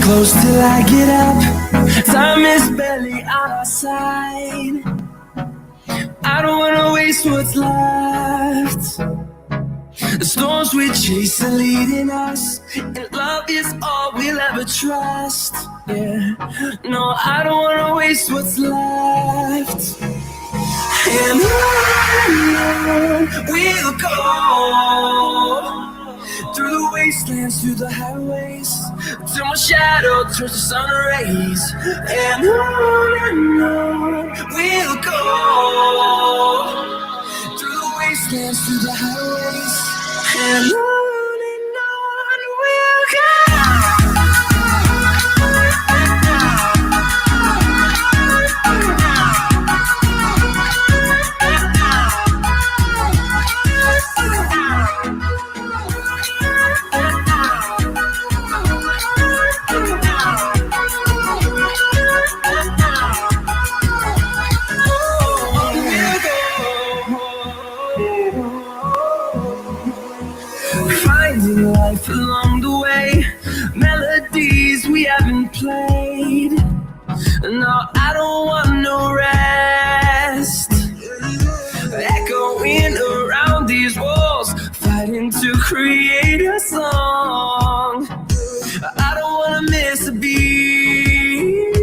close till I get up. Time is barely on our side. I don't wanna waste what's left. The storms we chase are leading us, and love is all we'll ever trust. Yeah, no, I don't wanna waste what's left. And on we'll go, through the wastelands, through the highways, till my shadow turns to sun rays. And on we'll go, through the wastelands, through the highways, and on we'll go. Finding life along the way, melodies we haven't played. No, I don't want no rest. Echoing around these walls, fighting to create a song. I don't wanna miss a beat.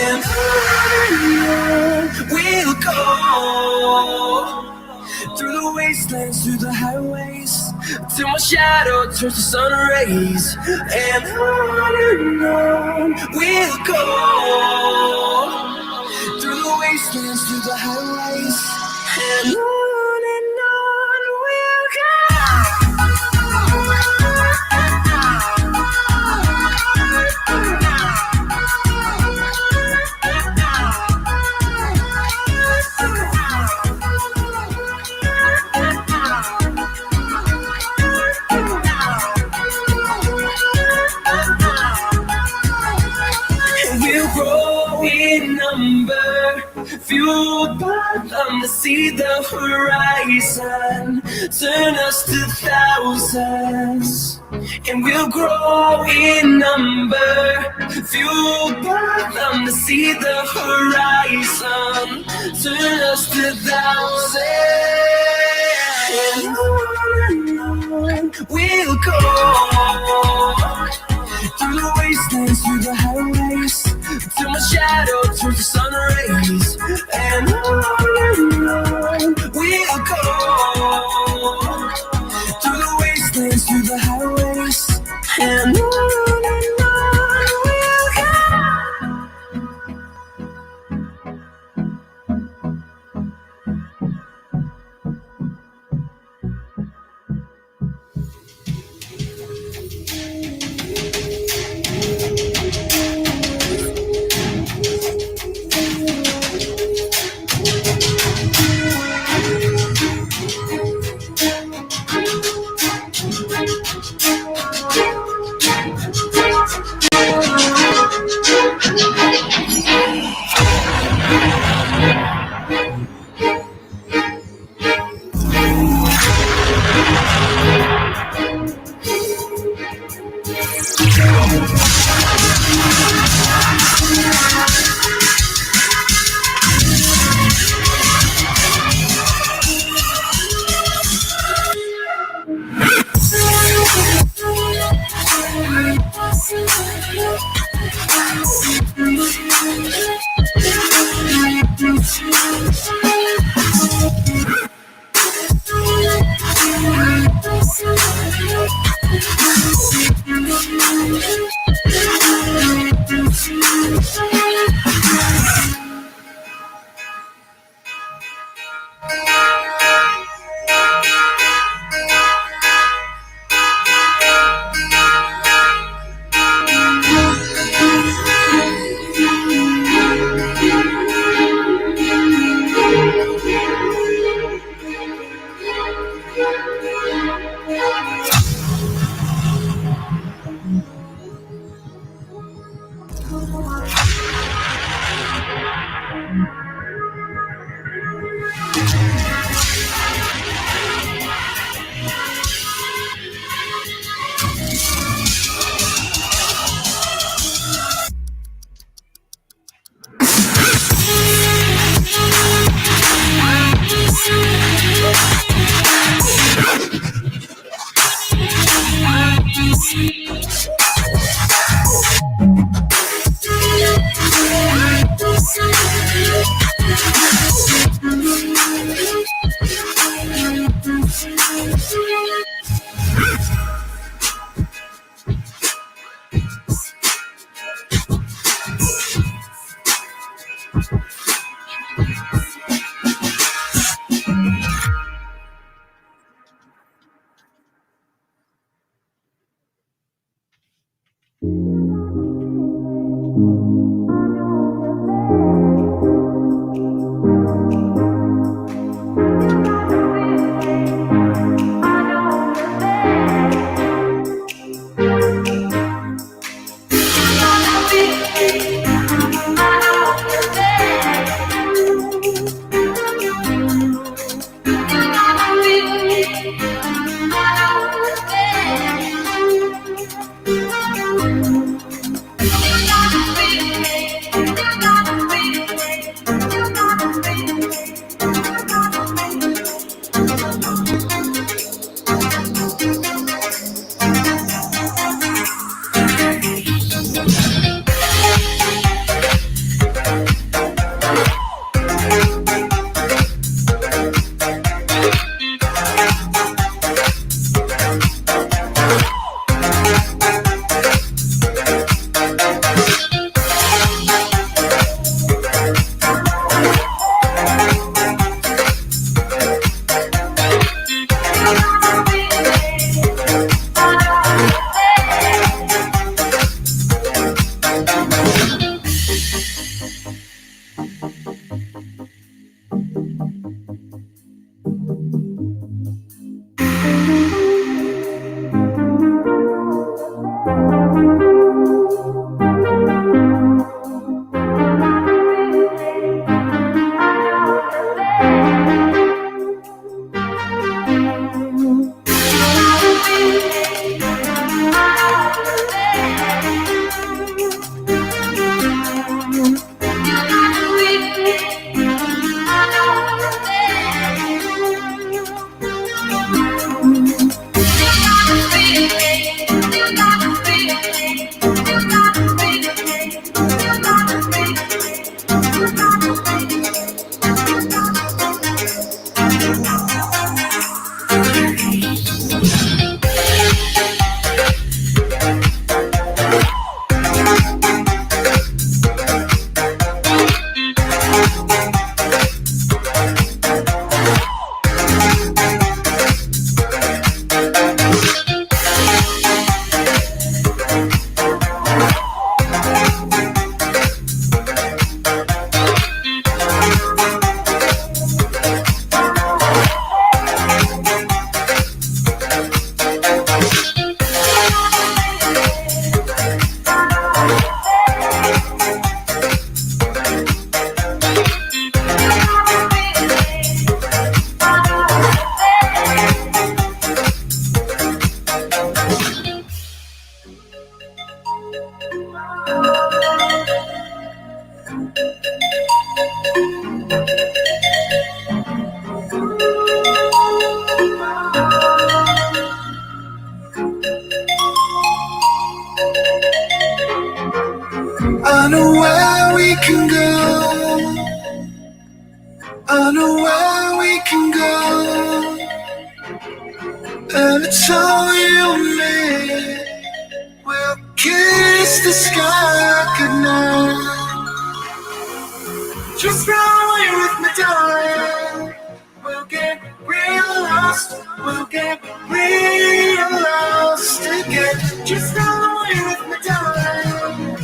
And on we'll go, through the wastelands, through the highways, till my shadow turns to sun rays. And on we'll go, through the wastelands, through the highways, and on we'll go. We'll grow in number, fueled by them to see the horizon, turn us to thousands. And we'll grow in number, fueled by them to see the horizon, turn us to thousands. And on we'll go, through the wastelands, through the highways, till my shadow turns to sun rays. And on we'll go, through the wastelands, through the highways, and on we'll go. get real lost. We'll get real lost again. Just along with my darling.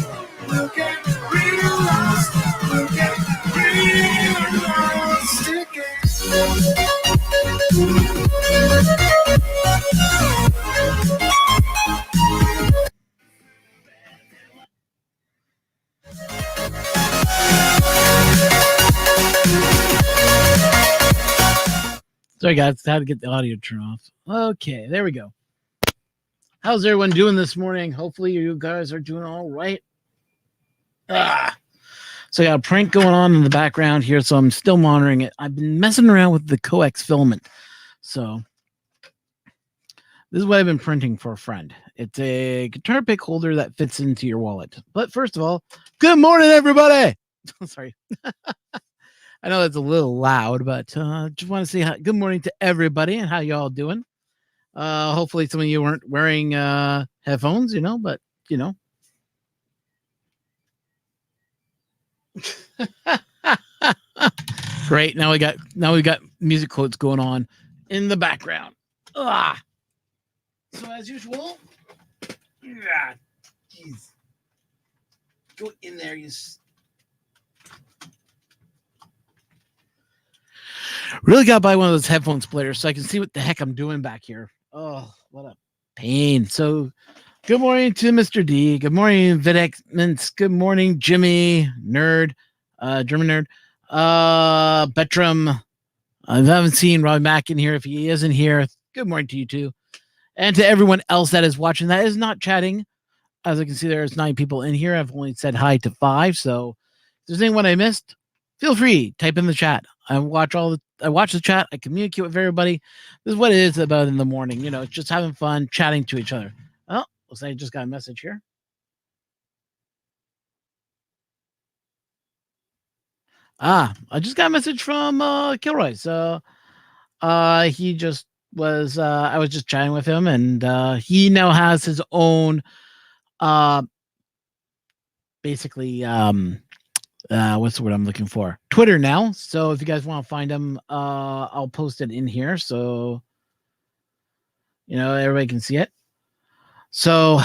We'll get real lost. We'll get real lost again. Sorry, guys. Had to get the audio turned off. Okay, there we go. How's everyone doing this morning? Hopefully, you guys are doing all right. So I got a prank going on in the background here, so I'm still monitoring it. I've been messing around with the coax filament. So this is what I've been printing for a friend. It's a guitar pick holder that fits into your wallet. But first of all, good morning, everybody. Sorry. I know that's a little loud, but just want to say good morning to everybody and how you all doing. Hopefully some of you weren't wearing headphones, but Great. Now we got music quotes going on in the background. So as usual, jeez, go in there, you. Really got to buy one of those headphone splitters so I can see what the heck I'm doing back here. Oh, what a pain. So good morning to Mr. D. Good morning, Videx Mints. Good morning, Jimmy, Nerd, German Nerd, Betram. I haven't seen Robbie Mack in here. If he isn't here, good morning to you too. And to everyone else that is watching that is not chatting. As I can see, there's 9 people in here. I've only said hi to 5. So if there's anyone I missed, feel free, type in the chat. I watch the chat. I communicate with everybody. This is what it is about in the morning. It's just having fun, chatting to each other. Oh, looks like I just got a message here. I just got a message from Kilroy. So he just was, I was just chatting with him, and he now has his own, basically, what's the word I'm looking for? Twitter now. So if you guys want to find him, I'll post it in here so everybody can see it. So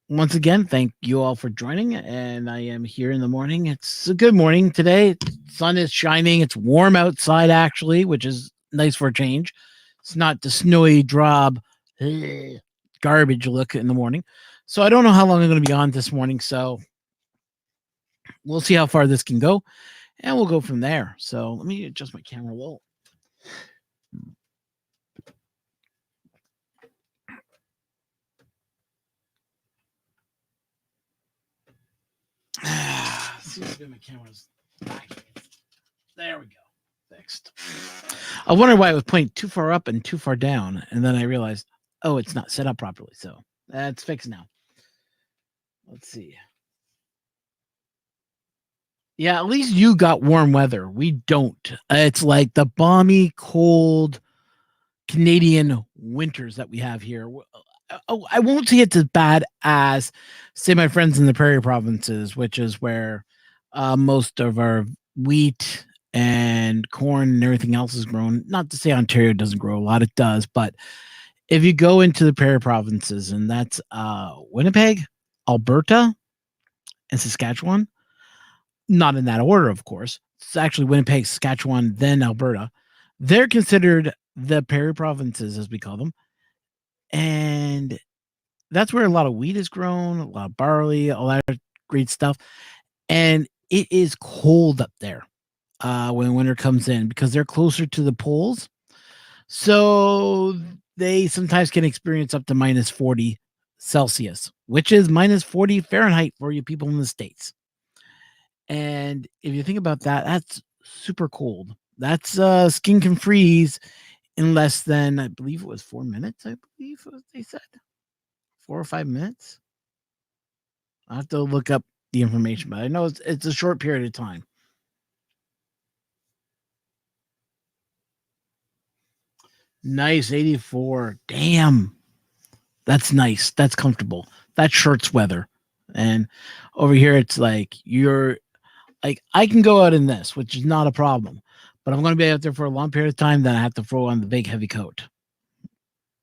once again, thank you all for joining, and I am here in the morning. It's a good morning today. Sun is shining. It's warm outside actually, which is nice for a change. It's not the snowy drab garbage look in the morning. So I don't know how long I'm going to be on this morning, so we'll see how far this can go, and we'll go from there. So let me adjust my camera a little. Seems to be my camera's back. There we go. Fixed. I wonder why it was pointing too far up and too far down, and then I realized, oh, it's not set up properly. So that's fixed now. Let's see. Yeah, at least you got warm weather. We don't. It's like the balmy, cold Canadian winters that we have here. I won't say it's as bad as, say, my friends in the prairie provinces, which is where most of our wheat and corn and everything else is grown. Not to say Ontario doesn't grow a lot, it does. But if you go into the prairie provinces, and that's Winnipeg, Alberta, and Saskatchewan, not in that order, of course. It's actually Winnipeg, Saskatchewan, then Alberta. They're considered the prairie provinces, as we call them. And that's where a lot of wheat is grown, a lot of barley, all that great stuff. And it is cold up there when winter comes in because they're closer to the poles. So they sometimes can experience up to minus 40 Celsius, which is minus 40 Fahrenheit for you people in the States. And if you think about that, that's super cold. That's skin can freeze in less than, I believe it was 4 minutes, I believe they said. 4 or 5 minutes. I'll have to look up the information, but I know it's a short period of time. Nice, 84. Damn. That's nice. That's comfortable. That's shirts weather. And over here, it's like I can go out in this, which is not a problem. But I'm going to be out there for a long period of time. Then I have to throw on the big heavy coat,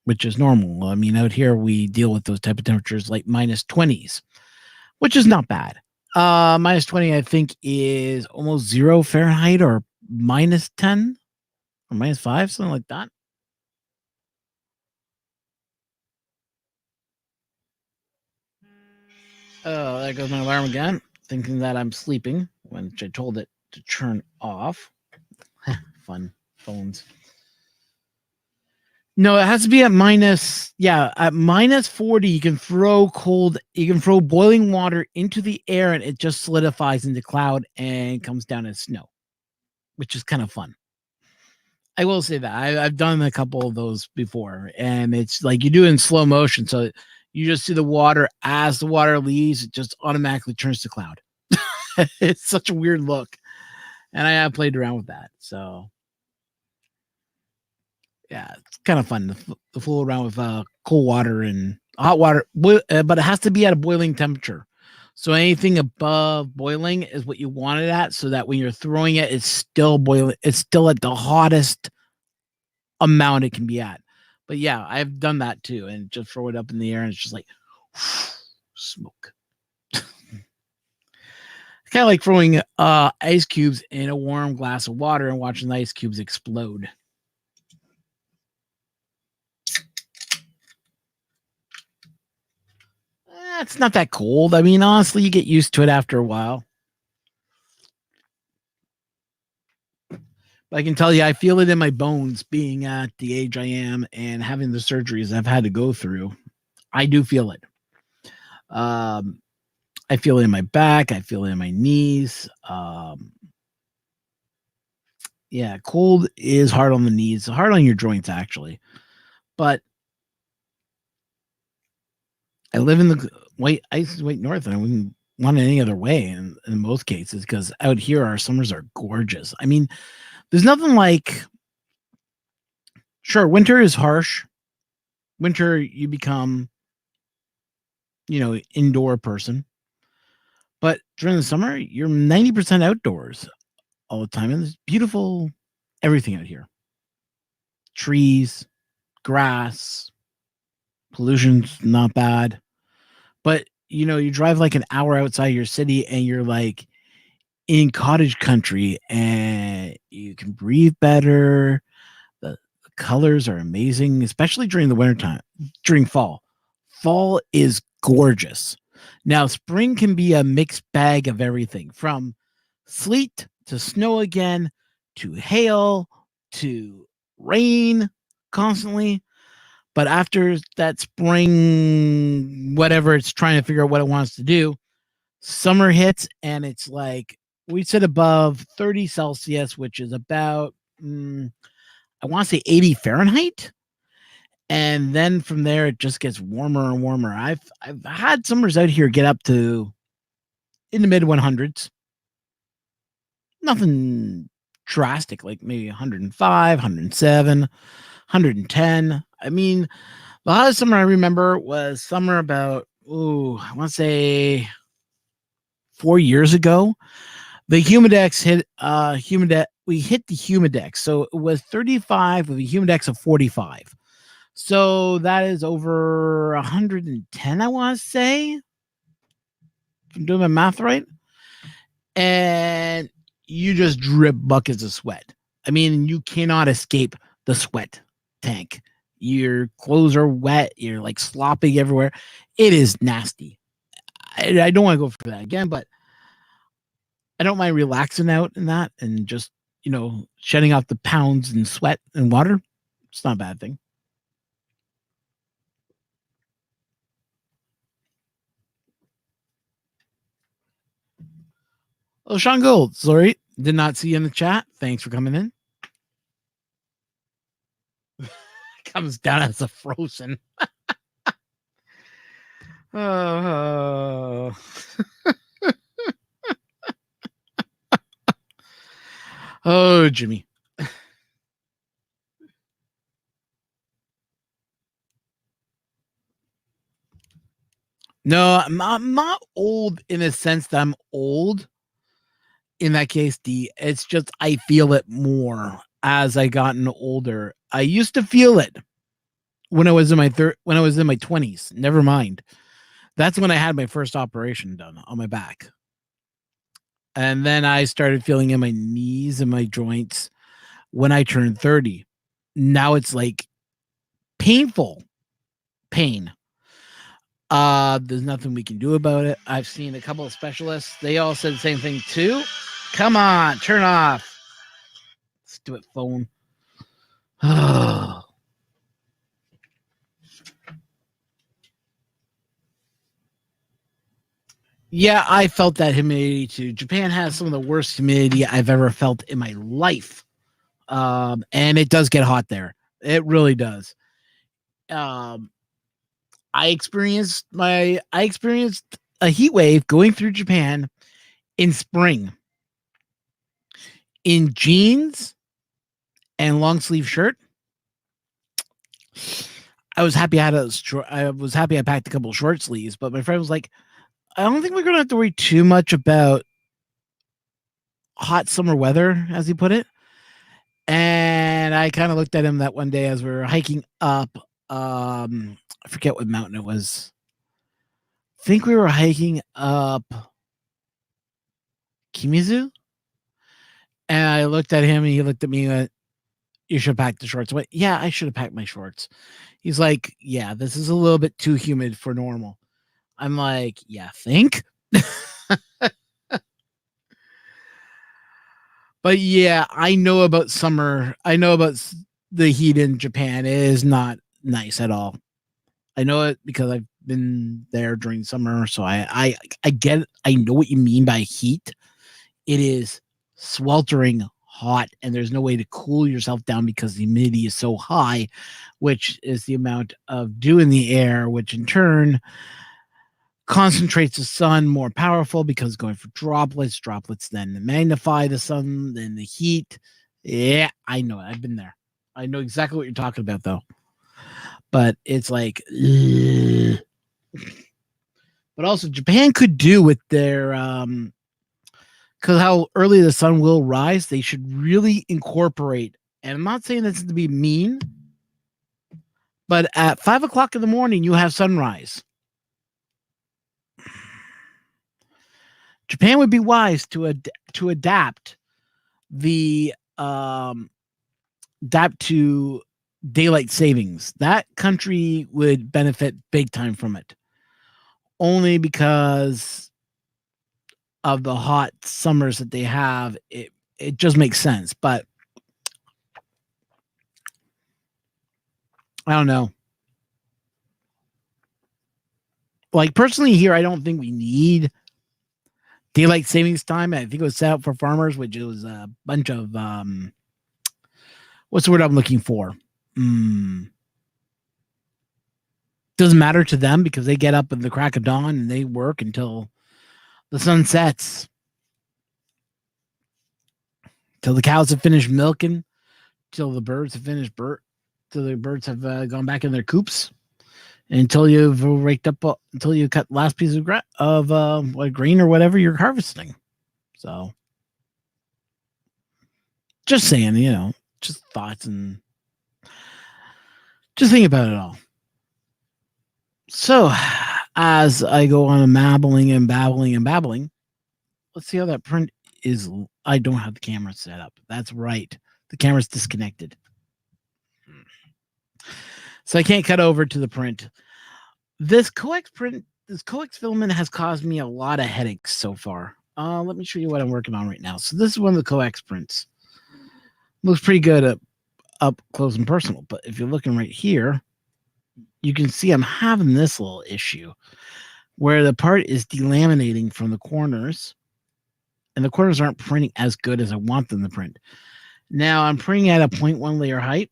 which is normal. I mean, out here we deal with those type of temperatures like minus 20s, which is not bad. Minus 20, I think, is almost 0 Fahrenheit or minus 10 or minus 5, something like that. Oh, there goes my alarm again, thinking that I'm sleeping when I told it to turn off. Fun phones. No, it has to be at minus, at minus 40, you can throw boiling water into the air and it just solidifies into cloud and comes down as snow, which is kind of fun. I will say that I've done a couple of those before, and it's like you do it in slow motion. So you just see the water as the water leaves, it just automatically turns to cloud. It's such a weird look. And I have played around with that. So yeah, it's kind of fun to fool around with cold water and hot water, but it has to be at a boiling temperature. So anything above boiling is what you want it at, so that when you're throwing it, it's still boiling. It's still at the hottest amount it can be at. But yeah, I've done that too, and just throw it up in the air, and it's just like smoke. It's kind of like throwing ice cubes in a warm glass of water and watching the ice cubes explode. It's not that cold. I mean, honestly, you get used to it after a while. But I can tell you, I feel it in my bones being at the age I am and having the surgeries I've had to go through. I do feel it. I feel it in my back. I feel it in my knees. Yeah, cold is hard on the knees, hard on your joints, actually. But I live in the white north, and I wouldn't want it any other way in most cases, because out here our summers are gorgeous. I mean, there's nothing like. Sure, winter is harsh. Winter, you become, indoor person. But during the summer, you're 90% outdoors all the time, and there's beautiful everything out here. Trees, grass, pollution's not bad. But you drive like an hour outside your city and you're like in cottage country, and you can breathe better. The colors are amazing, especially during the wintertime, during fall. Fall is gorgeous. Now, spring can be a mixed bag of everything from sleet to snow again to hail to rain constantly. But after that spring, whatever it's trying to figure out what it wants to do, summer hits, and it's like we sit above 30 Celsius, which is about, I want to say 80 Fahrenheit. And then from there, it just gets warmer and warmer. I've had summers out here get up to in the mid 100s. Nothing drastic, like maybe 105, 107, 110. I mean, the hottest summer I remember was summer about, I want to say 4 years ago. The Humidex hit we hit the Humidex. So it was 35 with a Humidex of 45. So that is over 110, I want to say, if I'm doing my math right. And you just drip buckets of sweat. I mean, you cannot escape the sweat tank. Your clothes are wet. You're like slopping everywhere. It is nasty. I don't want to go for that again, but I don't mind relaxing out in that and just, shedding off the pounds and sweat and water. It's not a bad thing. Oh, Sean Gold, sorry, did not see you in the chat. Thanks for coming in. Comes down as a frozen. Oh. Oh, Jimmy. No, I'm not old in a sense that I'm old. in that case, D, it's just I feel it more as I gotten older. I used to feel it when I was in my 20s. Never mind. That's when I had my first operation done on my back. And then I started feeling in my knees and my joints when I turned 30. Now it's like painful pain. There's nothing we can do about it. I've seen a couple of specialists. They all said the same thing too. Come on, turn off. Stupid phone. Yeah, I felt that humidity too. Japan has some of the worst humidity I've ever felt in my life. And it does get hot there. It really does. I experienced a heat wave going through Japan in spring in jeans and long sleeve shirt. I was happy I packed a couple of short sleeves, but my friend was like, I don't think we're going to have to worry too much about hot summer weather, as he put it. And I kind of looked at him that one day as we were hiking up. I forget what mountain it was. I think we were hiking up Kimizu. And I looked at him and he looked at me and went, you should pack the shorts. I went, yeah, I should have packed my shorts. He's like, yeah, this is a little bit too humid for normal. I'm like, yeah, think? But yeah, I know about summer. I know about the heat in Japan. It is not nice at all. I know it because I've been there during summer, so I get it. I know what you mean by heat. It is sweltering hot, and there's no way to cool yourself down because the humidity is so high, which is the amount of dew in the air, which in turn concentrates the sun more powerful because going for droplets then magnify the sun, then the heat. Yeah, I know it. I've been there. I know exactly what you're talking about, though. But it's like, ugh. But also Japan could do with their because how early the sun will rise, they should really incorporate. And I'm not saying this to be mean, but at 5 o'clock in the morning, you have sunrise. Japan would be wise to adapt to daylight savings. That country would benefit big time from it, only because of the hot summers that they have. It just makes sense, but I don't know. Like personally here, I don't think we need daylight savings time. I think it was set up for farmers, which was a bunch of what's the word I'm looking for? Doesn't matter to them because they get up at the crack of dawn and they work until the sun sets, till the cows have finished milking, till the birds have finished till the birds have gone back in their coops, until you've raked up, until you cut the last piece of grain or whatever you're harvesting. So, just saying, just thoughts and just think about it all. So, as I go on babbling and babbling, let's see how that print is. I don't have the camera set up. That's right. The camera's disconnected. So I can't cut over to the print. This coax filament has caused me a lot of headaches so far. Let me show you what I'm working on right now. So this is one of the coax prints. Looks pretty good up close and personal. But if you're looking right here, you can see I'm having this little issue where the part is delaminating from the corners, and the corners aren't printing as good as I want them to print. Now I'm printing at a 0.1 layer height.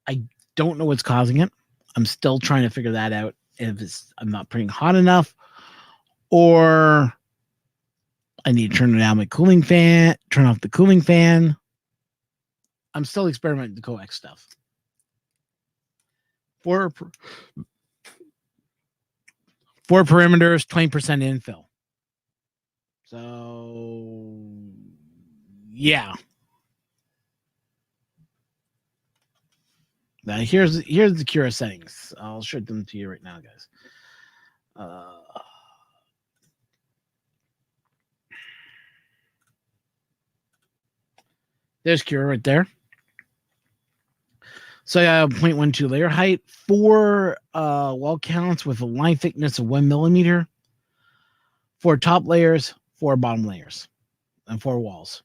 I don't know what's causing it. I'm still trying to figure that out. If I'm not printing hot enough, or I need to turn down my cooling fan, turn off the cooling fan. I'm still experimenting with the coax stuff. Four perimeters, 20% infill. So yeah. Now here's the Cura settings. I'll show them to you right now, guys. There's Cura right there. So I have 0.12 layer height, 4 wall counts with a line thickness of 1 millimeter, 4 top layers, 4 bottom layers, and 4 walls,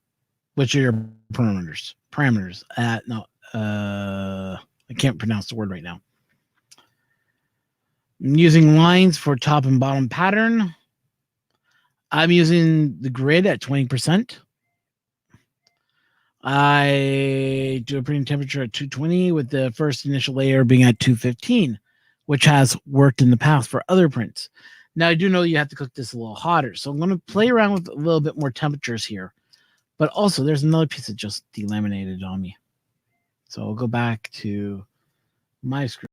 which are your parameters. I can't pronounce the word right now. I'm using lines for top and bottom pattern. I'm using the grid at 20%. I do a printing temperature at 220 with the first initial layer being at 215, which has worked in the past for other prints. Now, I do know you have to cook this a little hotter, so I'm going to play around with a little bit more temperatures here. But also, there's another piece that just delaminated on me. So I'll go back to my screen.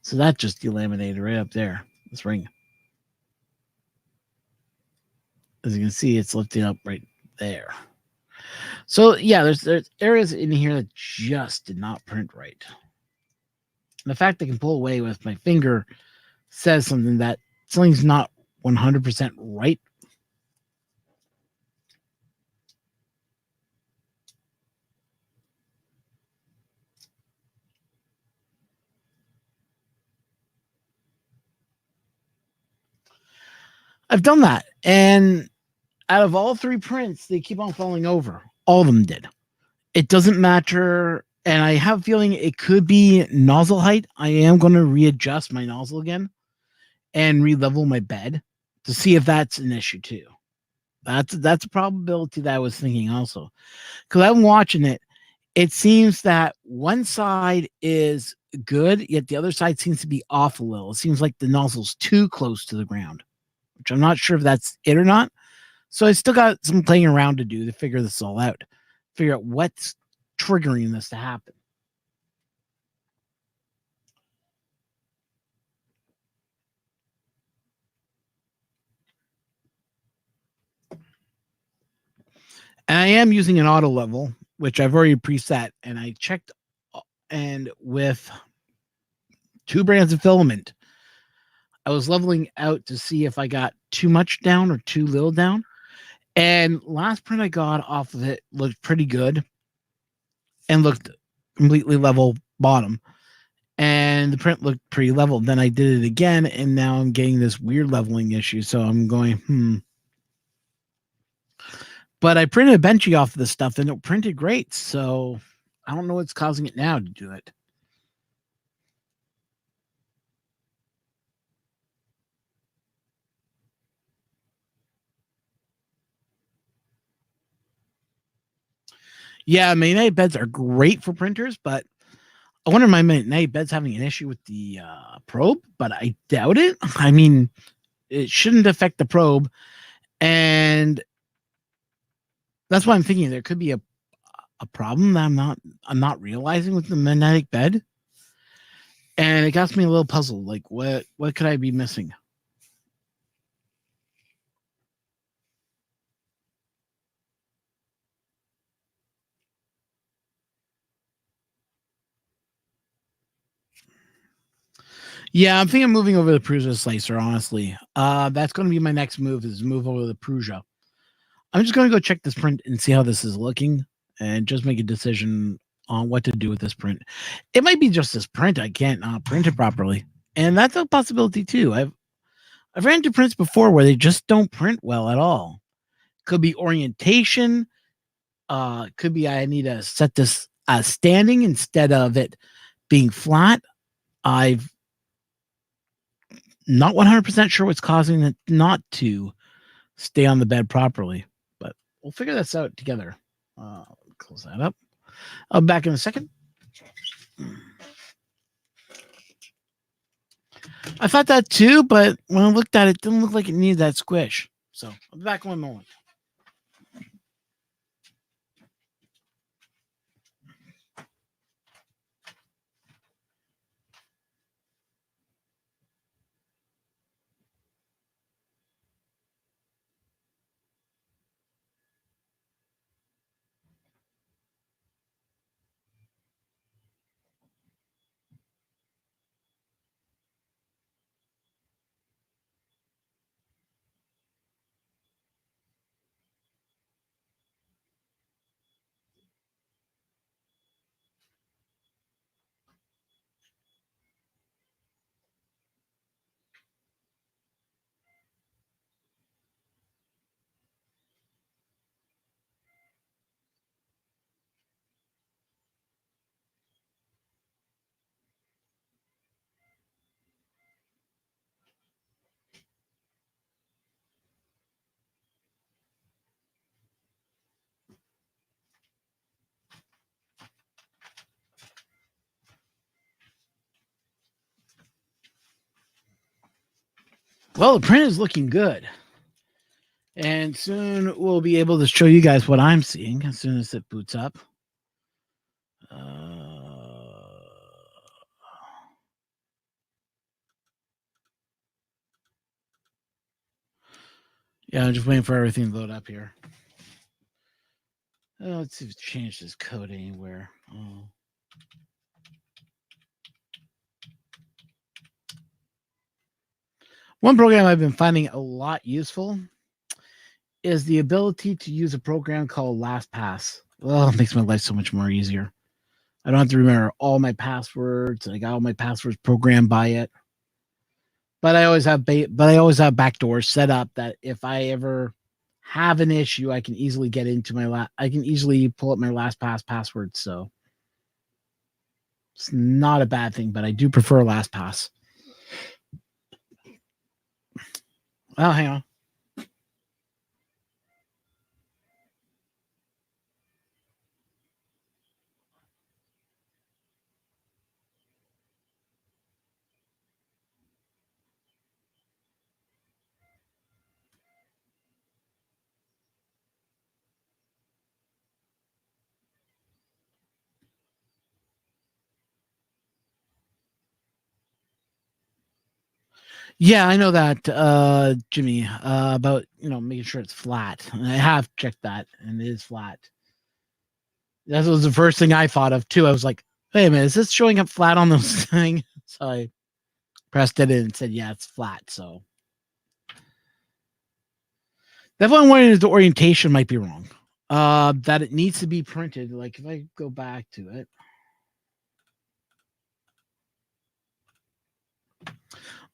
So that just delaminated right up there, this ring. As you can see, it's lifting up right there. So yeah, there's areas in here that just did not print right. And the fact I can pull away with my finger says something that something's not 100% right. I've done that, and out of all 3 prints, they keep on falling over. All of them did. It doesn't matter, and I have a feeling it could be nozzle height. I am going to readjust my nozzle again and re-level my bed to see if that's an issue too. That's a probability that I was thinking also. Because I'm watching it, it seems that one side is good, yet the other side seems to be off a little. It seems like the nozzle's too close to the ground, which I'm not sure if that's it or not. So I still got some playing around to do to figure this all out, figure out what's triggering this to happen. And I am using an auto level, which I've already preset, and I checked, and with 2 brands of filament, I was leveling out to see if I got too much down or too little down. And last print I got off of it looked pretty good and looked completely level bottom. And the print looked pretty level. Then I did it again, and now I'm getting this weird leveling issue. So I'm going, But I printed a Benchy off of this stuff, and it printed great. So I don't know what's causing it now to do it. Yeah, Mayonnaise beds are great for printers, but I wonder if my Mayonnaise bed's having an issue with the probe, but I doubt it. I mean, it shouldn't affect the probe, and that's why I'm thinking there could be a problem that I'm not realizing with the magnetic bed, and it got me a little puzzled. Like, what could I be missing? Yeah, I'm thinking of moving over the Prusa slicer, honestly. That's going to be my next move, is move over the Prusa. I'm just going to go check this print and see how this is looking and just make a decision on what to do with this print. It might be just this print. I can't print it properly. And that's a possibility too. I've ran into prints before where they just don't print well at all. Could be orientation. Could be I need to set this standing instead of it being flat. I've not 100% sure what's causing it not to stay on the bed properly, but we'll figure this out together. Close that up. I'll be back in a second. I thought that too, but when I looked at it, it didn't look like it needed that squish. So I'll be back in 1 moment. Well, the print is looking good. And soon we'll be able to show you guys what I'm seeing as soon as it boots up. Yeah, I'm just waiting for everything to load up here. Let's see if it's changed this code anywhere. Oh. One program I've been finding a lot useful is the ability to use a program called LastPass. Well, it makes my life so much more easier. I don't have to remember all my passwords. I got all my passwords programmed by it. But I always have backdoors set up that if I ever have an issue, I can easily get into I can easily pull up my LastPass password. So it's not a bad thing, but I do prefer LastPass. Oh, hang on. Yeah, I know that, Jimmy, about making sure it's flat. And I have checked that, and it is flat. That was the first thing I thought of too. I was like, "Wait a minute, is this showing up flat on this thing?" So I pressed it in and said, "Yeah, it's flat." So definitely wondering if the orientation might be wrong. That it needs to be printed. Like if I go back to it.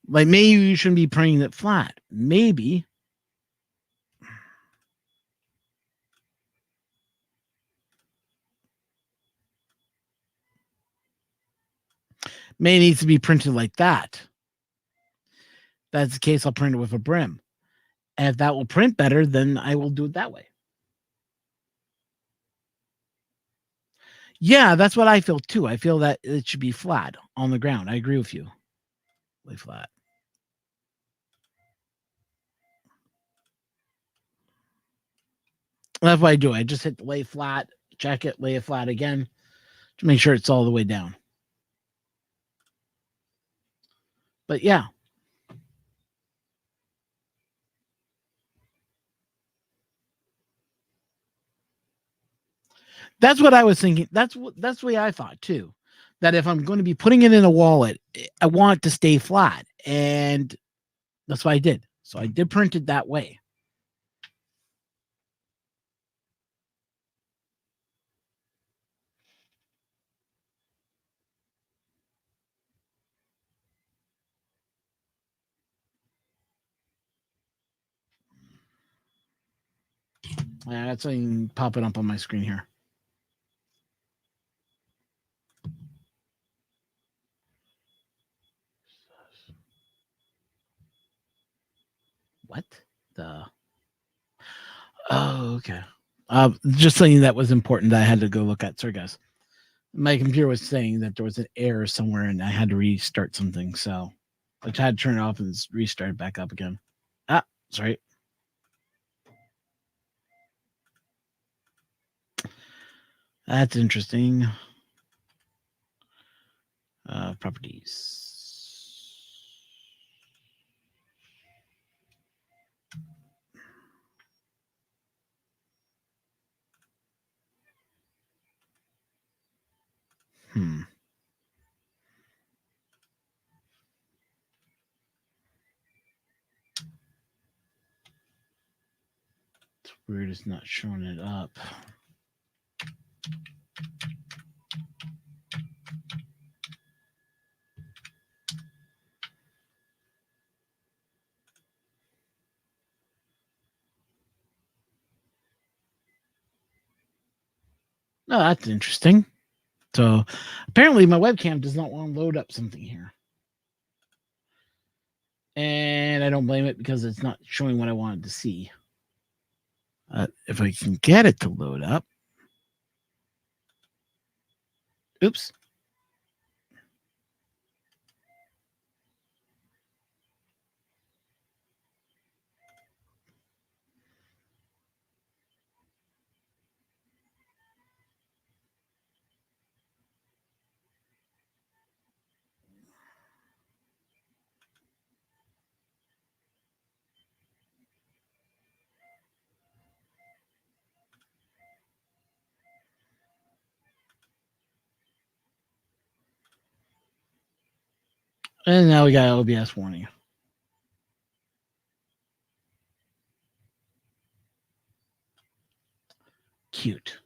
Like maybe you shouldn't be printing it flat. Maybe. May needs to be printed like that. If that's the case, I'll print it with a brim. And if that will print better, then I will do it that way. Yeah, that's what I feel too. I feel that it should be flat on the ground. I agree with you. Lay flat. That's what I do. I just hit the lay flat, check it, lay it flat again to make sure it's all the way down. But yeah. That's what I was thinking. That's the way I thought too. That if I'm going to be putting it in a wallet, I want it to stay flat. And that's what I did. So I did print it that way. Yeah, that's something popping up on my screen here. What the? Oh, okay. Just something that was important that I had to go look at. Sorry, guys. My computer was saying that there was an error somewhere and I had to restart something. So I tried to turn it off and restart it back up again. Ah, sorry. That's interesting. Properties. It's weird it's not showing it up. Oh, that's interesting. So apparently my webcam does not want to load up something here. And I don't blame it because it's not showing what I wanted to see. If I can get it to load up. Oops. And now we got OBS warning. Cute.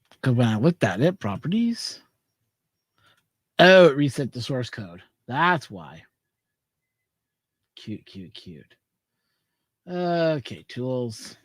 Because when I looked at it, properties. Oh, it reset the source code. That's why. Cute, cute, cute. Okay, tools.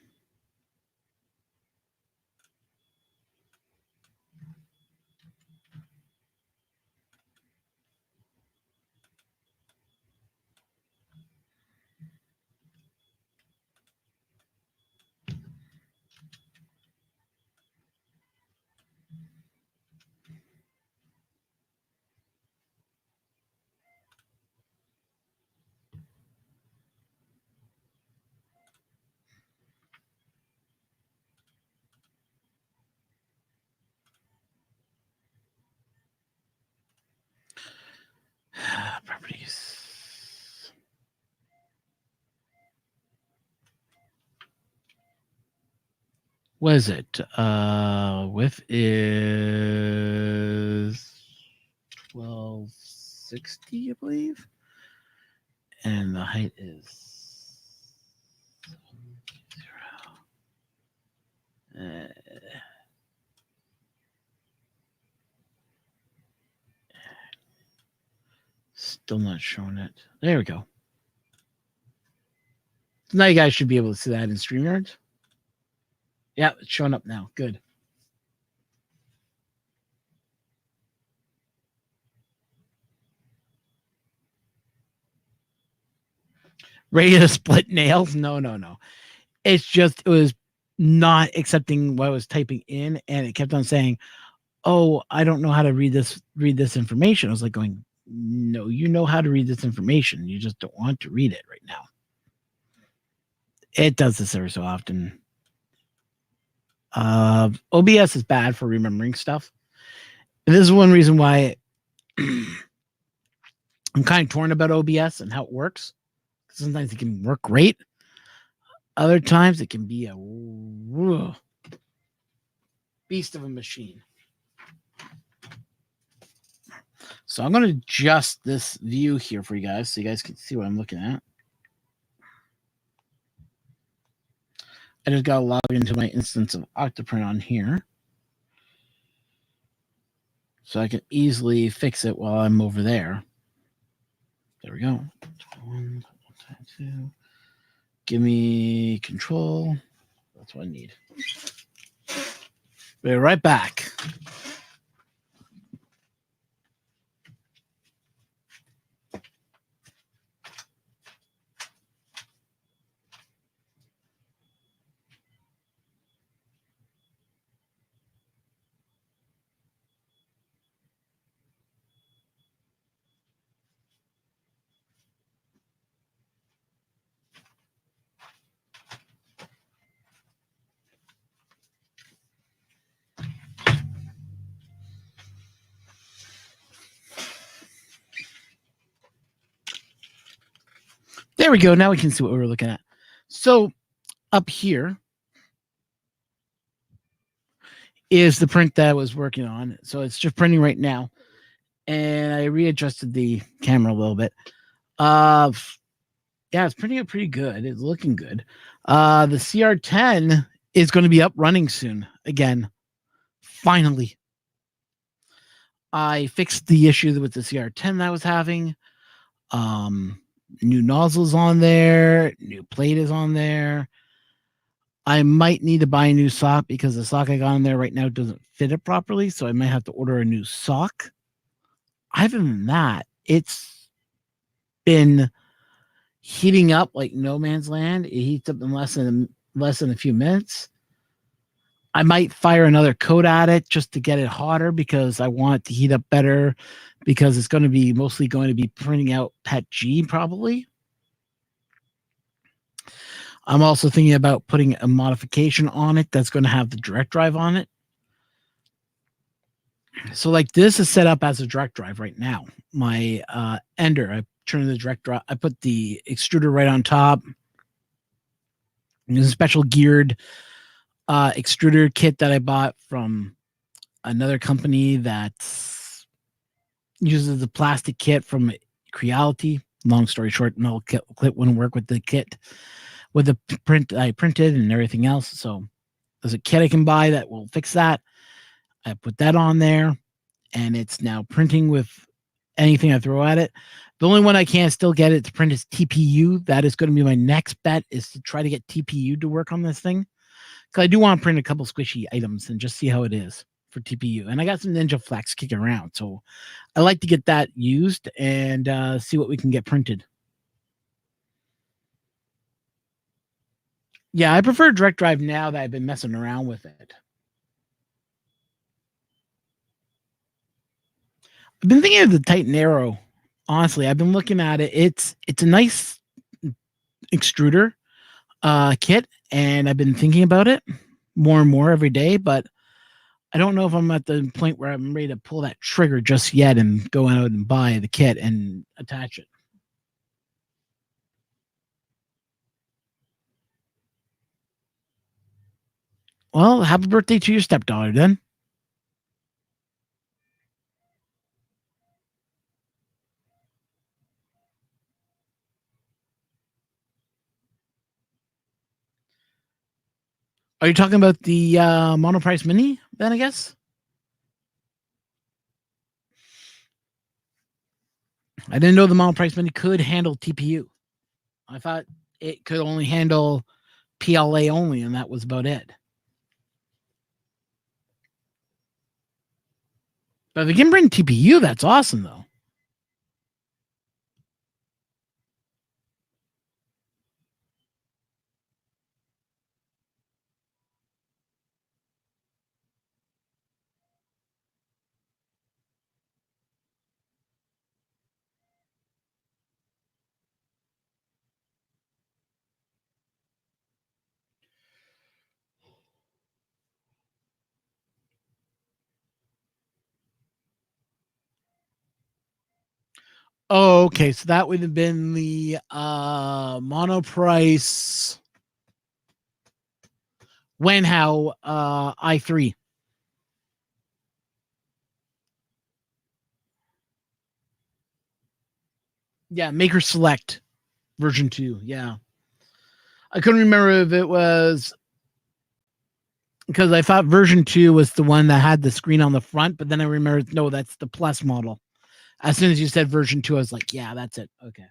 Properties. What is it? Width is 1260, I believe. And the height is 0. Still not showing it. There we go. So now you guys should be able to see that in StreamYard. Yeah, it's showing up now. Good. Ready to split nails? No. It's just, it was not accepting what I was typing in, and it kept on saying, oh, I don't know how to read this information. I was like going, no, you know how to read this information. You just don't want to read it right now. It does this every so often. OBS is bad for remembering stuff. And this is one reason why I'm kind of torn about OBS and how it works. Sometimes it can work great. Other times it can be a beast of a machine. So I'm going to adjust this view here for you guys so you guys can see what I'm looking at. I just got to log into my instance of Octoprint on here, so I can easily fix it while I'm over there. There we go. 1, 2. Give me control. That's what I need. Be right back. There we go. Now we can see what we were looking at. So up here is the print that I was working on. So it's just printing right now. And I readjusted the camera a little bit. Yeah, it's printing out pretty good. It's looking good. The CR10 is going to be up running soon. Again, finally. I fixed the issue with the CR10 that I was having. New nozzles on there. New plate is on there. I might need to buy a new sock because the sock I got on there right now doesn't fit it properly. So I might have to order a new sock. Other than that, it's been heating up like no man's land. It heats up in less than a few minutes. I might fire another coat at it just to get it hotter because I want it to heat up better because it's going to be mostly going to be printing out PETG probably. I'm also thinking about putting a modification on it that's going to have the direct drive on it. So like this is set up as a direct drive right now. My Ender, I turn the direct drive. I put the extruder right on top. There's a special geared extruder kit that I bought from another company that uses the plastic kit from Creality. Long story short, no clip wouldn't work with the kit, with the print I printed and everything else. So there's a kit I can buy that will fix that. I put that on there, and it's now printing with anything I throw at it. The only one I can't still get it to print is TPU. That is going to be my next bet, is to try to get TPU to work on this thing. Because I do want to print a couple squishy items and just see how it is for TPU. And I got some Ninja Flex kicking around. So I like to get that used and see what we can get printed. Yeah, I prefer Direct Drive now that I've been messing around with it. I've been thinking of the Titan Arrow. Honestly, I've been looking at it. It's a nice extruder kit, and I've been thinking about it more and more every day, but I don't know if I'm at the point where I'm ready to pull that trigger just yet and go out and buy the kit and attach it. Well, happy birthday to your stepdaughter then. Are you talking about the Monoprice Mini then, I guess? I didn't know the Monoprice Mini could handle TPU. I thought it could only handle PLA only, and that was about it. But if it can bring TPU, that's awesome, though. Oh, okay. So that would have been the Monoprice Wenhao i3. Yeah, Maker Select version 2. Yeah. I couldn't remember if it was because I thought version 2 was the one that had the screen on the front, but then I remembered, no, that's the Plus model. As soon as you said version 2, I was like, yeah, that's it. Okay.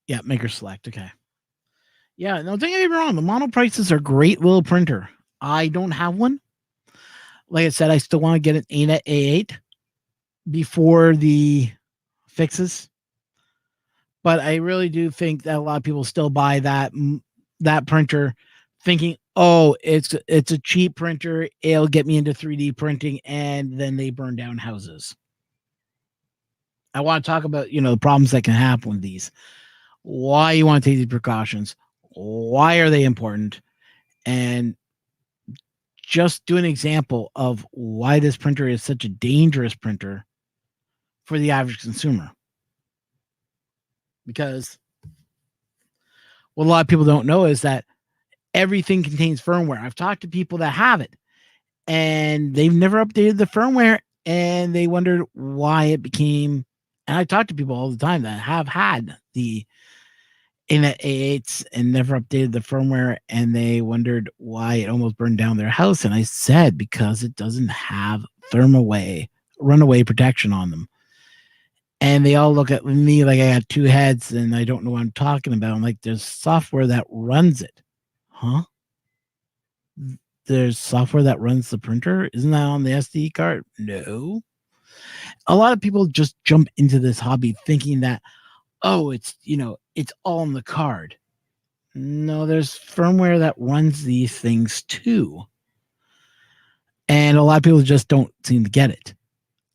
Yeah, Maker Select. Okay. Yeah, no, don't get me wrong. The Monoprices are great little printer. I don't have one. Like I said, I still want to get an ANET A8 before the fixes. But I really do think that a lot of people still buy that printer thinking, oh, it's a cheap printer. It'll get me into 3D printing, and then they burn down houses. I want to talk about, the problems that can happen with these. Why you want to take these precautions? Why are they important? And just do an example of why this printer is such a dangerous printer for the average consumer. Because what a lot of people don't know is that everything contains firmware. I've talked to people that have it, and they've never updated the firmware, and they wondered why it became. And I talk to people all the time that have had the ANET A8s and never updated the firmware, and they wondered why it almost burned down their house. And I said, because it doesn't have runaway protection on them. And they all look at me like I got two heads and I don't know what I'm talking about. I'm like, there's software that runs it. Huh? There's software that runs the printer? Isn't that on the SD card? No. A lot of people just jump into this hobby thinking that, oh, it's all in the card. No, there's firmware that runs these things too. And a lot of people just don't seem to get it.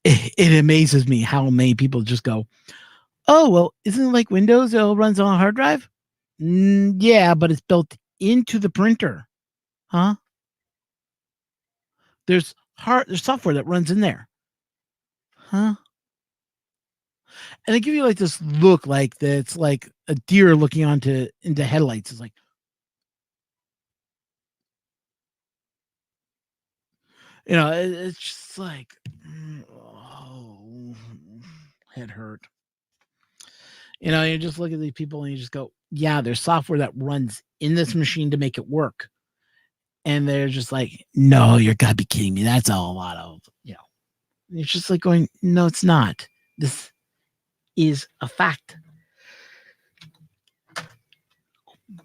It amazes me how many people just go, oh, well, isn't it like Windows? It all runs on a hard drive? Yeah, but it's built into the printer. Huh? There's software that runs in there. Huh? And they give you like this look like that's like a deer looking into headlights. It's like, it's just like, oh, head hurt. You just look at these people and you just go, yeah, there's software that runs in this machine to make it work. And they're just like, no, you're gotta be kidding me. That's a lot of, it's just like going, no, it's not. This is a fact.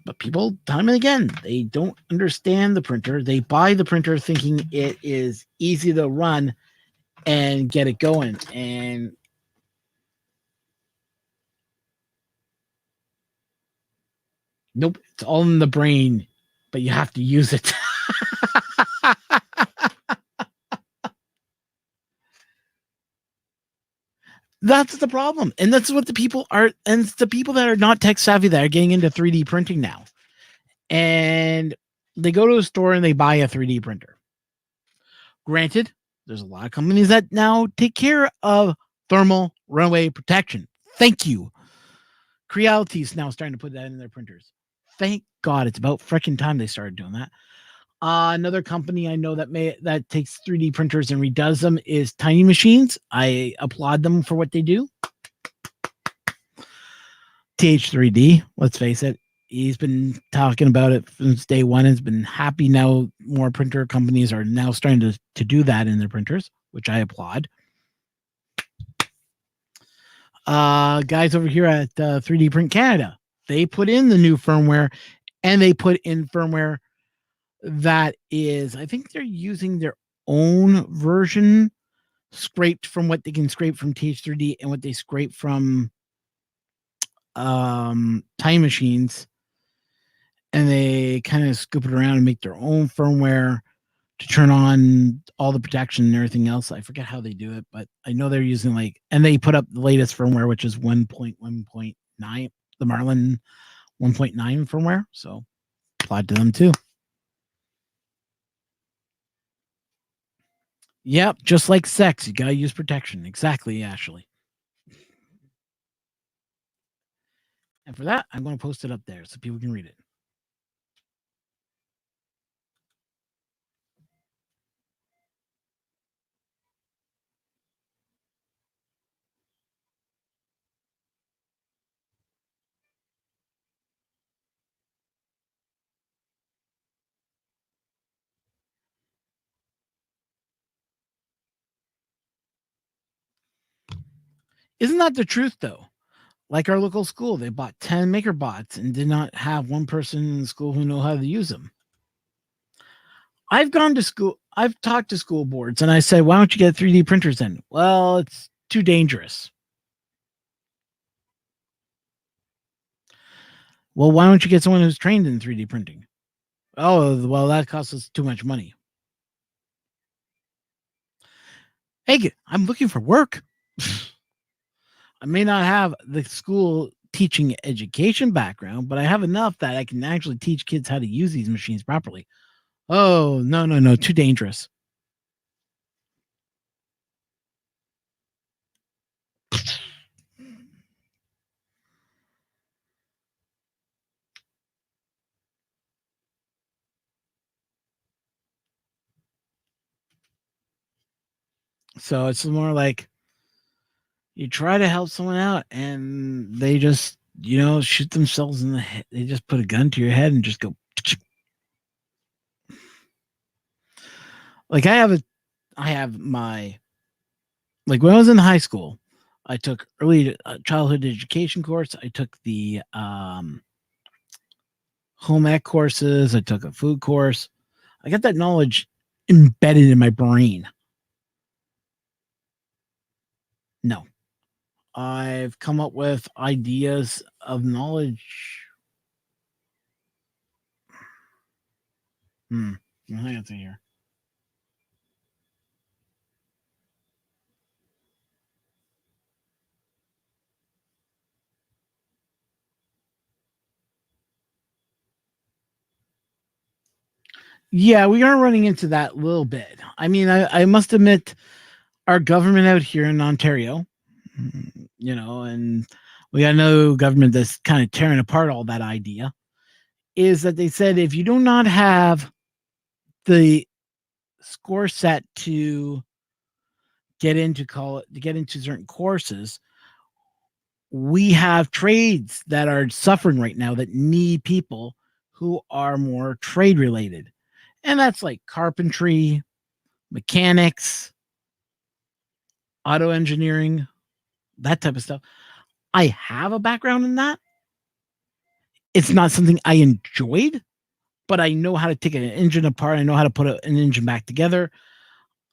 But people, time and again, they don't understand the printer. They buy the printer thinking it is easy to run and get it going. And nope, it's all in the brain, but you have to use it. That's the problem. And that's what the people are. And it's the people that are not tech savvy that are getting into 3D printing now. And they go to a store and they buy a 3D printer. Granted, there's a lot of companies that now take care of thermal runaway protection. Thank you. Creality is now starting to put that in their printers. Thank God. It's about freaking time they started doing that. Another company I know that takes 3D printers and redoes them is Tiny Machines. I applaud them for what they do. TH3D, let's face it, he's been talking about it since day one. Has been happy now. More printer companies are now starting to do that in their printers, which I applaud. Guys over here at 3D Print Canada, they put in the new firmware, and they put in firmware that is, I think they're using their own version scraped from what they can scrape from TH3D and what they scrape from Time Machines, and they kind of scoop it around and make their own firmware to turn on all the protection and everything else. I forget how they do it, but I know they're using and they put up the latest firmware, which is 1.1.9, the Marlin 1.9 firmware. So applaud to them too. Yep, just like sex, you gotta use protection. Exactly, Ashley. And for that, I'm going to post it up there so people can read it. Isn't that the truth, though? Like our local school, they bought 10 MakerBots and did not have one person in the school who know how to use them. I've gone to school, I've talked to school boards, and I said, why don't you get 3D printers in? Well, it's too dangerous. Well, why don't you get someone who's trained in 3D printing? Oh, well, that costs us too much money. Hey, I'm looking for work. I may not have the school teaching education background, but I have enough that I can actually teach kids how to use these machines properly. Oh, no, too dangerous. So it's more like you try to help someone out and they just, shoot themselves in the head. They just put a gun to your head and just go. Like I have my, like when I was in high school, I took early childhood education course. I took the home ec courses. I took a food course. I got that knowledge embedded in my brain. No, I've come up with ideas of knowledge. Hang on here. Yeah, we are running into that a little bit. I mean, I must admit, our government out here in Ontario, and we got no government that's kind of tearing apart all that idea, is that they said if you do not have the score set to get into certain courses, we have trades that are suffering right now that need people who are more trade related. And that's like carpentry, mechanics, auto engineering, that type of stuff. I have a background in that. It's not something I enjoyed, but I know how to take an engine apart. I know how to put an engine back together.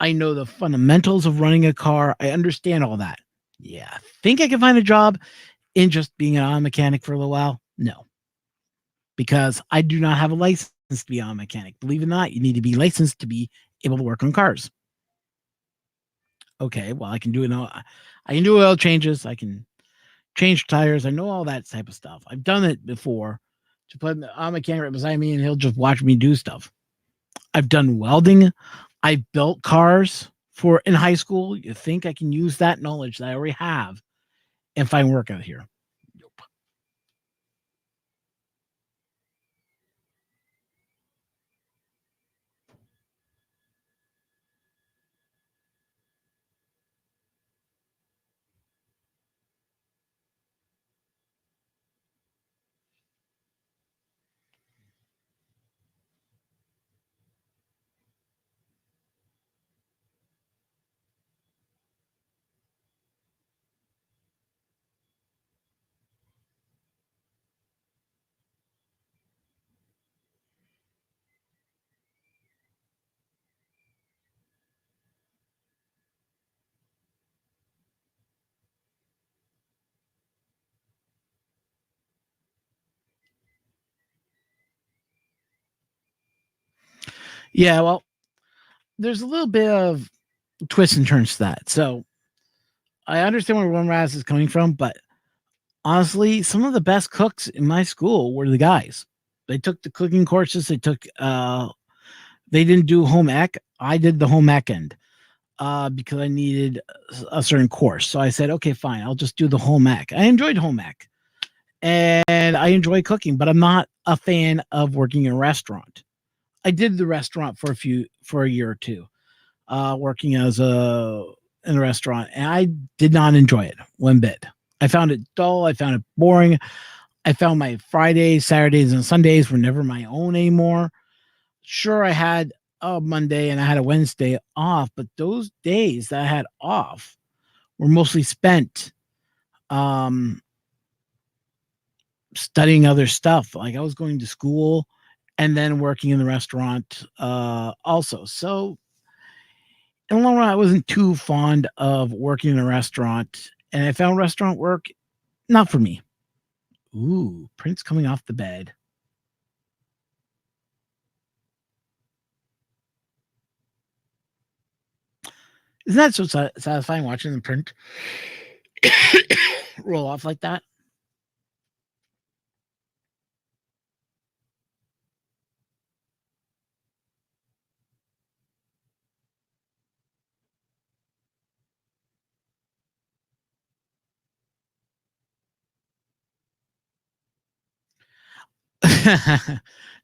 I know the fundamentals of running a car. I understand all that. Yeah. I think I can find a job in just being an auto mechanic for a little while? No, because I do not have a license to be an auto mechanic. Believe it or not, you need to be licensed to be able to work on cars. Okay, well, I can do it. I can do oil changes. I can change tires. I know all that type of stuff. I've done it before. To put an auto mechanic right beside me, and he'll just watch me do stuff. I've done welding. I built cars in high school. You think I can use that knowledge that I already have and find work out here? Nope. Yeah, well, there's a little bit of twists and turns to that. So I understand where One Raz is coming from, but honestly, some of the best cooks in my school were the guys. They took the cooking courses. They didn't do home ec. I did the home ec end because I needed a certain course. So I said, okay, fine, I'll just do the home ec. I enjoyed home ec and I enjoy cooking, but I'm not a fan of working in a restaurant. I did the restaurant for a year or two, working in a restaurant, and I did not enjoy it one bit. I found it dull. I found it boring. I found my Fridays, Saturdays, and Sundays were never my own anymore. Sure, I had a Monday and I had a Wednesday off, but those days that I had off were mostly spent um, studying other stuff. Like I was going to school and then working in the restaurant also. So in the long run, I wasn't too fond of working in a restaurant, and I found restaurant work not for me. Ooh, Prince coming off the bed. Isn't that so satisfying watching the print roll off like that?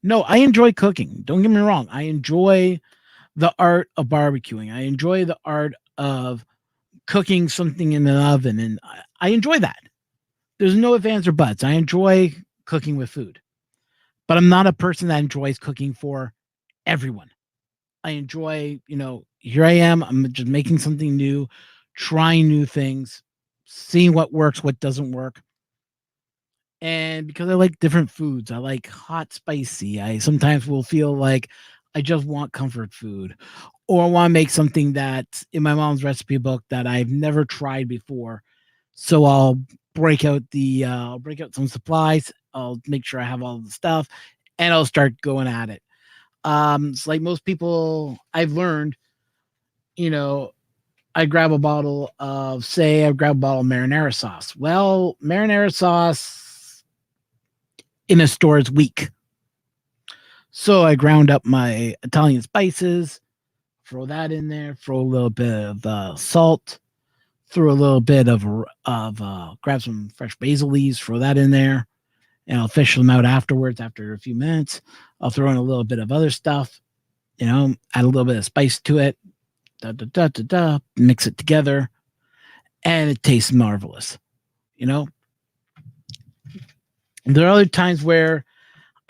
No, I enjoy cooking. Don't get me wrong. I enjoy the art of barbecuing. I enjoy the art of cooking something in the oven, and I enjoy that. There's no ifs, ands, or buts. I enjoy cooking with food, but I'm not a person that enjoys cooking for everyone. I enjoy, here I am. I'm just making something new, trying new things, seeing what works, what doesn't work. And because I like different foods, I like hot, spicy. I sometimes will feel like I just want comfort food, or I want to make something that's in my mom's recipe book that I've never tried before. So I'll break out some supplies. I'll make sure I have all the stuff, and I'll start going at it. It's like most people I've learned, you know, I grab a bottle of, say, I grab a bottle of marinara sauce. Well, marinara sauce in a store is weak. So I ground up my Italian spices, throw that in there, throw a little bit of salt, throw a little bit of grab some fresh basil leaves, throw that in there, and I'll fish them out afterwards. After a few minutes, I'll throw in a little bit of other stuff, add a little bit of spice to it, mix it together, and it tastes marvelous. There are other times where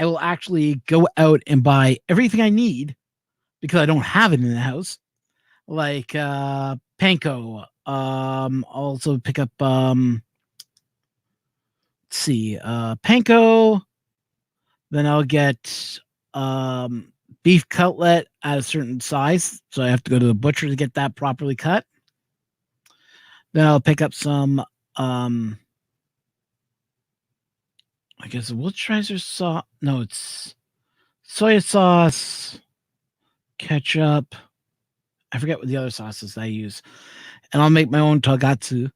I will actually go out and buy everything I need because I don't have it in the house, like panko. Also pick up let's see, panko. Then I'll get beef cutlet at a certain size, so I have to go to the butcher to get that properly cut. Then I'll pick up some I guess Wiltshire sauce. No, it's soy sauce, ketchup. I forget what the other sauces I use. And I'll make my own togatsu.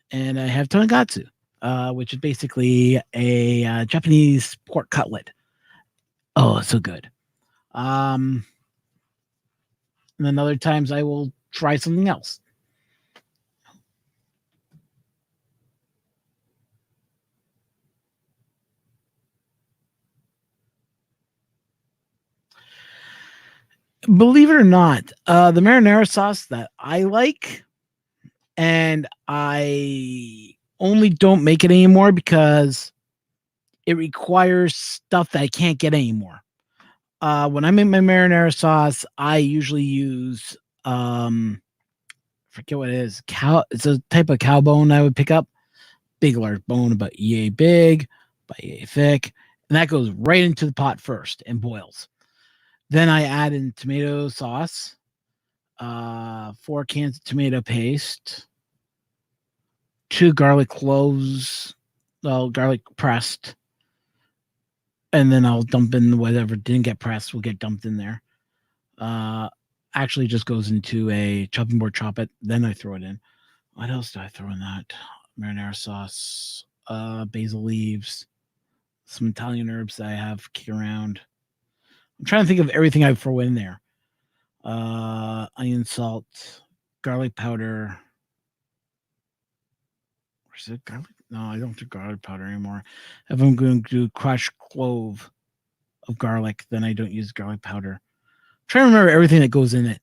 And I have togatsu, which is basically a Japanese pork cutlet. Oh, it's so good. And then other times I will try something else. Believe it or not, the marinara sauce that I like, and I only don't make it anymore because it requires stuff that I can't get anymore. When I make my marinara sauce, I usually use forget what it is. It's a type of cow bone I would pick up. Big large bone, about yay big, about yay thick. And that goes right into the pot first and boils. Then I add in tomato sauce, 4 cans of tomato paste, 2 garlic cloves, garlic pressed, and then I'll dump in whatever didn't get pressed will get dumped in there. Actually just goes into a chopping board, chop it, then I throw it in. What else do I throw in that? Marinara sauce, basil leaves, some Italian herbs that I have kicking around. I'm trying to think of everything I throw in there. Onion salt, garlic powder. Is it garlic? No, I don't do garlic powder anymore. If I'm going to do crushed clove of garlic, then I don't use garlic powder. I'm trying to remember everything that goes in it.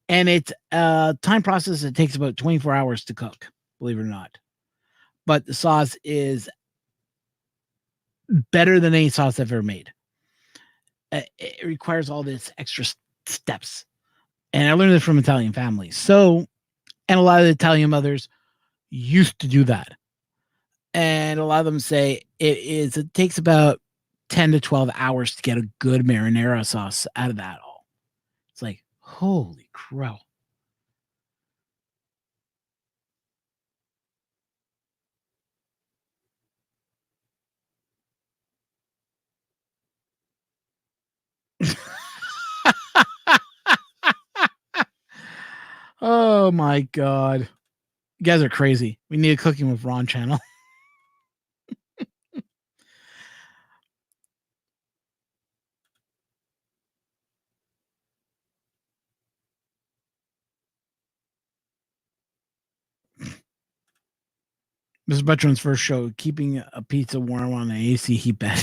And it's a time process that takes about 24 hours to cook, believe it or not. But the sauce is better than any sauce I've ever made. It requires all this extra steps. And I learned this from Italian families. So, and a lot of the Italian mothers used to do that. And a lot of them say it takes about 10 to 12 hours to get a good marinara sauce out of that all. It's like, holy crow. Oh my God. You guys are crazy. We need a Cooking with Ron channel. This is Butron's first show, keeping a pizza warm on an AC heat bed.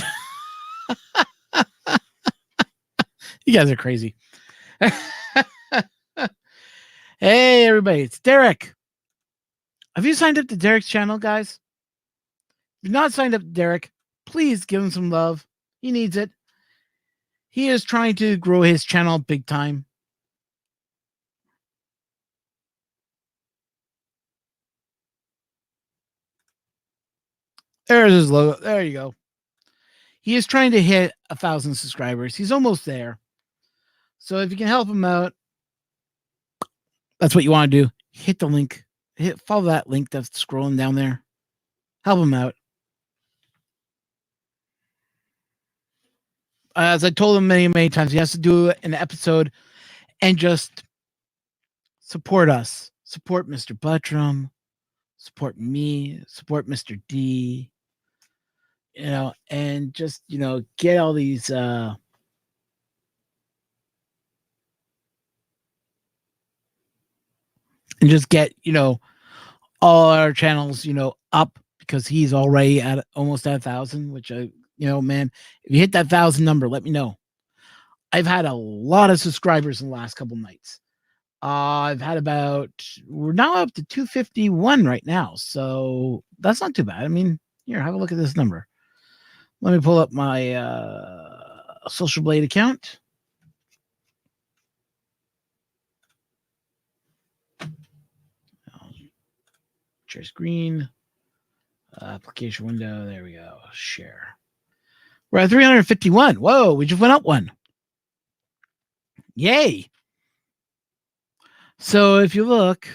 You guys are crazy. Hey, everybody, it's Derek. Have you signed up to Derek's channel, guys? If you're not signed up to Derek, please give him some love. He needs it. He is trying to grow his channel big time. There's his logo. There you go. He is trying to hit 1,000 subscribers. He's almost there. So if you can help him out, that's what you want to do. Hit the link. Follow that link that's scrolling down there. Help him out. As I told him many, many times, he has to do an episode and just support us. Support Mr. Buttram. Support me. Support Mr. D. And just, get all these and just get, all our channels, up, because he's already at almost at 1,000, which man, if you hit that 1,000 number, let me know. I've had a lot of subscribers in the last couple nights. I've had we're now up to 251 right now. So that's not too bad. I mean, here, have a look at this number. Let me pull up my Social Blade account. Share screen. Application window. There we go. Share. We're at 351. Whoa, we just went up one. Yay. So if you look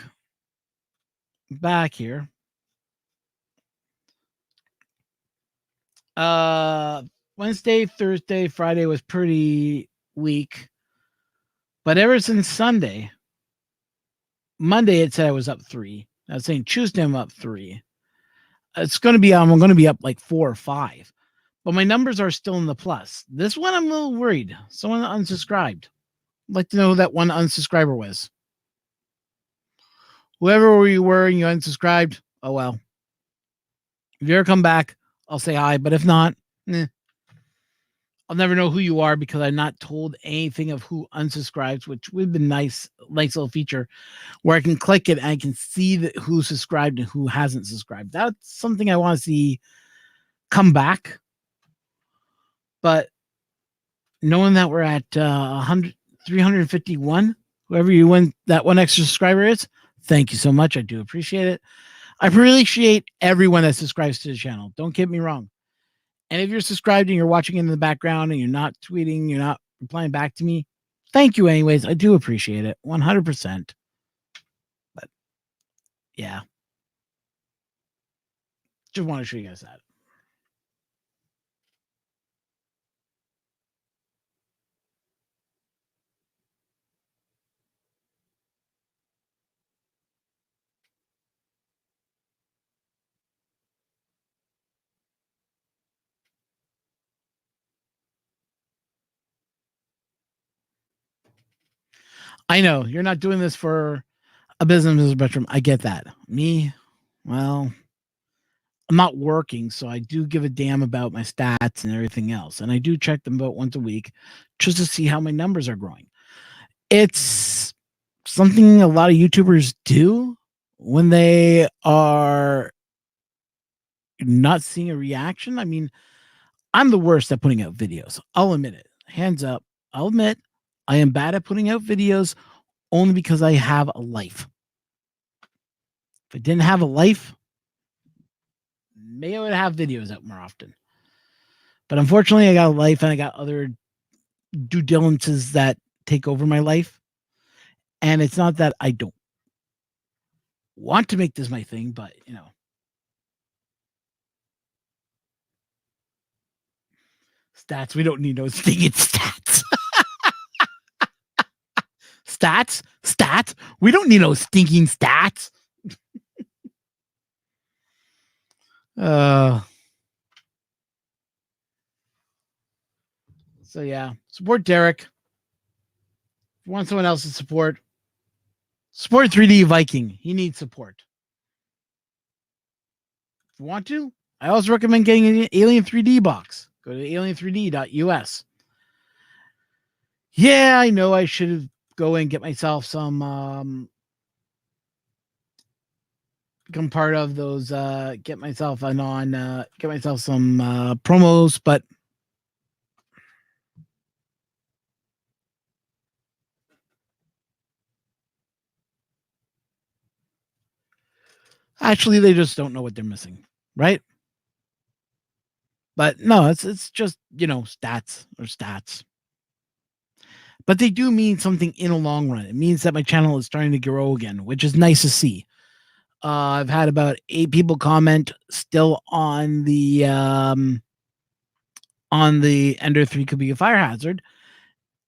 back here, Wednesday, Thursday, Friday was pretty weak. But ever since Sunday, Monday it said I was up 3. I was saying Tuesday I'm up 3. It's going to be, I'm going to be up like 4 or 5. But my numbers are still in the plus. This one I'm a little worried. Someone unsubscribed. I'd like to know who that one unsubscriber was. Whoever you were and you unsubscribed, oh well. If you ever come back, I'll say hi. But if not, I'll never know who you are because I'm not told anything of who unsubscribes, which would be nice little feature where I can click it and I can see who subscribed and who hasn't subscribed. That's something I want to see come back. But knowing that we're at 351, whoever you win that one extra subscriber is, thank you so much. I do appreciate it. I appreciate everyone that subscribes to the channel. Don't get me wrong. And if you're subscribed and you're watching in the background and you're not tweeting, you're not replying back to me, thank you anyways. I do appreciate it. 100%. But yeah. Just want to show you guys that. I know you're not doing this for a business, Mr. Bertram. I get that. Me, well, I'm not working, so I do give a damn about my stats and everything else. And I do check them about once a week just to see how my numbers are growing. It's something a lot of YouTubers do when they are not seeing a reaction. I mean, I'm the worst at putting out videos. I'll admit it. Hands up. I'll admit I am bad at putting out videos only because I have a life. If I didn't have a life, maybe I would have videos out more often. But unfortunately, I got a life and I got other due diligences that take over my life. And it's not that I don't want to make this my thing, but, stats. We don't need no stinging stats. Stats. We don't need no stinking stats. So yeah, support Derek. If you want someone else to support 3D Viking. He needs support. If you want to, I also recommend getting an Alien 3D box. Go to alien3d.us. Yeah, I know I should go and get myself some become part of those get myself some promos, but actually they just don't know what they're missing, right? But no, it's just, stats. But they do mean something in the long run. It means that my channel is starting to grow again, which is nice to see. I've had about 8 people comment still on the Ender 3 could be a fire hazard.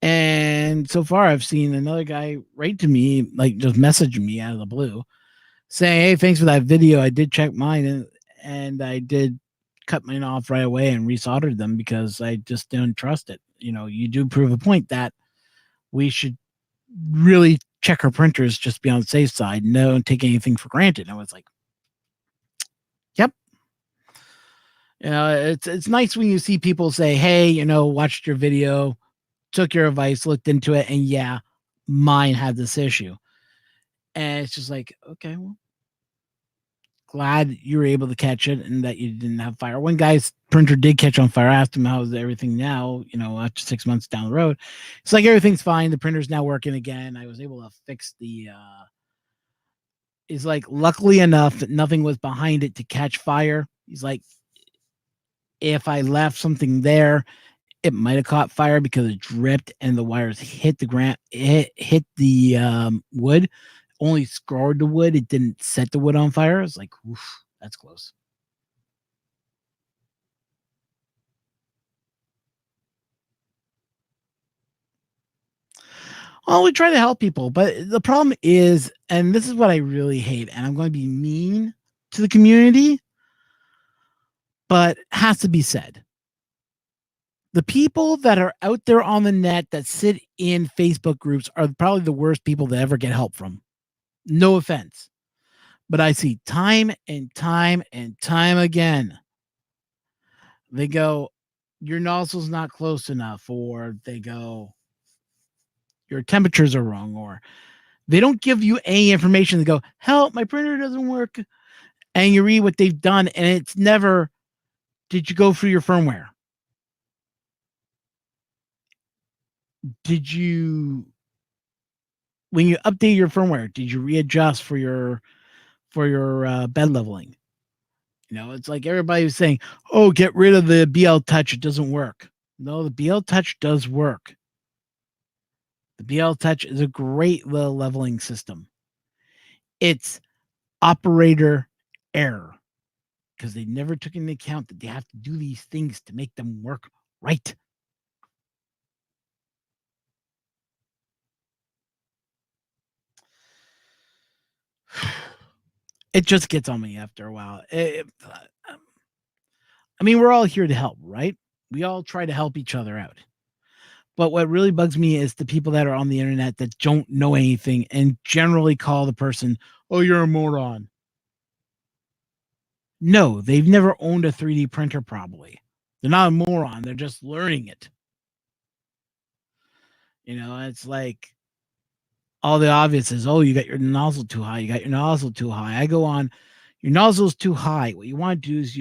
And so far I've seen another guy write to me, like just message me out of the blue saying, hey, thanks for that video. I did check mine and I did cut mine off right away and resoldered them because I just didn't trust it. You do prove a point that we should really check our printers just to be on the safe side. No, don't take anything for granted. And I was like, yep. It's nice when you see people say, hey, watched your video, took your advice, looked into it, and yeah, mine had this issue. And it's just like, okay, well, glad you were able to catch it and that you didn't have fire. One guy's printer did catch on fire. I asked him how's everything now, after 6 months down the road. It's like everything's fine. The printer's now working again. I was able to fix the he's like, luckily enough that nothing was behind it to catch fire. He's like, if I left something there, it might have caught fire because it dripped and the wires hit the ground. It hit the wood, only scarred the wood. It didn't set the wood on fire. It's like, oof, that's close. Well, we try to help people, but the problem is, and this is what I really hate, and I'm going to be mean to the community, but has to be said. The people that are out there on the net that sit in Facebook groups are probably the worst people to ever get help from. No offense. But I see time and time and time again, they go, your nozzle's not close enough, or they go, your temperatures are wrong, or they don't give you any information. They go, help, my printer doesn't work. And you read what they've done, and it's never, did you go through your firmware? Did you, when you update your firmware, did you readjust for your bed leveling? It's like everybody was saying, oh, get rid of the BL Touch. It doesn't work. No, the BL Touch does work. The BL Touch is a great little leveling system. It's operator error because they never took into account that they have to do these things to make them work right. It just gets on me after a while. I mean, we're all here to help, right? We all try to help each other out. But what really bugs me is the people that are on the internet that don't know anything and generally call the person, oh, you're a moron. No, they've never owned a 3D printer probably. They're not a moron. They're just learning it. It's like all the obvious is, oh, you got your nozzle too high. You got your nozzle too high. I go on, your nozzle's too high. What you want to do is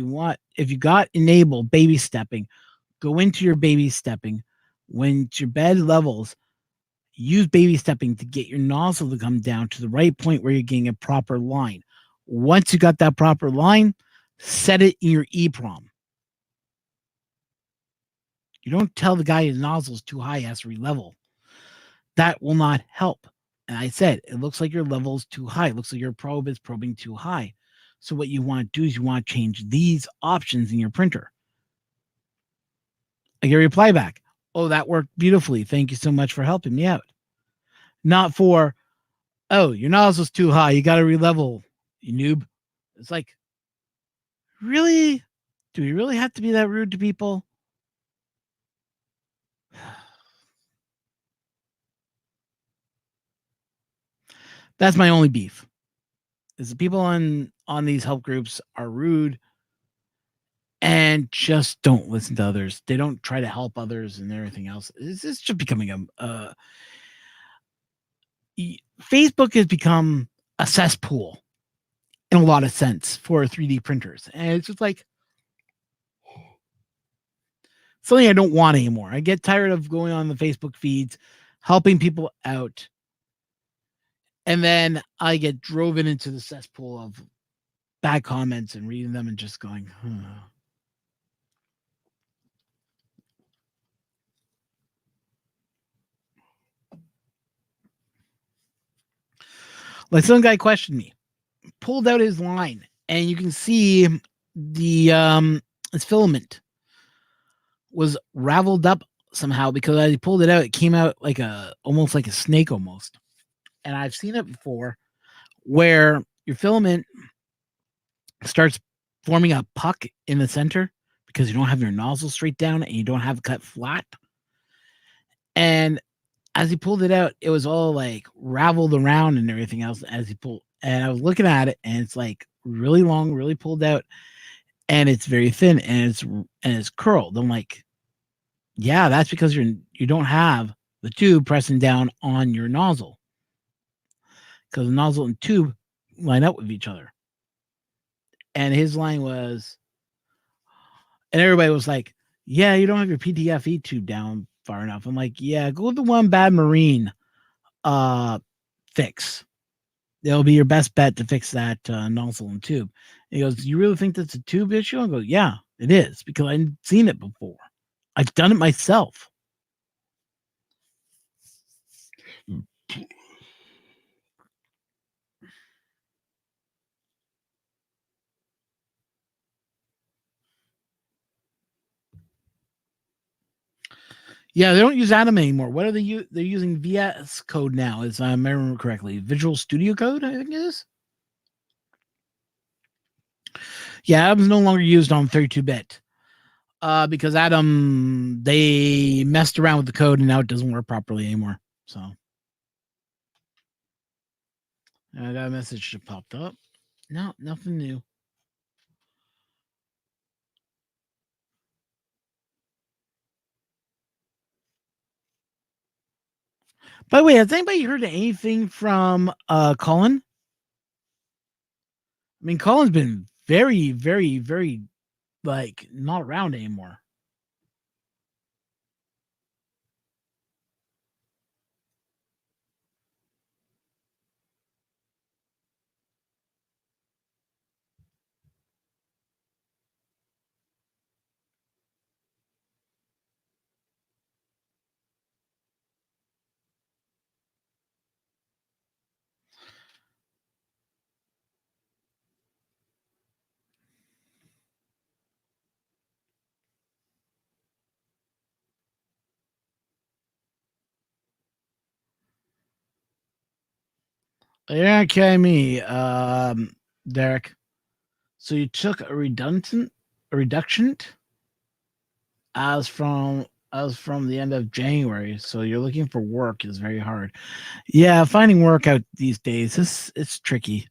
if you got enable baby stepping, go into your baby stepping. When your bed levels, use baby stepping to get your nozzle to come down to the right point where you're getting a proper line. Once you got that proper line, set it in your EEPROM. You don't tell the guy his nozzle's too high, he has to re-level. That will not help. And I said, it looks like your level's too high. It looks like your probe is probing too high. So what you want to do is you want to change these options in your printer. I get a reply back. Oh, that worked beautifully. Thank you so much for helping me out. Not for, oh, your nozzle's too high. You got to re-level, you noob. It's like, really? Do we really have to be that rude to people? That's my only beef. Is the people on these help groups are rude and just don't listen to others. They don't try to help others and everything else. It's just becoming Facebook has become a cesspool in a lot of sense for 3D printers. And it's just like something I don't want anymore. I get tired of going on the Facebook feeds, helping people out. And then I get driven into the cesspool of bad comments and reading them and just going, Like some guy questioned me, pulled out his line, and you can see the his filament was raveled up somehow because as he pulled it out, it came out like almost like a snake almost. And I've seen it before where your filament starts forming a puck in the center because you don't have your nozzle straight down and you don't have it cut flat. And as he pulled it out, it was all like raveled around and everything else as he pulled. And I was looking at it, and it's like really long, really pulled out, and it's very thin, and it's curled. I'm like, yeah, that's because you don't have the tube pressing down on your nozzle, because the nozzle and tube line up with each other. And his line was, and everybody was like, yeah, you don't have your PTFE tube down far enough. I'm like, yeah, go with the one Bad Marine fix. It'll be your best bet to fix that nozzle and tube. He goes, you really think that's a tube issue? I go, yeah, it is, because I've seen it before. I've done it myself. Yeah, they don't use Atom anymore. What are they They're using VS Code now, as I remember correctly. Visual Studio Code, I think it is. Yeah, Atom's no longer used on 32-bit. Because Atom, they messed around with the code, and now it doesn't work properly anymore. So I got a message that popped up. No, nothing new. By the way, has anybody heard anything from Colin? I mean, Colin's been very, very, very, like, not around anymore. Yeah, okay, me, Derek. So you took a reduction as from the end of January. So you're looking for work is very hard. Yeah, finding work out these days it's tricky.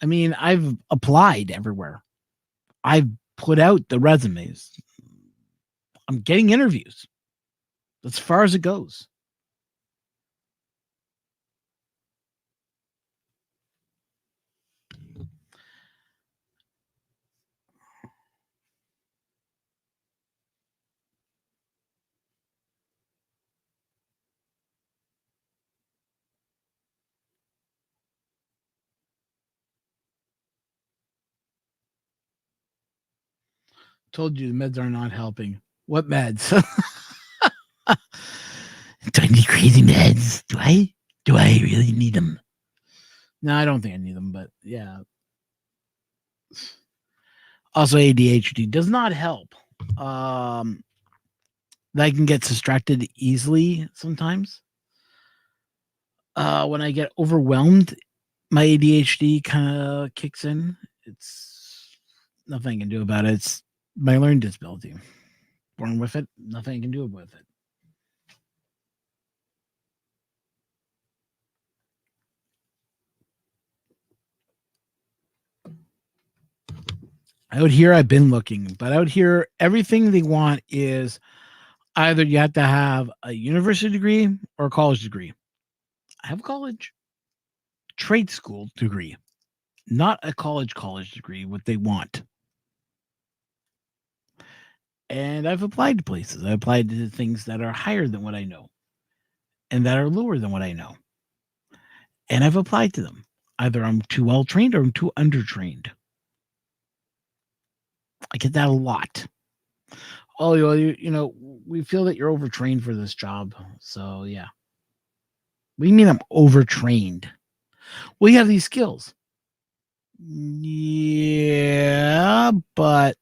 I mean, I've applied everywhere. I've put out the resumes. I'm getting interviews. As far as it goes. Told you the meds are not helping. What meds? Do I need crazy meds? Do I? Do I really need them? No, I don't think I need them, but yeah. Also, ADHD does not help. I can get distracted easily sometimes. When I get overwhelmed, my ADHD kind of kicks in. It's nothing I can do about it. It's my learning disability. Born with it, nothing I can do with it. Out here, I've been looking, but out here, everything they want is either you have to have a university degree or a college degree. I have a college trade school degree, not a college degree, what they want. And I've applied to places. I applied to things that are higher than what I know and that are lower than what I know. And I've applied to them. Either I'm too well trained or I'm too undertrained. I get that a lot. Oh, we feel that you're overtrained for this job. So, yeah. What do you mean I'm overtrained? Well, you have these skills. Yeah, but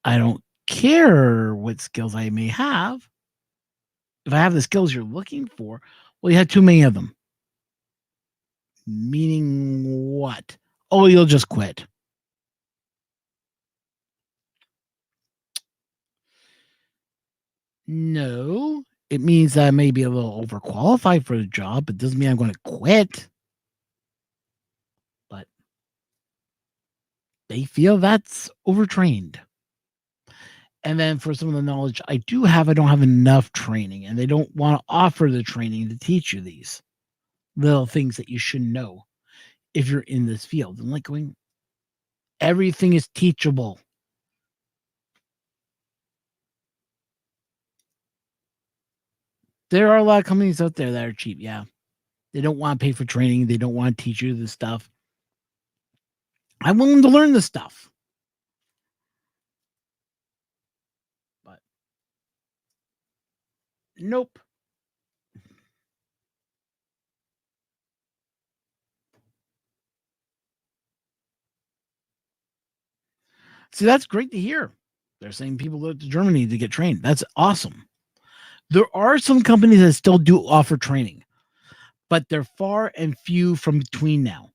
I don't care what skills I may have. If I have the skills you're looking for, well, you had too many of them. Meaning what? Oh, you'll just quit. No, It means that I may be a little overqualified for the job, but doesn't mean I'm going to quit. But they feel that's overtrained. And then for some of the knowledge I do have, I don't have enough training, and they don't want to offer the training to teach you these little things that you should know if you're in this field. And like going, everything is teachable. There are a lot of companies out there that are cheap. Yeah. They don't want to pay for training. They don't want to teach you this stuff. I'm willing to learn this stuff. But nope. See, that's great to hear. They're saying people go to Germany to get trained. That's awesome. There are some companies that still do offer training, but they're far and few from between now.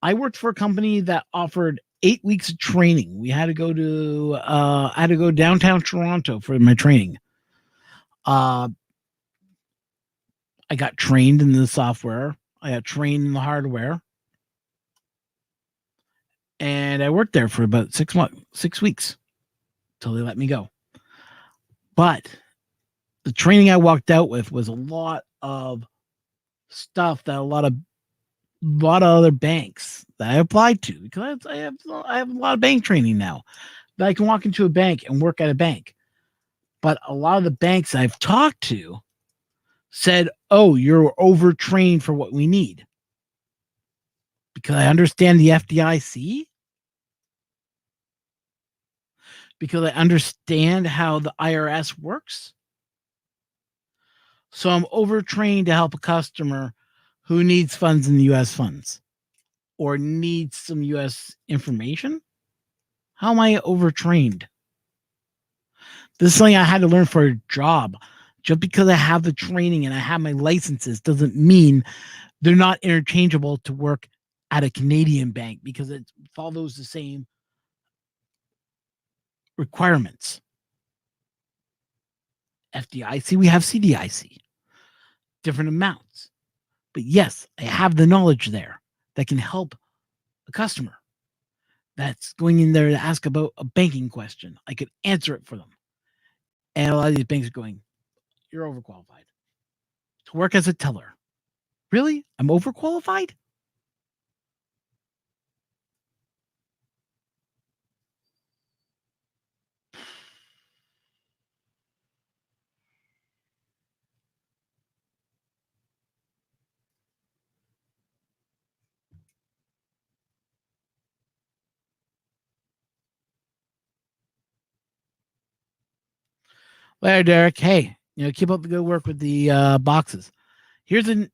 I worked for a company that offered 8 weeks of training. We had to go to I had to go downtown Toronto for my training. I got trained in the software. I got trained in the hardware. And I worked there for about 6 weeks till they let me go. But the training I walked out with was a lot of stuff that a lot of other banks that I applied to, because I have a lot of bank training now that I can walk into a bank and work at a bank. But a lot of the banks I've talked to said, "Oh, you're overtrained for what we need," because I understand the FDIC, because I understand how the IRS works. So I'm overtrained to help a customer who needs funds in the U.S. funds or needs some U.S. information. How am I overtrained? This is something I had to learn for a job. Just because I have the training and I have my licenses doesn't mean they're not interchangeable to work at a Canadian bank, because it follows the same requirements. FDIC, we have CDIC, different amounts. But yes, I have the knowledge there that can help a customer that's going in there to ask about a banking question. I could answer it for them. And a lot of these banks are going, "You're overqualified to work as a teller." Really? I'm overqualified? Well, Derek, hey, keep up the good work with the boxes. Here's a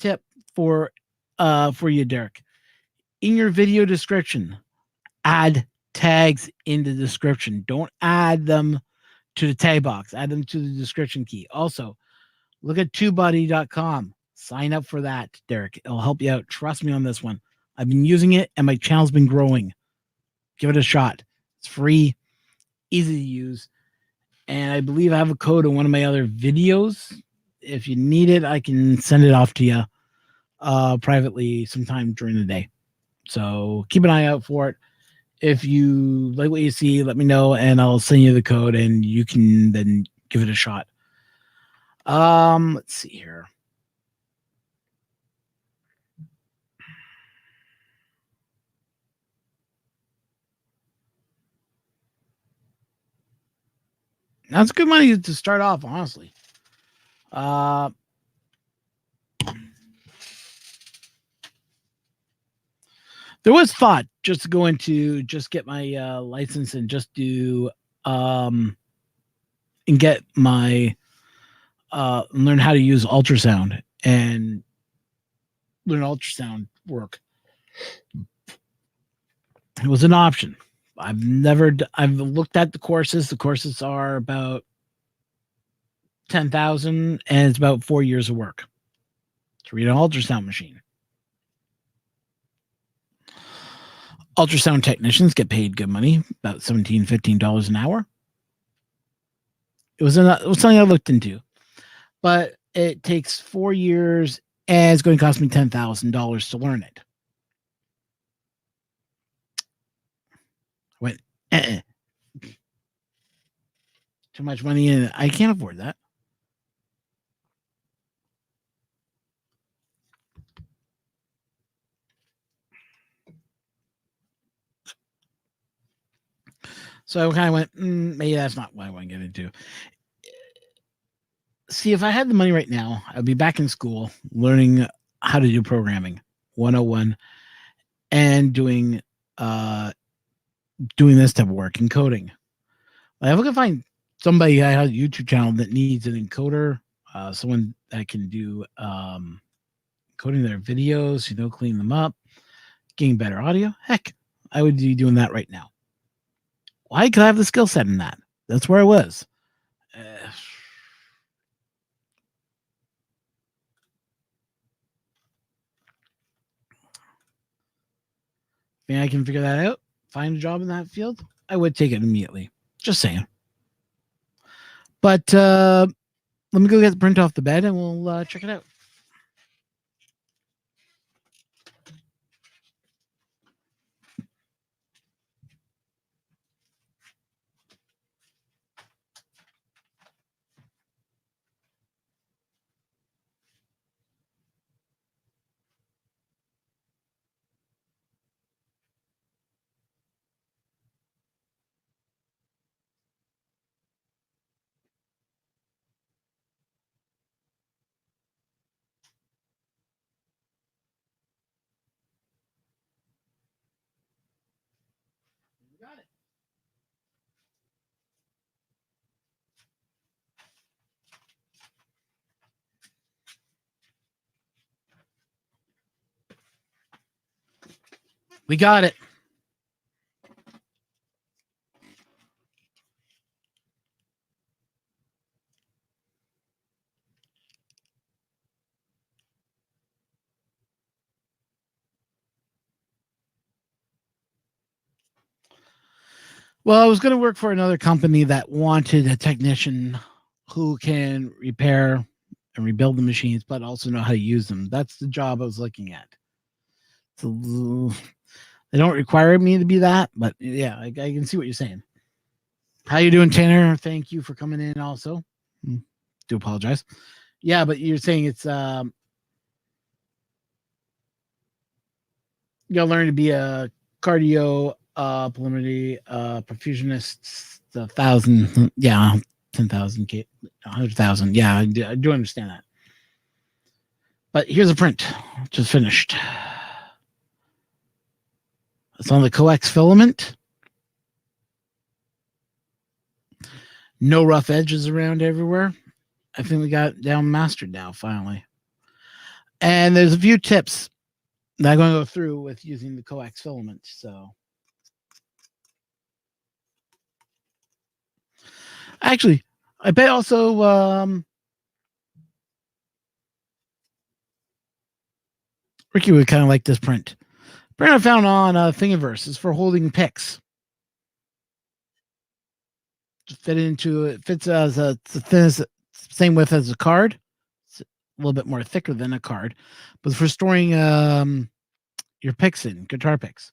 tip for you, Derek. In your video description, add tags in the description. Don't add them to the tag box. Add them to the description key. Also, look at TubeBuddy.com. Sign up for that, Derek. It'll help you out. Trust me on this one. I've been using it, and my channel's been growing. Give it a shot. It's free, easy to use. And I believe I have a code in one of my other videos. If you need it, I can send it off to you privately sometime during the day. So keep an eye out for it. If you like what you see, let me know, and I'll send you the code, and you can then give it a shot. Let's see here. That's good money to start off, honestly. There was thought just to go into just get my license and just do and get my learn how to use ultrasound and learn ultrasound work. It was an option. I've looked at the courses. The courses are about 10,000, and it's about 4 years of work to read an ultrasound machine. Ultrasound technicians get paid good money, about $17, $15 an hour. It was something I looked into. but it takes 4 years and it's going to cost me $10,000 to learn it. I went, too much money in it. I can't afford that. So I kind of went, maybe that's not what I want to get into. See, if I had the money right now, I'd be back in school learning how to do programming 101 and doing this type of work in coding. Like, if I can find somebody that has a YouTube channel that needs an encoder, someone that can do coding their videos, clean them up, getting better audio, heck, I would be doing that right now. Why? Because I have the skill set in that. That's where I was. If I can figure that out, find a job in that field, I would take it immediately. Just saying. But let me go get the print off the bed and we'll check it out. Got it. We got it. Well, I was going to work for another company that wanted a technician who can repair and rebuild the machines, but also know how to use them. That's the job I was looking at. So they don't require me to be that, but yeah, I can see what you're saying. How you doing, Tanner? Thank you for coming in also. Do apologize. Yeah, but you're saying it's you gotta learn to be a cardio pulmonary perfusionist, 1,000, 10,000, 100,000. Yeah, I do understand that. But here's a print, just finished. It's on the coax filament. No rough edges around everywhere. I think we got it down mastered now, finally. And there's a few tips that I'm going to go through with using the coax filament. So, actually, I bet also Ricky would kind of like this print. Print I found on Thingiverse is for holding pics. It fits as a thin as same width as a card. It's a little bit more thicker than a card, but for storing your picks in, guitar picks.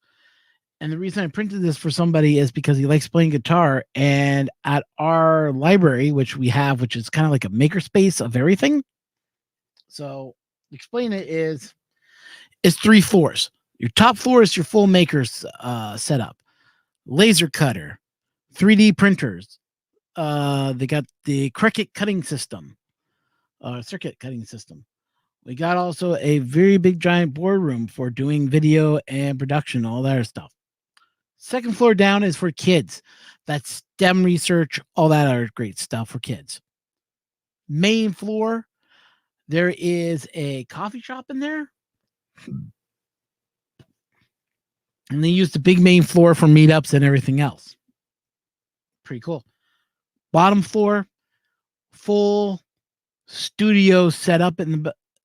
And the reason I printed this for somebody is because he likes playing guitar. And at our library, which we have, which is kind of like a makerspace of everything. So explain it is, it's 3 floors. Your top floor is your full makers setup. Laser cutter, 3D printers. They got the Cricut cutting system, circuit cutting system. We got also a very big giant boardroom for doing video and production, all that stuff. Second floor down is for kids. That's STEM research, all that other great stuff for kids. Main floor, there is a coffee shop in there. And they use the big main floor for meetups and everything else. Pretty cool. Bottom floor, full studio setup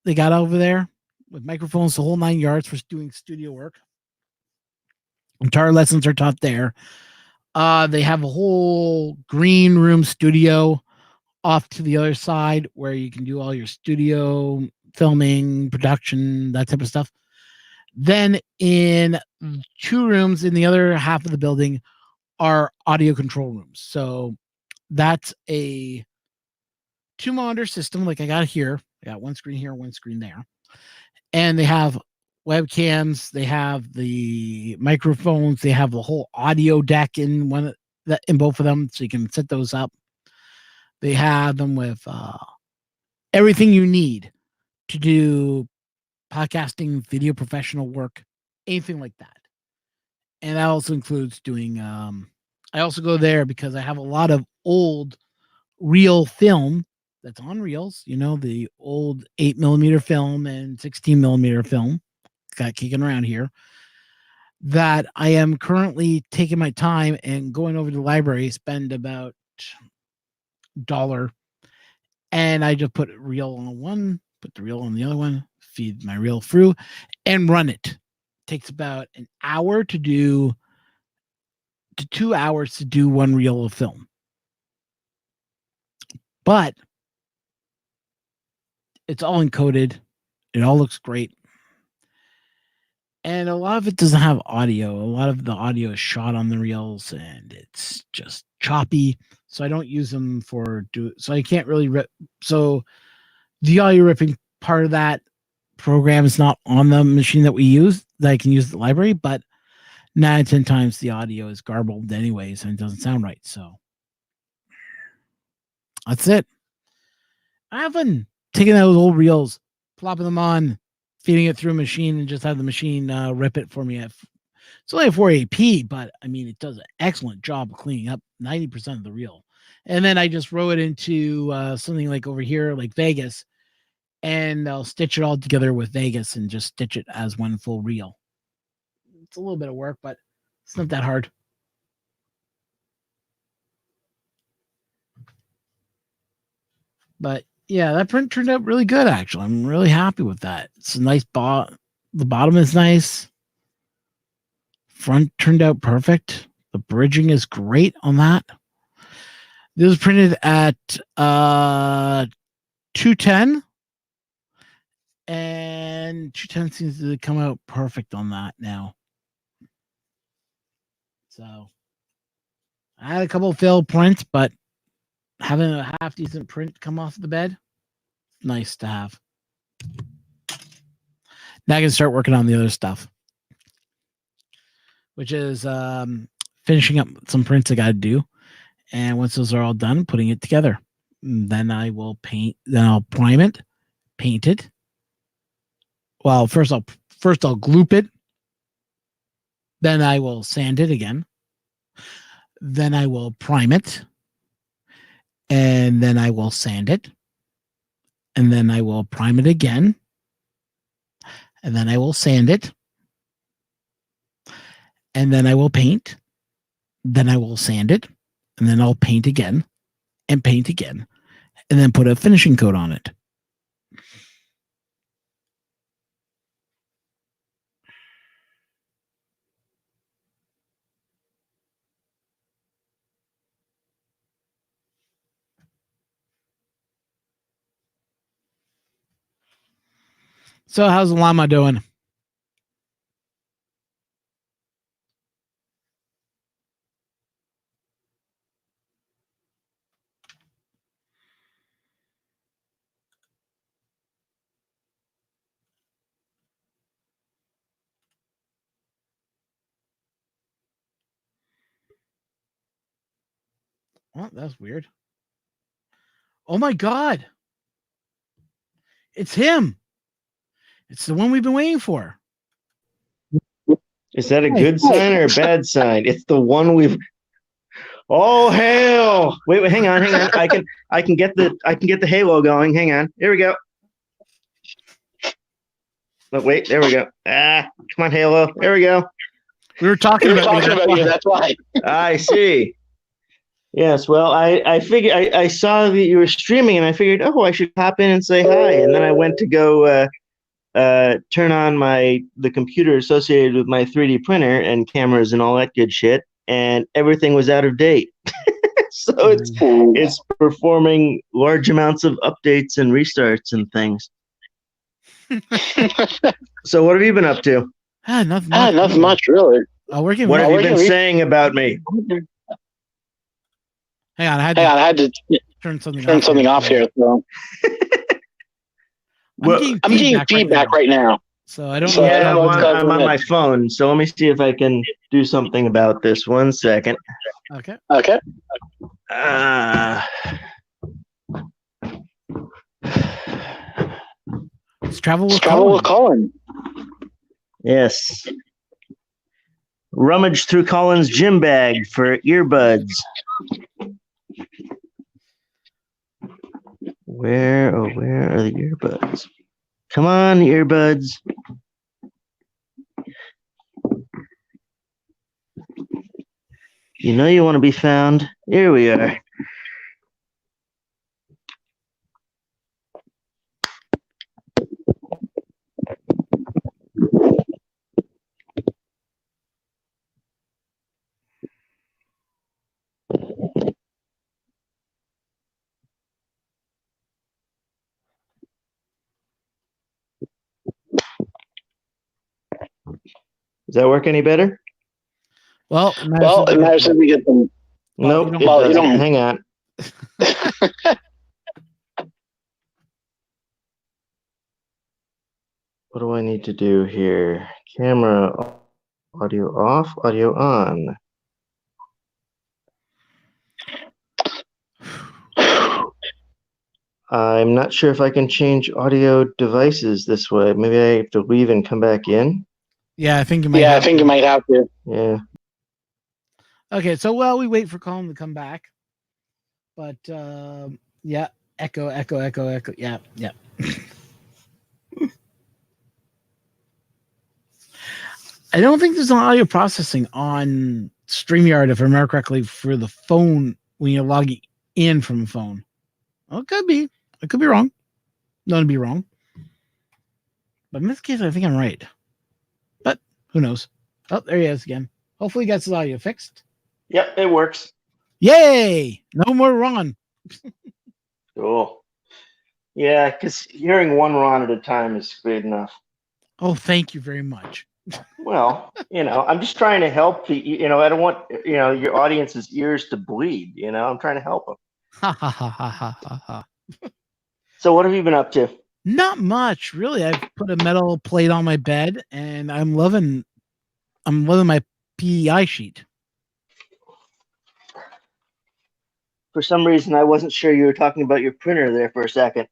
they got over there with microphones, the whole 9 yards for doing studio work. Guitar lessons are taught there. They have a whole green room studio off to the other side where you can do all your studio filming, production, that type of stuff. Then in 2 rooms in the other half of the building are audio control rooms. So that's a 2-monitor system like I got here. I got one screen here, one screen there. And they have webcams, they have the microphones, they have the whole audio deck in both of them, so you can set those up. They have them with everything you need to do podcasting, video professional work, anything like that. And that also includes doing I also go there because I have a lot of old reel film that's on reels, the old 8mm film and 16mm film got kicking around here, that I am currently taking my time and going over to the library, spend about $1, and I just put a reel on one, put the reel on the other one, feed my reel through, and run it. Takes about an hour to 2 hours to do one reel of film. But it's all encoded. It all looks great. And a lot of it doesn't have audio. A lot of the audio is shot on the reels and it's just choppy. So I don't use them so I can't really rip. So the audio ripping part of that program is not on the machine that we use, that I can use at the library, but 9 out of 10 times the audio is garbled anyways and it doesn't sound right. So that's it. I have been taking those old reels, plopping them on, feeding it through a machine, and just have the machine rip it for me. It's only a 480p, but I mean, it does an excellent job of cleaning up 90% of the reel. And then I just roll it into something like over here, like Vegas, and I'll stitch it all together with Vegas and just stitch it as one full reel. It's a little bit of work, but it's not that hard. But yeah, that print turned out really good, actually. I'm really happy with that. It's a nice the bottom is nice. Front turned out perfect. The bridging is great on that. This was printed at 210. And 210 seems to come out perfect on that now. So I had a couple of failed prints, but having a half decent print come off the bed, nice to have. Now I can start working on the other stuff, which is finishing up some prints I got to do. And once those are all done, putting it together. Then I will paint, then I'll prime it, paint it. Well, first I'll gloop it. Then I will sand it again. Then I will prime it. And then I will sand it. And then I will prime it again. And then I will sand it. And then I will paint. Then I will sand it. And then I'll paint again. And paint again. And then put a finishing coat on it. So how's the llama doing? Oh, that's weird. Oh my God. It's him. It's the one we've been waiting for. Is that a good sign or a bad sign? It's the one we've. Oh hell! Wait, hang on. I can get the halo going. Hang on. Here we go. Oh, wait, there we go. Come on, Halo. There we go. We were talking about you. That's why. I see. Yes. Well, I figured I saw that you were streaming, and I figured, oh, I should pop in and say hi. And then I went to go turn on the computer associated with my 3D printer and cameras and all that good shit, and everything was out of date. So it's performing large amounts of updates and restarts and things. So what have you been up to? Nothing much, really. Working. What have you been saying about me? Hang on, I had to turn something off here. So. Well, I'm getting feedback right now. So I don't So know. yeah, I'm on my phone, so let me see if I can do something about this. 1 second. Okay. Let's travel with Colin. Yes. Rummage through Colin's gym bag for earbuds. Where are the earbuds? Come on, earbuds. You know you want to be found. Here we are. Does that work any better? Well, it matters if we get them. Nope. You don't. Hang on. What do I need to do here? Camera, audio off, audio on. I'm not sure if I can change audio devices this way. Maybe I have to leave and come back in. Yeah, I think you might. Yeah, I think you might have to. Yeah. Okay, so while we wait for Colin to come back, but yeah, echo. Yeah. I don't think there's an audio processing on StreamYard, if I remember correctly, for the phone when you're logging in from a phone. Well, it could be. I could be wrong. Don't want to be wrong. But in this case, I think I'm right. But who knows? Oh, there he is again. Hopefully he gets his audio fixed. Yep, it works. Yay! No more Ron. Cool. Yeah, because hearing one Ron at a time is good enough. Oh, thank you very much. Well, I'm just trying to help. I don't want your audience's ears to bleed. I'm trying to help them. Ha ha ha ha ha ha ha. So what have you been up to? Not much, really. I've put a metal plate on my bed, and I'm loving my PEI sheet. For some reason, I wasn't sure you were talking about your printer there for a second.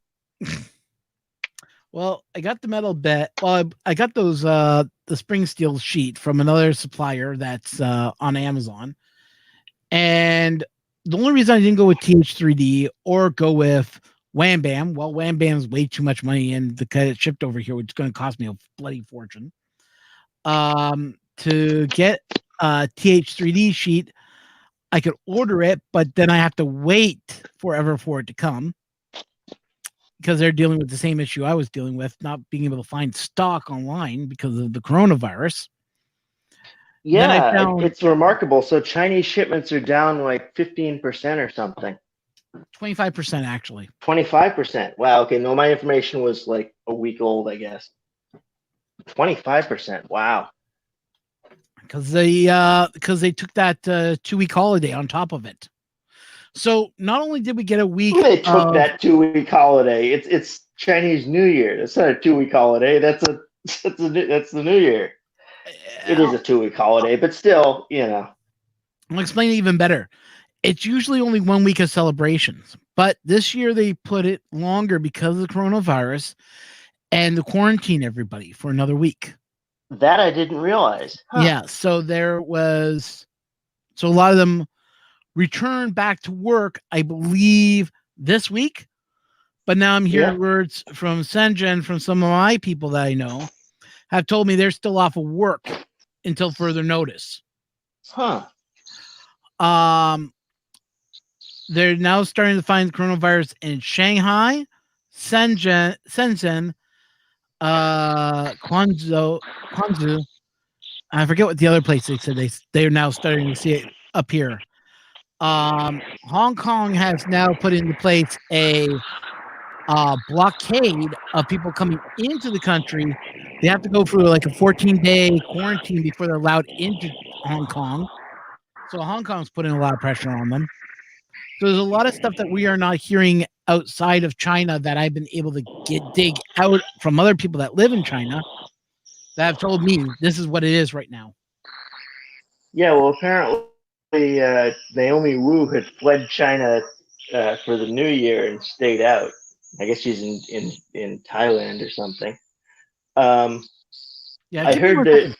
Well, I got the metal bed. Well, I got those the spring steel sheet from another supplier that's on Amazon, and the only reason I didn't go with TH3D or go with Wham Bam, well, Wham Bam's way too much money, and to get it shipped over here, which is going to cost me a bloody fortune. To get a TH3D sheet, I could order it, but then I have to wait forever for it to come because they're dealing with the same issue I was dealing with, not being able to find stock online because of the coronavirus. Yeah, it's remarkable. So Chinese shipments are down like 15% or something. 25% actually. 25%. Wow. Okay. No, my information was like a week old, I guess. 25%. Wow. Because they took that 2-week holiday on top of it. So not only did we get a week, they took that 2-week holiday. It's Chinese New Year. That's not a 2-week holiday. That's the New Year. It is a 2-week holiday, but still, I'll explain it even better. It's usually only 1 week of celebrations, but this year they put it longer because of the coronavirus and the quarantine everybody for another week. That I didn't realize. Huh. Yeah, so a lot of them returned back to work, I believe, this week. But now I'm hearing words from Shenzhen, from some of my people that I know, have told me they're still off of work until further notice. Huh. They're now starting to find coronavirus in Shanghai, Shenzhen, Guangzhou. I forget what the other place they said they are now starting to see it up here. Hong Kong has now put into place a blockade of people coming into the country. They have to go through like a 14-day quarantine before they're allowed into Hong Kong. So Hong Kong's putting a lot of pressure on them. So there's a lot of stuff that we are not hearing outside of China that I've been able to dig out from other people that live in China that have told me this is what it is right now. Yeah, well, apparently Naomi Wu had fled China for the New Year and stayed out. I guess she's in Thailand or something. Yeah, I heard that.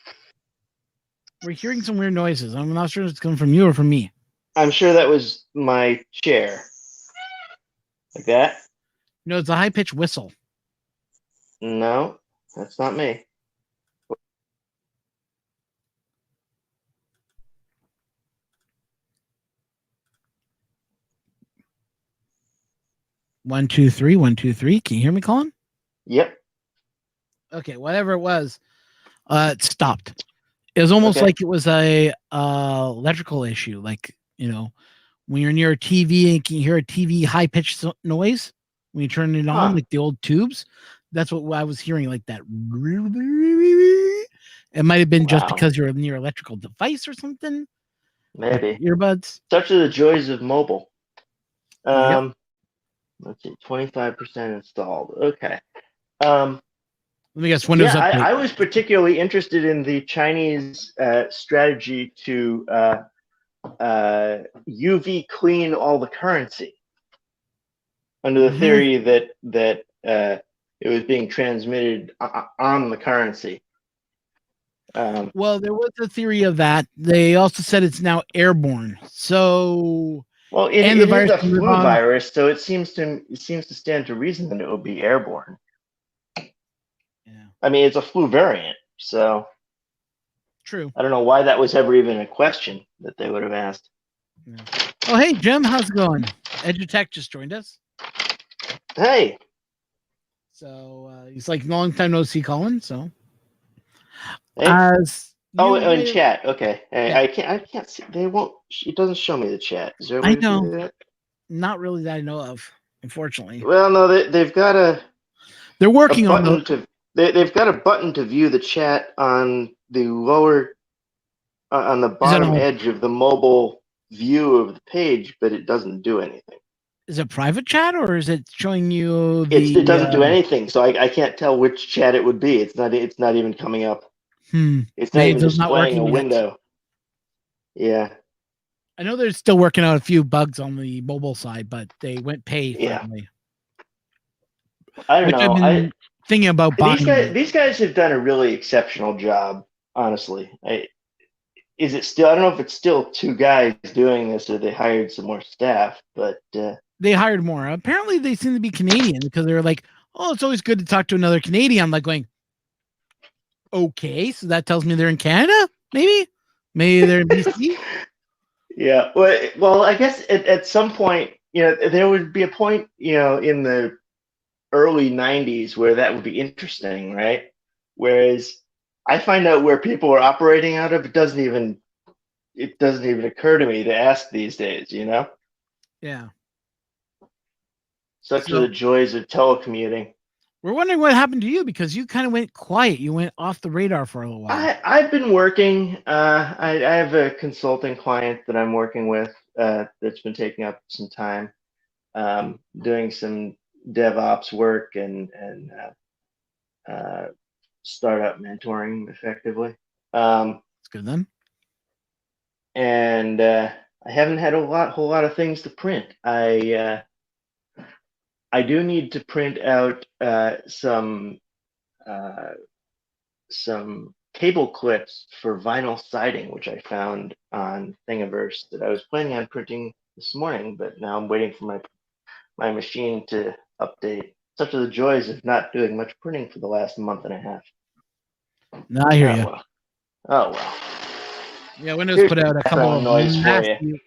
We're hearing some weird noises. I'm not sure if it's coming from you or from me. I'm sure that was my chair. Like that? No, it's a high-pitched whistle. No, that's not me. One, two, three. 1, 2, 3. Can you hear me, Colin? Yep. Okay, whatever it was, it stopped. It was almost Okay. like it was a electrical issue. Like, when you're near a TV and you can hear a TV high-pitched noise when you turn it on, like the old tubes. That's what I was hearing, like that. It might have been just because you're near an electrical device or something. Maybe. Like earbuds. Such are the joys of mobile. Yep. Let's see, 25% installed. Okay. Let me guess. Windows update. I was particularly interested in the Chinese strategy to UV clean all the currency, under the theory that it was being transmitted on the currency. Well, there was a theory of that. They also said it's now airborne. So, well, it is a flu virus, so it seems to stand to reason that it will be airborne. Yeah. I mean, it's a flu variant, so true. I don't know why that was ever even a question that they would have asked. Yeah. Oh, hey, Jim, how's it going? EduTech just joined us. Hey. So he's like, long time no see, Colin. So, Hey. In chat. Okay. Hey, I can't see. They won't. It doesn't show me the chat. Is there a way to do that? Not really that I know of, unfortunately. Well, no, they've got a. They're working on the. They've got a button to view the chat on the lower, on the bottom edge of the mobile view of the page, but it doesn't do anything. Is it private chat or is it showing you? It doesn't do anything, so I can't tell which chat it would be. It's not even coming up. It's not even displaying a window. Yeah. I know they're still working out a few bugs on the mobile side, but they went pay finally. I don't know. I've been thinking about buying. These guys have done a really exceptional job, honestly. Is it still? I don't know if it's still 2 guys doing this or they hired some more staff, but they hired more. Apparently, they seem to be Canadian because they're like, "Oh, it's always good to talk to another Canadian." I'm like going, "Okay, so that tells me they're in Canada, maybe they're in BC." Yeah. Well, I guess at some point, there would be a point, in the early 90s where that would be interesting, right? Whereas I find out where people are operating out of, it doesn't even occur to me to ask these days, Yeah. Such are the joys of telecommuting. We're wondering what happened to you because you kind of went quiet. You went off the radar for a little while. I've been working. I have a consulting client that I'm working with that's been taking up some time, doing some DevOps work and startup mentoring, effectively. That's good then. And I haven't had a whole lot of things to print. I do need to print out some cable clips for vinyl siding, which I found on Thingiverse that I was planning on printing this morning, but now I'm waiting for my machine to update. Such are the joys of not doing much printing for the last month and a half. No, I hear you. Well. Oh well. Yeah, Windows put out a couple of noise for you.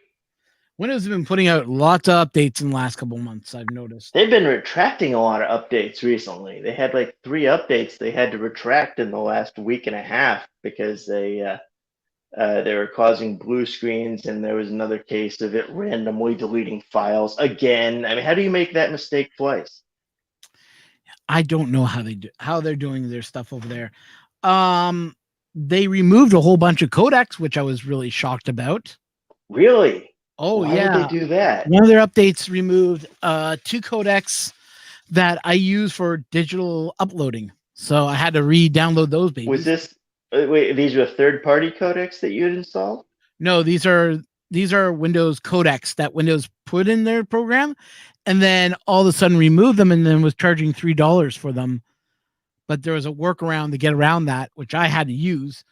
Windows have been putting out lots of updates in the last couple of months, I've noticed. They've been retracting a lot of updates recently. They had like 3 updates they had to retract in the last week and a half because they they were causing blue screens, and there was another case of it randomly deleting files again. I mean, how do you make that mistake twice? I don't know how they're doing their stuff over there. They removed a whole bunch of codecs, which I was really shocked about. Really? Oh, Why yeah. would they do that? One of their updates removed 2 codecs that I use for digital uploading. So I had to re-download those babies. Was this wait? These were third-party codecs that you had installed? No, these are Windows codecs that Windows put in their program, and then all of a sudden removed them, and then was charging $3 for them. But there was a workaround to get around that, which I had to use,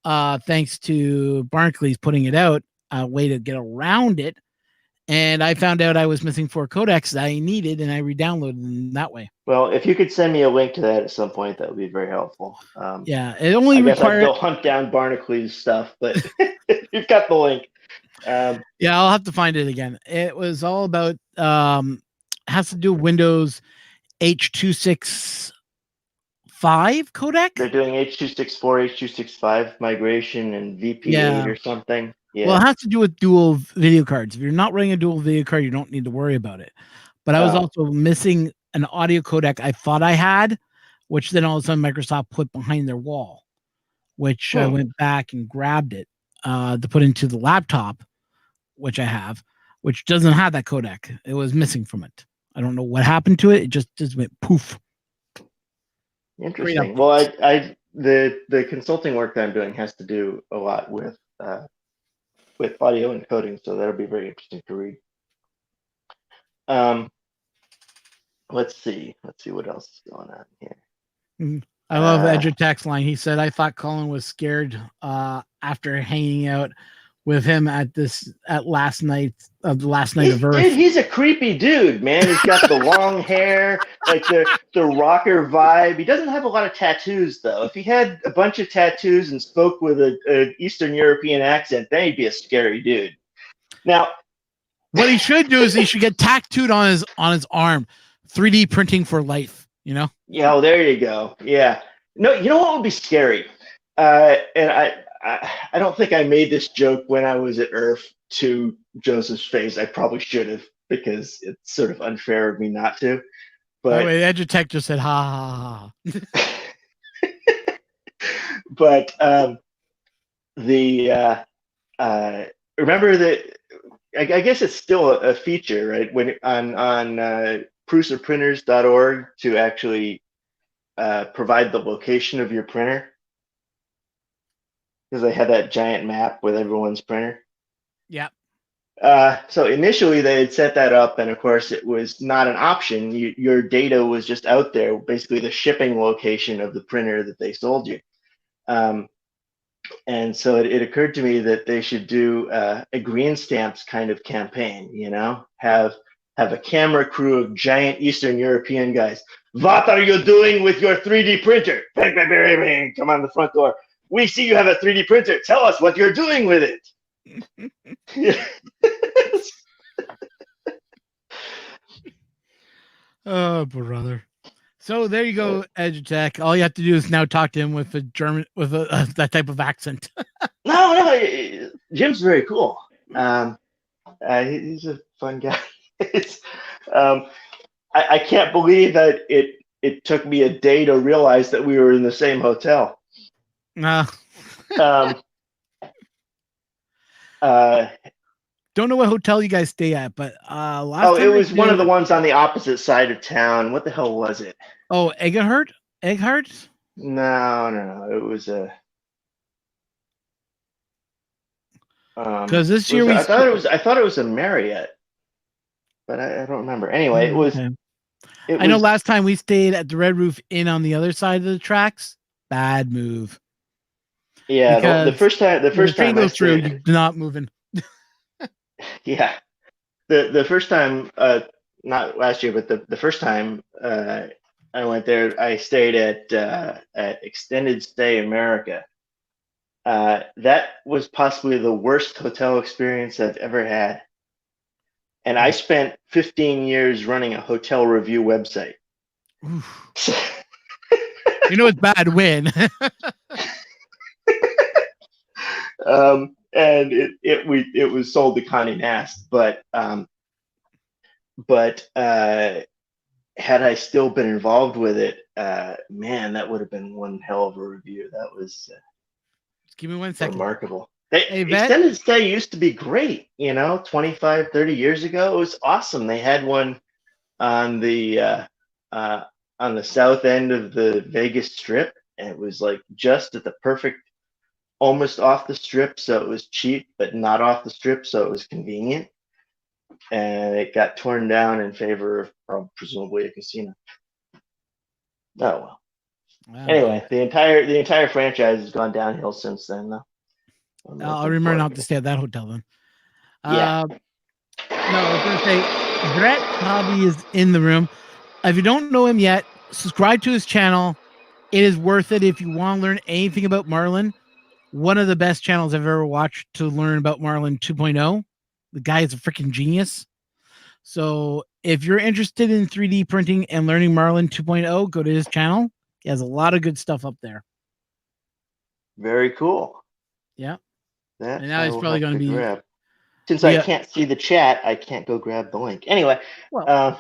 thanks to Barclays putting it out, a way to get around it. And I found out I was missing 4 codecs that I needed, and I re-downloaded them that way. Well, if you could send me a link to that at some point, that would be very helpful. Yeah, it only I guess I'd required. go hunt down Barnacles stuff, but you've got the link. Yeah, I'll have to find it again. It was all about has to do with Windows H.265 codec. They're doing H.264, H.265 migration, and VP8 Yeah. or something. Yeah. Well, it has to do with dual video cards. If you're not running a dual video card, you don't need to worry about it. But I was also missing an audio codec I thought I had, which then all of a sudden Microsoft put behind their wall, which I went back and grabbed it to put into the laptop, which I have, which doesn't have that codec. It was missing from it. I don't know what happened to it. It just went poof. Interesting. Well, I the consulting work that I'm doing has to do a lot with audio encoding, so that'll be very interesting to read. Let's see what else is going on here. I love Edgertech's line. He said, "I thought Colin was scared after hanging out with him at last night of Earth." Dude, he's a creepy dude, man. He's got the long hair, like the rocker vibe. He doesn't have a lot of tattoos, though. If he had a bunch of tattoos and spoke with an Eastern European accent, then he'd be a scary dude. Now, what he should do is he should get tattooed on his arm, 3D printing for life. You know? Yeah, well, there you go. Yeah. No, you know what would be scary? And I don't think I made this joke when I was at Earth to Joseph's face. I probably should have, because it's sort of unfair of me not to. But by the way, Edgertech just said, "Ha ha ha." But remember that I guess it's still a feature, right? When on prusaprinters.org to actually provide the location of your printer, because they had that giant map with everyone's printer. Yeah. So initially they had set that up, and of course it was not an option. Your data was just out there, basically the shipping location of the printer that they sold you. And so it occurred to me that they should do a green stamps kind of campaign, you know, have a camera crew of giant Eastern European guys. What are you doing with your 3D printer? Bang, bang, bang, bang, come on the front door. We see you have a 3D printer. Tell us what you're doing with it. Oh, brother. So there you go, Edgertech. All you have to do is now talk to him with that type of accent. No, Jim's very cool. He's a fun guy. I can't believe that it took me a day to realize that we were in the same hotel. Don't know what hotel you guys stay at, but it was one of the ones on the opposite side of town. What the hell was it? Oh, Eggert? No. It was a. Because this year I thought it was a Marriott, but I don't remember. Anyway, it was. Okay. I know last time we stayed at the Red Roof Inn on the other side of the tracks. Bad move. Yeah, the first time goes through, you're not moving. Yeah, the first time, not last year, but the first time I went there, I stayed at Extended Stay America. That was possibly the worst hotel experience I've ever had. And I spent 15 years running a hotel review website. You know it's bad when. And it was sold to Condé Nast, but had I still been involved with it, man, that would have been one hell of a review. That was Just give me 1 second. remarkable. Hey, Vet. Extended Stay used to be great, 25, 30 years ago. It was awesome. They had one on the south end of the Vegas Strip, and it was like just at the perfect, almost off the strip, so it was cheap, but not off the strip, so it was convenient. And it got torn down in favor of presumably a casino. Oh well. Wow. Anyway, the entire franchise has gone downhill since then, though. I'll remember not to stay at that hotel then. Yeah. No, I was going to say, Brett Hobby is in the room. If you don't know him yet, subscribe to his channel. It is worth it if you want to learn anything about Marlin. One of the best channels I've ever watched to learn about Marlin 2.0. The guy is a freaking genius. So if you're interested in 3D printing and learning Marlin 2.0, go to his channel. He has a lot of good stuff up there. Very cool. Yeah. That And now I he's will probably have going to be. grab. Since I can't see the chat, I can't go grab the link. Anyway, Well,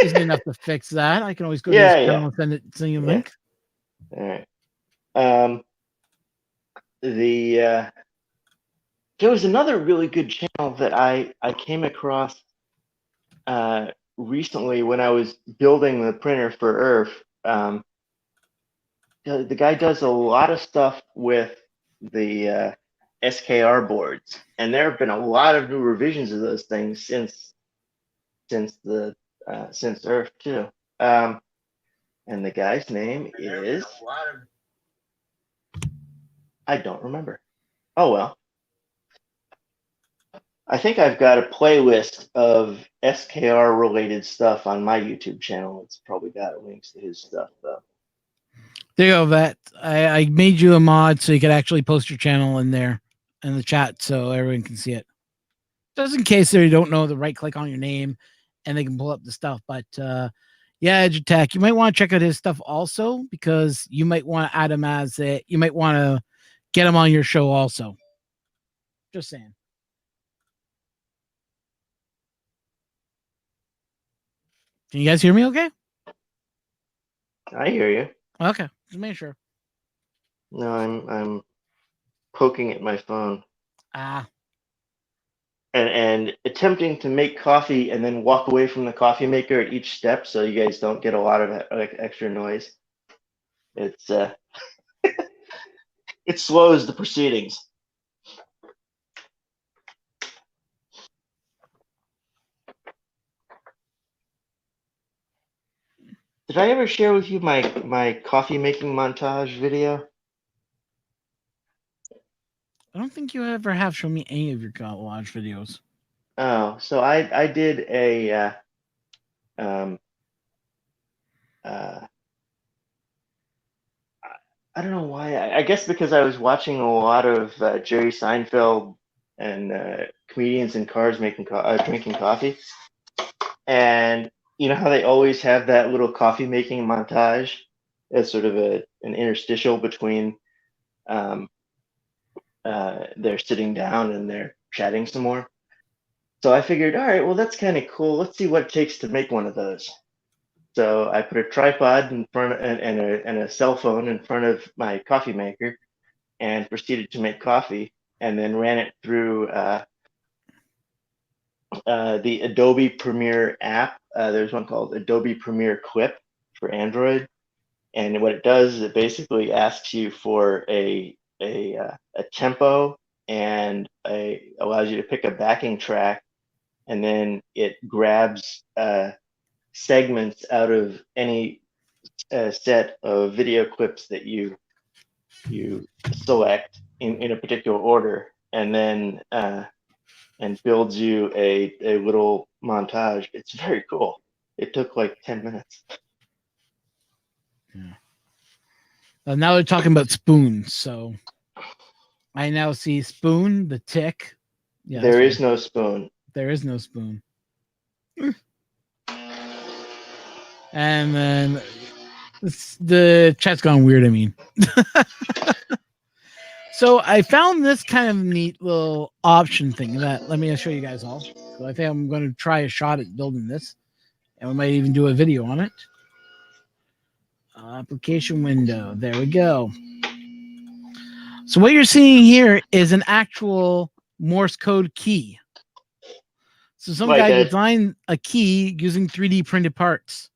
easy enough to fix that. I can always go to Yeah, his yeah. channel and send you a Yeah. link. all right. There was another really good channel that I came across recently when I was building the printer for ERF. The guy does a lot of stuff with the SKR boards, and there have been a lot of new revisions of those things since ERF too. And the guy's name is, I don't remember. Oh well. I think I've got a playlist of SKR related stuff on my YouTube channel. It's probably got links to his stuff though. There you go, Vet. I made you a mod so you could actually post your channel in there in the chat so everyone can see it. Just in case they don't know, the right click on your name and they can pull up the stuff. But yeah, Edutech, you might want to check out his stuff also, because you might want to add him you might want to get him on your show also. Just saying. Can you guys hear me okay? I hear you. Okay, just make sure. No, I'm poking at my phone and attempting to make coffee and then walk away from the coffee maker at each step so you guys don't get a lot of extra noise. It's it slows the proceedings. Did I ever share with you my coffee making montage video? I don't think you ever have shown me any of your collage videos. Oh, so I did a I don't know why. I guess because I was watching a lot of Jerry Seinfeld and comedians in cars drinking coffee, and you know how they always have that little coffee making montage as sort of an interstitial between they're sitting down and they're chatting some more. So I figured, all right, well, that's kind of cool. Let's see what it takes to make one of those. So I put a tripod in front and a cell phone in front of my coffee maker and proceeded to make coffee, and then ran it through the Adobe Premiere app. There's one called Adobe Premiere Clip for Android. And what it does is it basically asks you for a tempo and allows you to pick a backing track, and then it grabs segments out of any set of video clips that you select in a particular order, and then and builds you a little montage. It's very cool. It took like 10 minutes. Yeah. Now they're talking about spoons, so I now see Spoon, the tick. Yeah, There is no spoon. There is no spoon. And then the chat's gone weird. I mean, So I found this kind of neat little option thing that let me show you guys all. So I think I'm going to try a shot at building this, and we might even do a video on it. Application window. There we go. So what you're seeing here is an actual Morse code key. So some Like guy a- designed a key using 3D printed parts.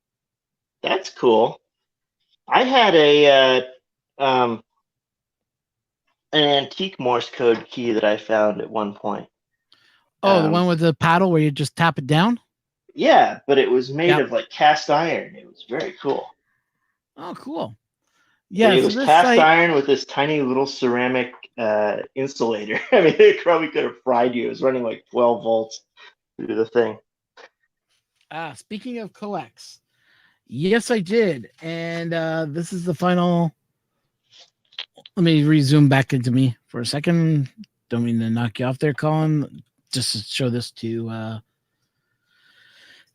That's cool. I had an antique Morse code key that I found at one point. Oh, the one with the paddle where you just tap it down? Yeah, but it was made Yep. of like cast iron. It was very cool. Oh, cool. Yeah, And it so was this cast site, iron with this tiny little ceramic insulator. I mean, it probably could have fried you. It was running like 12 volts through the thing. speaking of coax, yes, I did. And this is the final. Let me resume back into me for a second. Don't mean to knock you off there, Colin. Just to show this to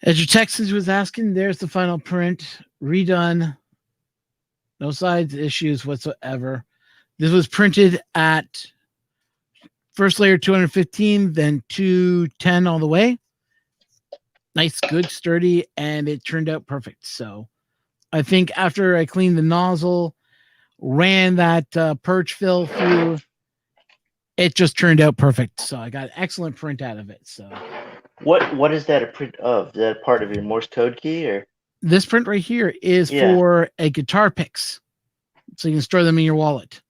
as your Texans was asking, there's the final print, redone. No sides issues whatsoever. This was printed at first layer 215, then 210 all the way. Nice, good, sturdy, and it turned out perfect. So I think after I cleaned the nozzle, ran that purge fill through, it just turned out perfect. So I got an excellent print out of it. So What is that a print of? Is that a part of your Morse code key or? this print right here is Yeah. for a guitar picks. So you can store them in your wallet.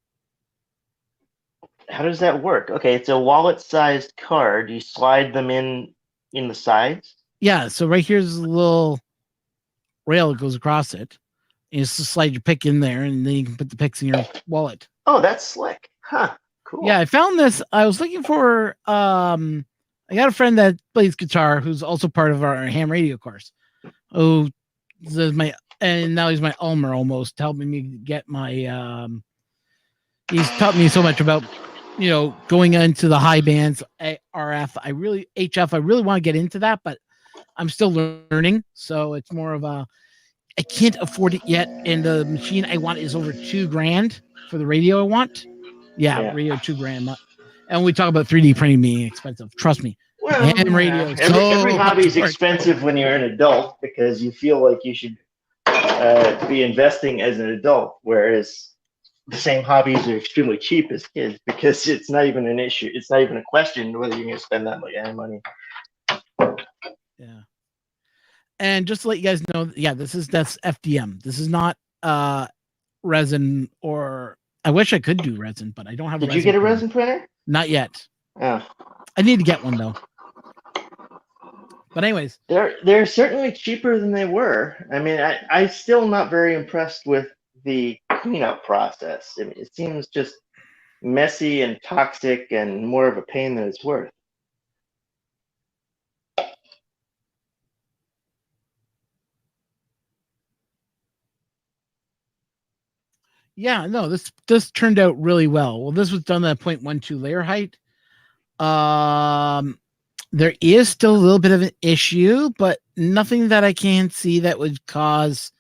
How does that work? Okay, it's a wallet-sized card. You slide them in the sides. Yeah, so right here's a little rail that goes across it. You just slide your pick in there, and then you can put the picks in your wallet. Oh, that's slick. Huh. Cool. Yeah, I found this. I was looking for I got a friend that plays guitar who's also part of our ham radio course. Oh, this is my and now he's my Ulmer almost, helping me get my he's taught me so much about going into the high bands, RF. I really want to get into that, but I'm still learning. So it's more of a I can't afford it yet. And the machine I want is over $2,000 for the radio I want. Yeah. Radio $2,000. And we talk about 3D printing being expensive. Trust me. Well, ham radio. every hobby is much more expensive when you're an adult because you feel like you should be investing as an adult, whereas the same hobbies are extremely cheap as kids because it's not even an issue. It's not even a question whether you're going to spend that much money. Yeah. And just to let you guys know, yeah, that's FDM. This is not resin, or I wish I could do resin, but I don't have. Did you get a resin printer? Not yet. Oh, I need to get one though. But anyways, they're certainly cheaper than they were. I mean, I still not very impressed with the cleanup process. I mean, it seems just messy and toxic and more of a pain than it's worth. yeah, no, this turned out really well. Well, this was done at 0.12 layer height. There is still a little bit of an issue, but nothing that I can see that would cause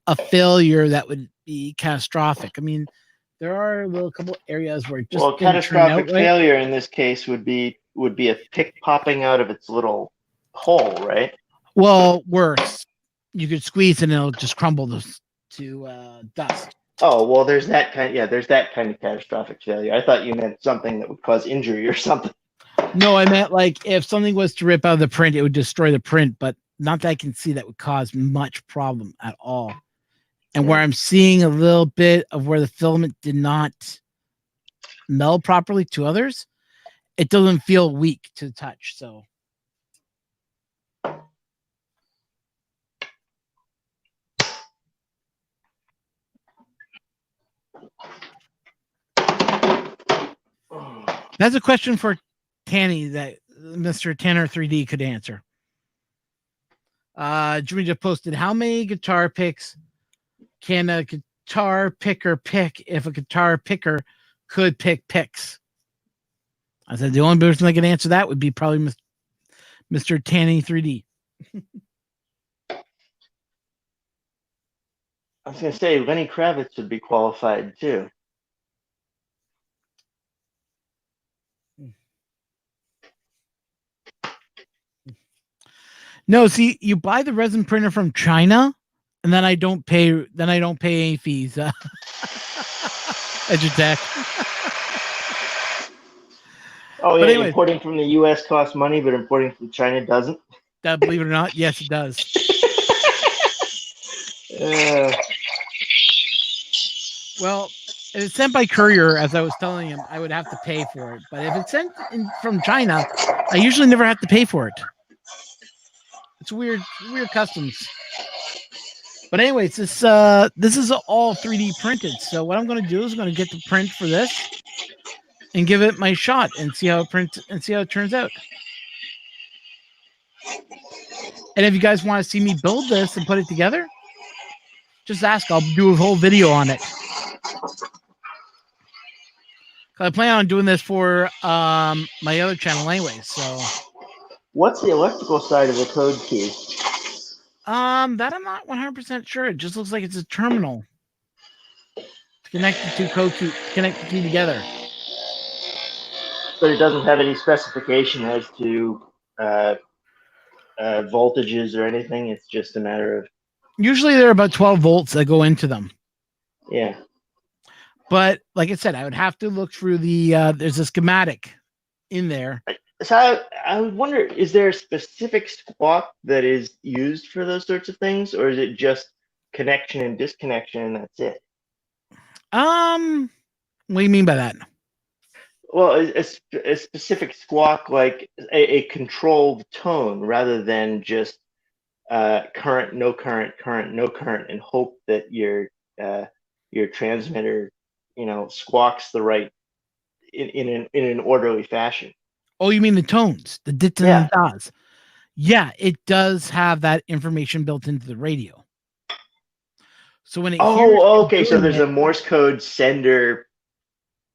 a failure that would be catastrophic. I mean, there are a couple areas where it just didn't catastrophic turn out right. failure in this case would be a pick popping out of its little hole, right? Well, worse, you could squeeze and it'll just crumble to dust. Oh, well, there's that kind of catastrophic failure. I thought you meant something that would cause injury or something. No, I meant like if something was to rip out of the print, it would destroy the print, but not that I can see that would cause much problem at all. And where I'm seeing a little bit of where the filament did not meld properly to others, it doesn't feel weak to the touch. So that's a question for Tanny that Mr. Tanner 3D could answer. Jimmy just posted, how many guitar picks can a guitar picker pick if a guitar picker could pick picks? I said the only person that can answer that would be probably Mr. Tanny 3D. I was going to say Lenny Kravitz would be qualified too. No, see, you buy the resin printer from China, and then I don't pay. Then I don't pay any fees. Edutech. Oh But yeah, anyway. importing from the U.S. costs money, but importing from China doesn't. Believe it or not, yes, it does. Well, if it's sent by courier, as I was telling him, I would have to pay for it. But if it's sent from China, I usually never have to pay for it. It's weird customs. But anyways, this is all 3D printed. So what I'm going to do is I'm going to get the print for this and give it my shot and see how it prints and see how it turns out. And if you guys want to see me build this and put it together, just ask. I'll do a whole video on it. I plan on doing this for my other channel anyway. So, what's the electrical side of the code key? That I'm not 100% sure. It just looks like it's a terminal to connect the two code key, connect the key together. But it doesn't have any specification as to voltages or anything. It's just a matter of. Usually there are about 12 volts that go into them. Yeah. But like I said, I would have to look through the. There's a schematic in there. So I would wonder, is there a specific squawk that is used for those sorts of things, or is it just connection and disconnection and that's it? What do you mean by that? Well, a specific squawk, like a controlled tone, rather than just current, no current, current, no current, and hope that your transmitter, squawks the right in an orderly fashion. Oh, you mean the tones, the dits and the das? Yeah, it does have that information built into the radio. So when it okay, so there's a Morse code sender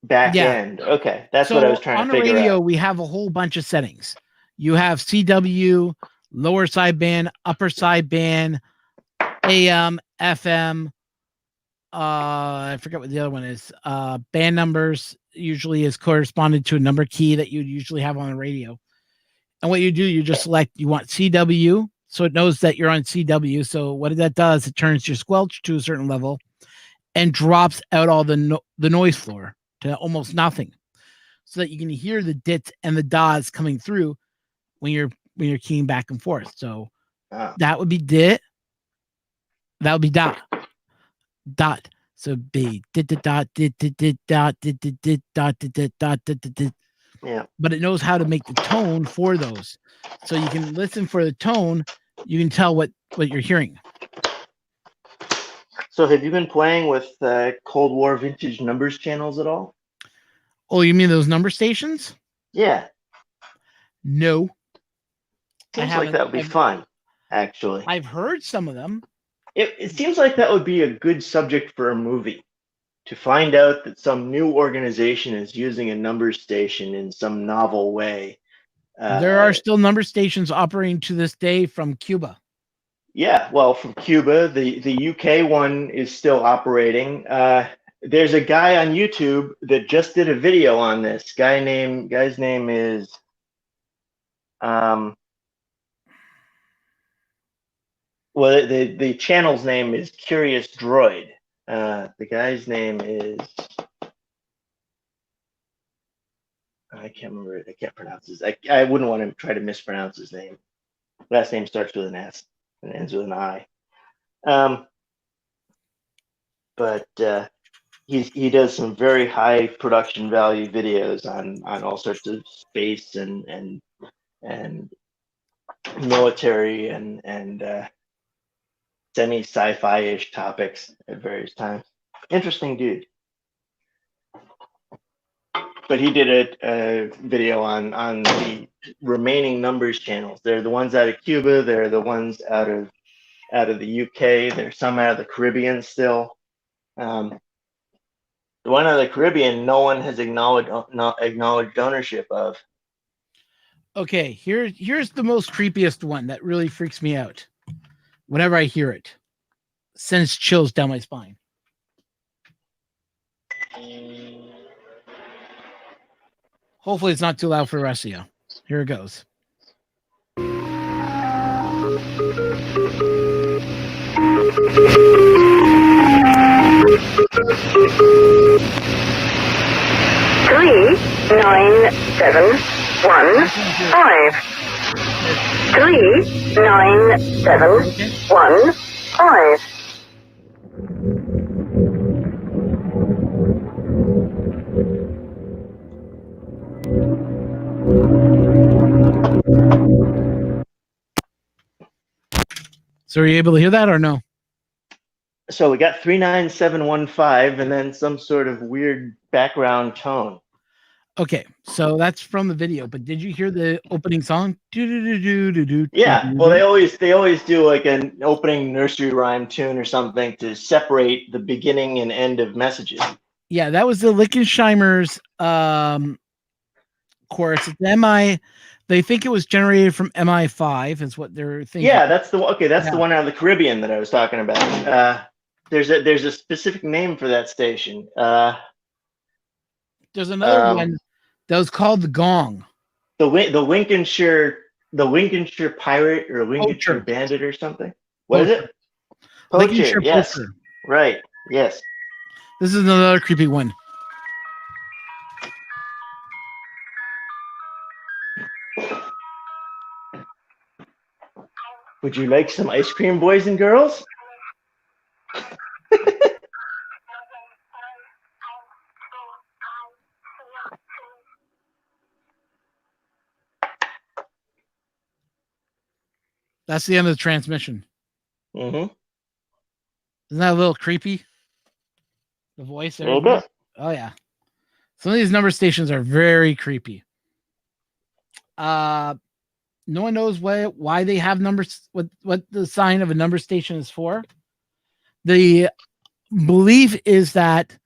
back end. Okay, that's what I was trying to figure out. On the radio, we have a whole bunch of settings. You have CW, lower sideband, upper sideband, AM, FM. I forget what the other one is. Band numbers usually is corresponded to a number key that you'd usually have on the radio. And what you do, you just select, you want CW, so it knows that you're on CW. So what that does, it turns your squelch to a certain level and drops out all the noise floor to almost nothing, so that you can hear the dits and the das coming through when you're keying back and forth. So that would be dit. That would be dot. Dot. So be dit dot dit dit dot dit dit dot dit dot dit. Yeah. But it knows how to make the tone for those. So you can listen for the tone, you can tell what you're hearing. So have you been playing with Cold War vintage numbers channels at all? Oh, you mean those number stations? Yeah. No. Seems like that would be fun, actually. I've heard some of them. It seems like that would be a good subject for a movie, to find out that some new organization is using a number station in some novel way. There are still number stations operating to this day from Cuba. Yeah, well, from Cuba, the UK one is still operating. There's a guy on YouTube that just did a video on this. Guy's name is well, the channel's name is Curious Droid. The guy's name is, I can't remember it. I can't pronounce his. I wouldn't want to try to mispronounce his name. Last name starts with an S and ends with an I. But he does some very high production value videos on all sorts of space and military and semi sci-fi-ish topics at various times. Interesting dude. But he did a video on the remaining numbers channels. They're the ones out of Cuba. They're the ones out of the UK. There's some out of the Caribbean still. The one out of the Caribbean, no one has acknowledged ownership of. Okay, here's the most creepiest one that really freaks me out. Whenever I hear it, sends chills down my spine. Hopefully it's not too loud for the rest of you. Here it goes. Three 9-7-1-5. 3-9-7-1-5. So are you able to hear that or no? So we got 39715 and then some sort of weird background tone. Okay, so that's from the video, but did you hear the opening song? Yeah, well they always do like an opening nursery rhyme tune or something to separate the beginning and end of messages. Yeah, that was the Lickensheimer's chorus. It's MI. They think it was generated from MI5, is what they're thinking. Yeah, that's the one out of the Caribbean that I was talking about. There's a specific name for that station. There's another one that was called the Gong. The Lincolnshire Pirate or Lincolnshire Poacher. Bandit or something. What is it? Lincolnshire Yes. Poacher. Right. Yes. This is another creepy one. Would you like some ice cream, boys and girls? That's the end of the transmission. Mm-hmm. Isn't that a little creepy? The voice A there. little bit. Oh yeah. Some of these number stations are very creepy. No one knows why they have numbers, what the sign of a number station is for. The belief is that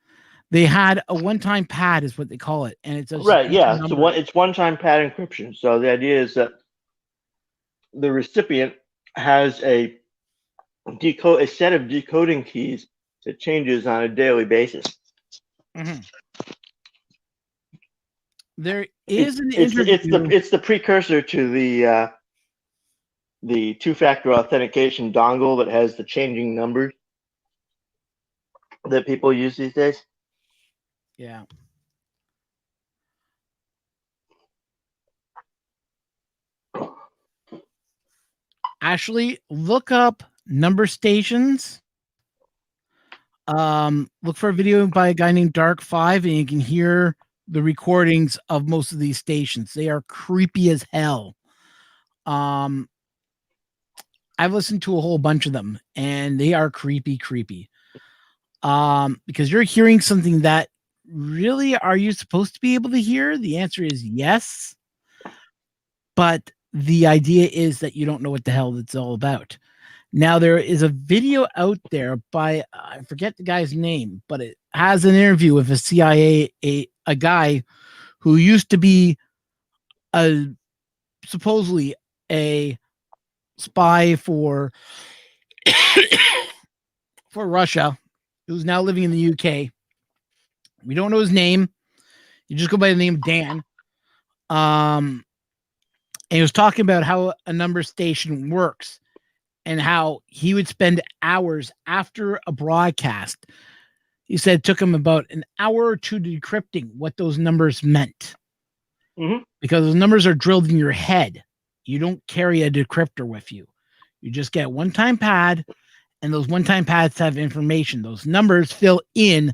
they had a one-time pad, is what they call it, and it's Right. Yeah. So it's one-time pad encryption. So the idea is that the recipient has a set of decoding keys that changes on a daily basis. Mm-hmm. There is an it's the precursor to the two-factor authentication dongle that has the changing numbers that people use these days. Yeah. Ashley, look up number stations. Look for a video by a guy named Dark5, and you can hear the recordings of most of these stations. They are creepy as hell. I've listened to a whole bunch of them, and they are creepy. Because you're hearing something that really, are you supposed to be able to hear? The answer is yes. But the idea is that you don't know what the hell it's all about. Now, there is a video out there by, I forget the guy's name, but it has an interview with a CIA, a guy who used to be supposedly a spy for Russia, who's now living in the UK. We don't know his name. You just go by the name of Dan. And he was talking about how a number station works and how he would spend hours after a broadcast. He said it took him about an hour or two decrypting what those numbers meant. Mm-hmm. Because those numbers are drilled in your head. You don't carry a decryptor with you. You just get a one-time pad, and those one-time pads have information. Those numbers fill in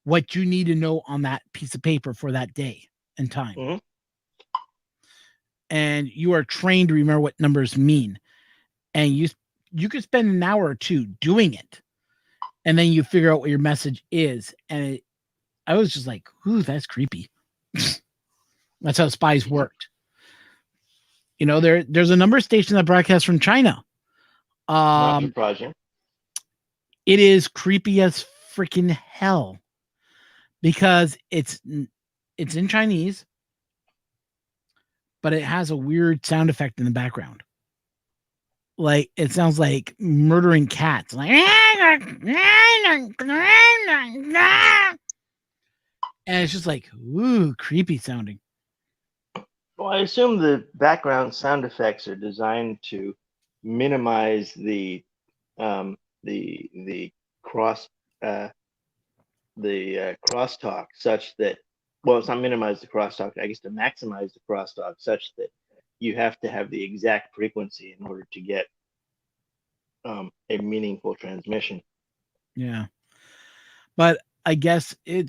what you need to know on that piece of paper for that day and time. Mm-hmm. And you are trained to remember what numbers mean. And you could spend an hour or two doing it, and then you figure out what your message is. And I was just like, ooh, that's creepy. That's how spies worked. You know, there's a number station that broadcasts from China. Project. It is creepy as freaking hell because it's in Chinese, but it has a weird sound effect in the background. Like, it sounds like murdering cats. Like, and it's just like, ooh, creepy sounding. Well, I assume the background sound effects are designed to minimize the cross crosstalk such that, well, it's not minimize the crosstalk, I guess to maximize the crosstalk such that you have to have the exact frequency in order to get a meaningful transmission. Yeah. But I guess they're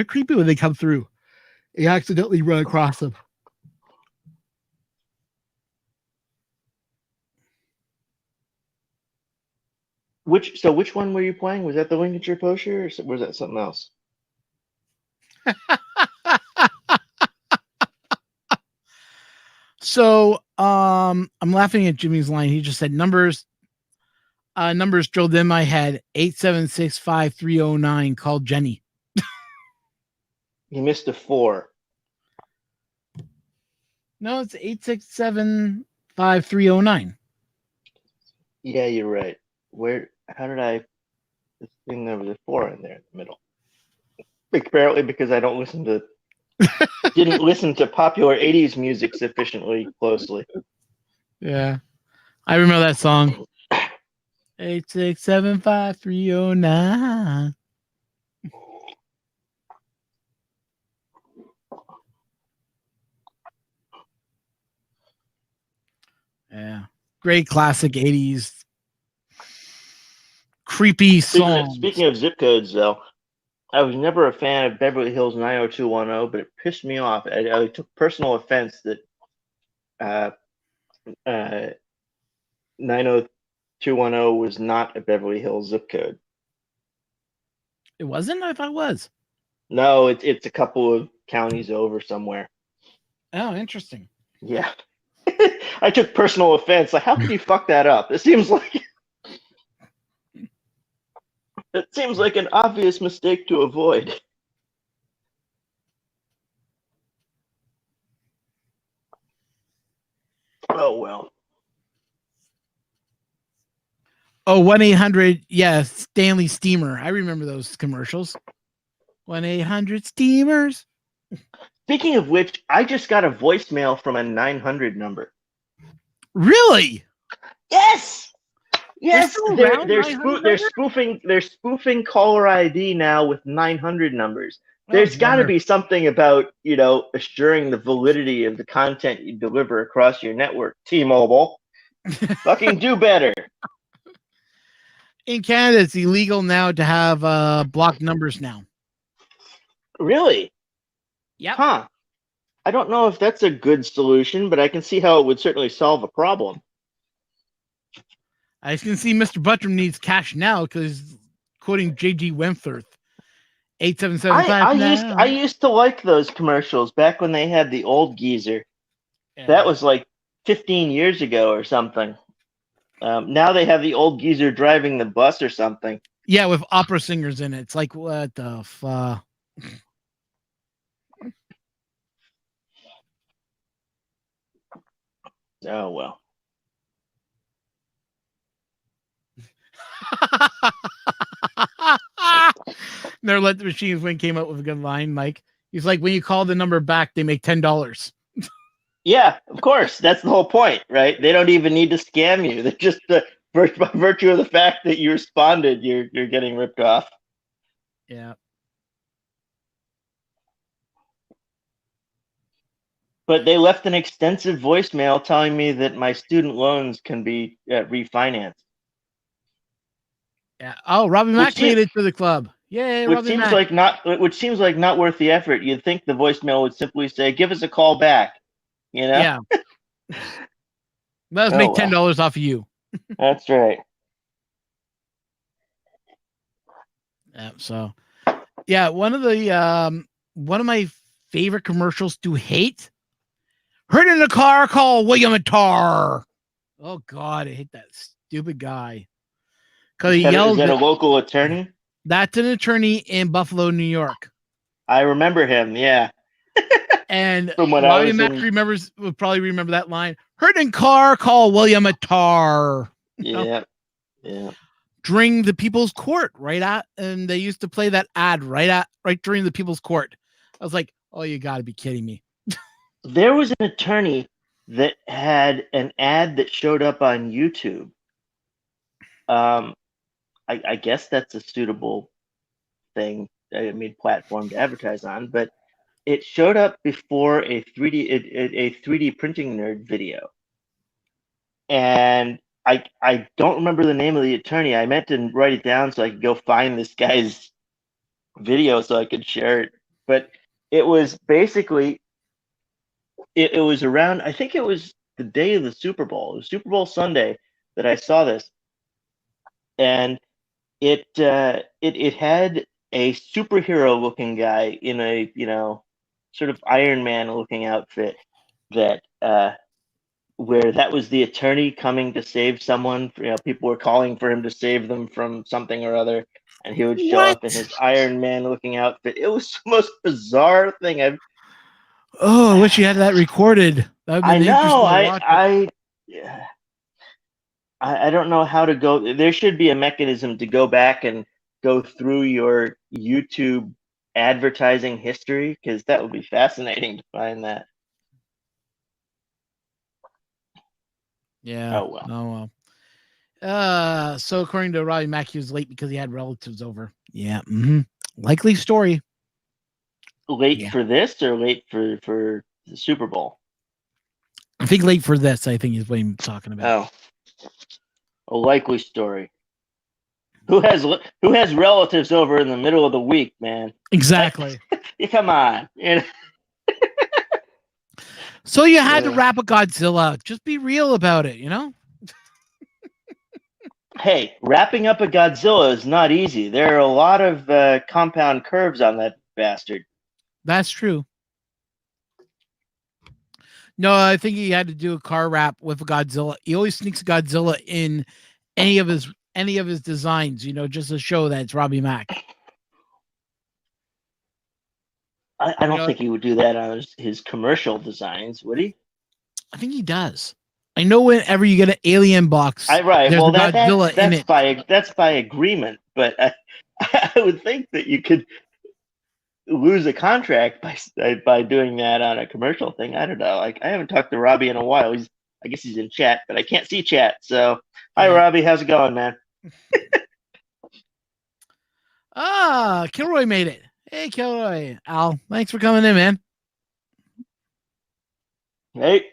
creepy when they come through. You accidentally run across them. Which one were you playing? Was that the Lincolnshire Poacher, or was that something else? So I'm laughing at Jimmy's line. He just said numbers drilled in my head. 8765309. Called Jenny. He missed a 4. No, it's 8675309. Yeah, you're right. How did I? This thing, there was a 4 in there in the middle. Apparently, because I didn't listen to popular '80s music sufficiently closely. Yeah, I remember that song. 8675309. Yeah, great classic '80s creepy song. Speaking of zip codes, though, I was never a fan of Beverly Hills 90210, but it pissed me off. I took personal offense that 90210 was not a Beverly Hills zip code. It wasn't? I thought it was. No, it's a couple of counties over somewhere. Oh, interesting. Yeah. I took personal offense. Like, how could you fuck that up? It seems like an obvious mistake to avoid. Oh well. Oh, 1-800, yes, Stanley Steamer. I remember those commercials. 1-800 Steamers. Speaking of which, I just got a voicemail from a 900 number. Really? Yes. Yes, still they're around, 900 they're spoofing caller ID now with 900 numbers. There's got to bummer. be something about, assuring the validity of the content you deliver across your network. T-Mobile, fucking do better. In Canada, it's illegal now to have blocked numbers now. Really? Yep. Huh. I don't know if that's a good solution, but I can see how it would certainly solve a problem. I can see Mr. Buttram needs cash now because quoting J.G. Wentworth, 8775. I used to like those commercials back when they had the old geezer. Yeah. That was like 15 years ago or something. Now they have the old geezer driving the bus or something. Yeah, with opera singers in it. It's like, what the fuck? Oh, well. Never Let the Machines Win came up with a good line, Mike. He's like, when you call the number back, they make $10. Yeah, of course. That's the whole point, right? They don't even need to scam you. They're just by virtue of the fact that you responded, you're getting ripped off. Yeah. But they left an extensive voicemail telling me that my student loans can be refinanced. Yeah. Oh, Robbie Mack made it to the club. Yay, Which Robbie seems Mack. like not worth the effort. You'd think the voicemail would simply say, "Give us a call back." Yeah. Let us make $10 off of you. That's right. Yeah. So, yeah, one of my favorite commercials to hate. Heard in the car, call William Attar. Oh God, I hate that stupid guy. Because he yells. Is that a local attorney? That's an attorney in Buffalo, New York. I remember him. Yeah. And From when Robbie Mack would probably remember that line. Heard in car, call William Attar. Yeah. During the People's Court, and they used to play that ad right during the People's Court. I was like, oh, you got to be kidding me. There was an attorney that had an ad that showed up on YouTube. I guess that's a suitable thing, I mean, platform to advertise on, but it showed up before a 3D printing nerd video. And I don't remember the name of the attorney. I meant to write it down so I could go find this guy's video so I could share it. But it was basically it was around, I think it was the day of the Super Bowl. It was Super Bowl Sunday that I saw this. And it had a superhero looking guy in a, sort of Iron Man looking outfit that where that was the attorney coming to save someone. People were calling for him to save them from something or other, and he would show up in his Iron Man looking outfit. It was the most bizarre thing I've. Oh, I wish you had that recorded. That would be I know. Yeah. I don't know how to go. There should be a mechanism to go back and go through your YouTube advertising history, because that would be fascinating to find that. Yeah. Oh well. Oh well. So according to Robbie Mack, he was late because he had relatives over. Yeah. Mm-hmm. Likely story. Late for this or late for the Super Bowl? I think late for this, I think is what he's talking about. Oh. A likely story. Who has relatives over in the middle of the week, man? Exactly. Come on. So you had to wrap a Godzilla. Just be real about it, Hey, wrapping up a Godzilla is not easy. There are a lot of compound curves on that bastard. That's true. No, I think he had to do a car wrap with a Godzilla. He always sneaks a Godzilla in any of his designs, just to show that it's Robbie Mack. I don't think he would do that on his commercial designs, would he? I think he does. I know whenever you get an alien box, right. There's Well, a Godzilla in it. That's by agreement, but I would think that you could lose a contract by doing that on a commercial thing. I don't know. Like, I haven't talked to Robbie in a while. I guess he's in chat, but I can't see chat. So, hi Robbie, how's it going, man? Kilroy made it. Hey, Kilroy. Al, thanks for coming in, man. Hey.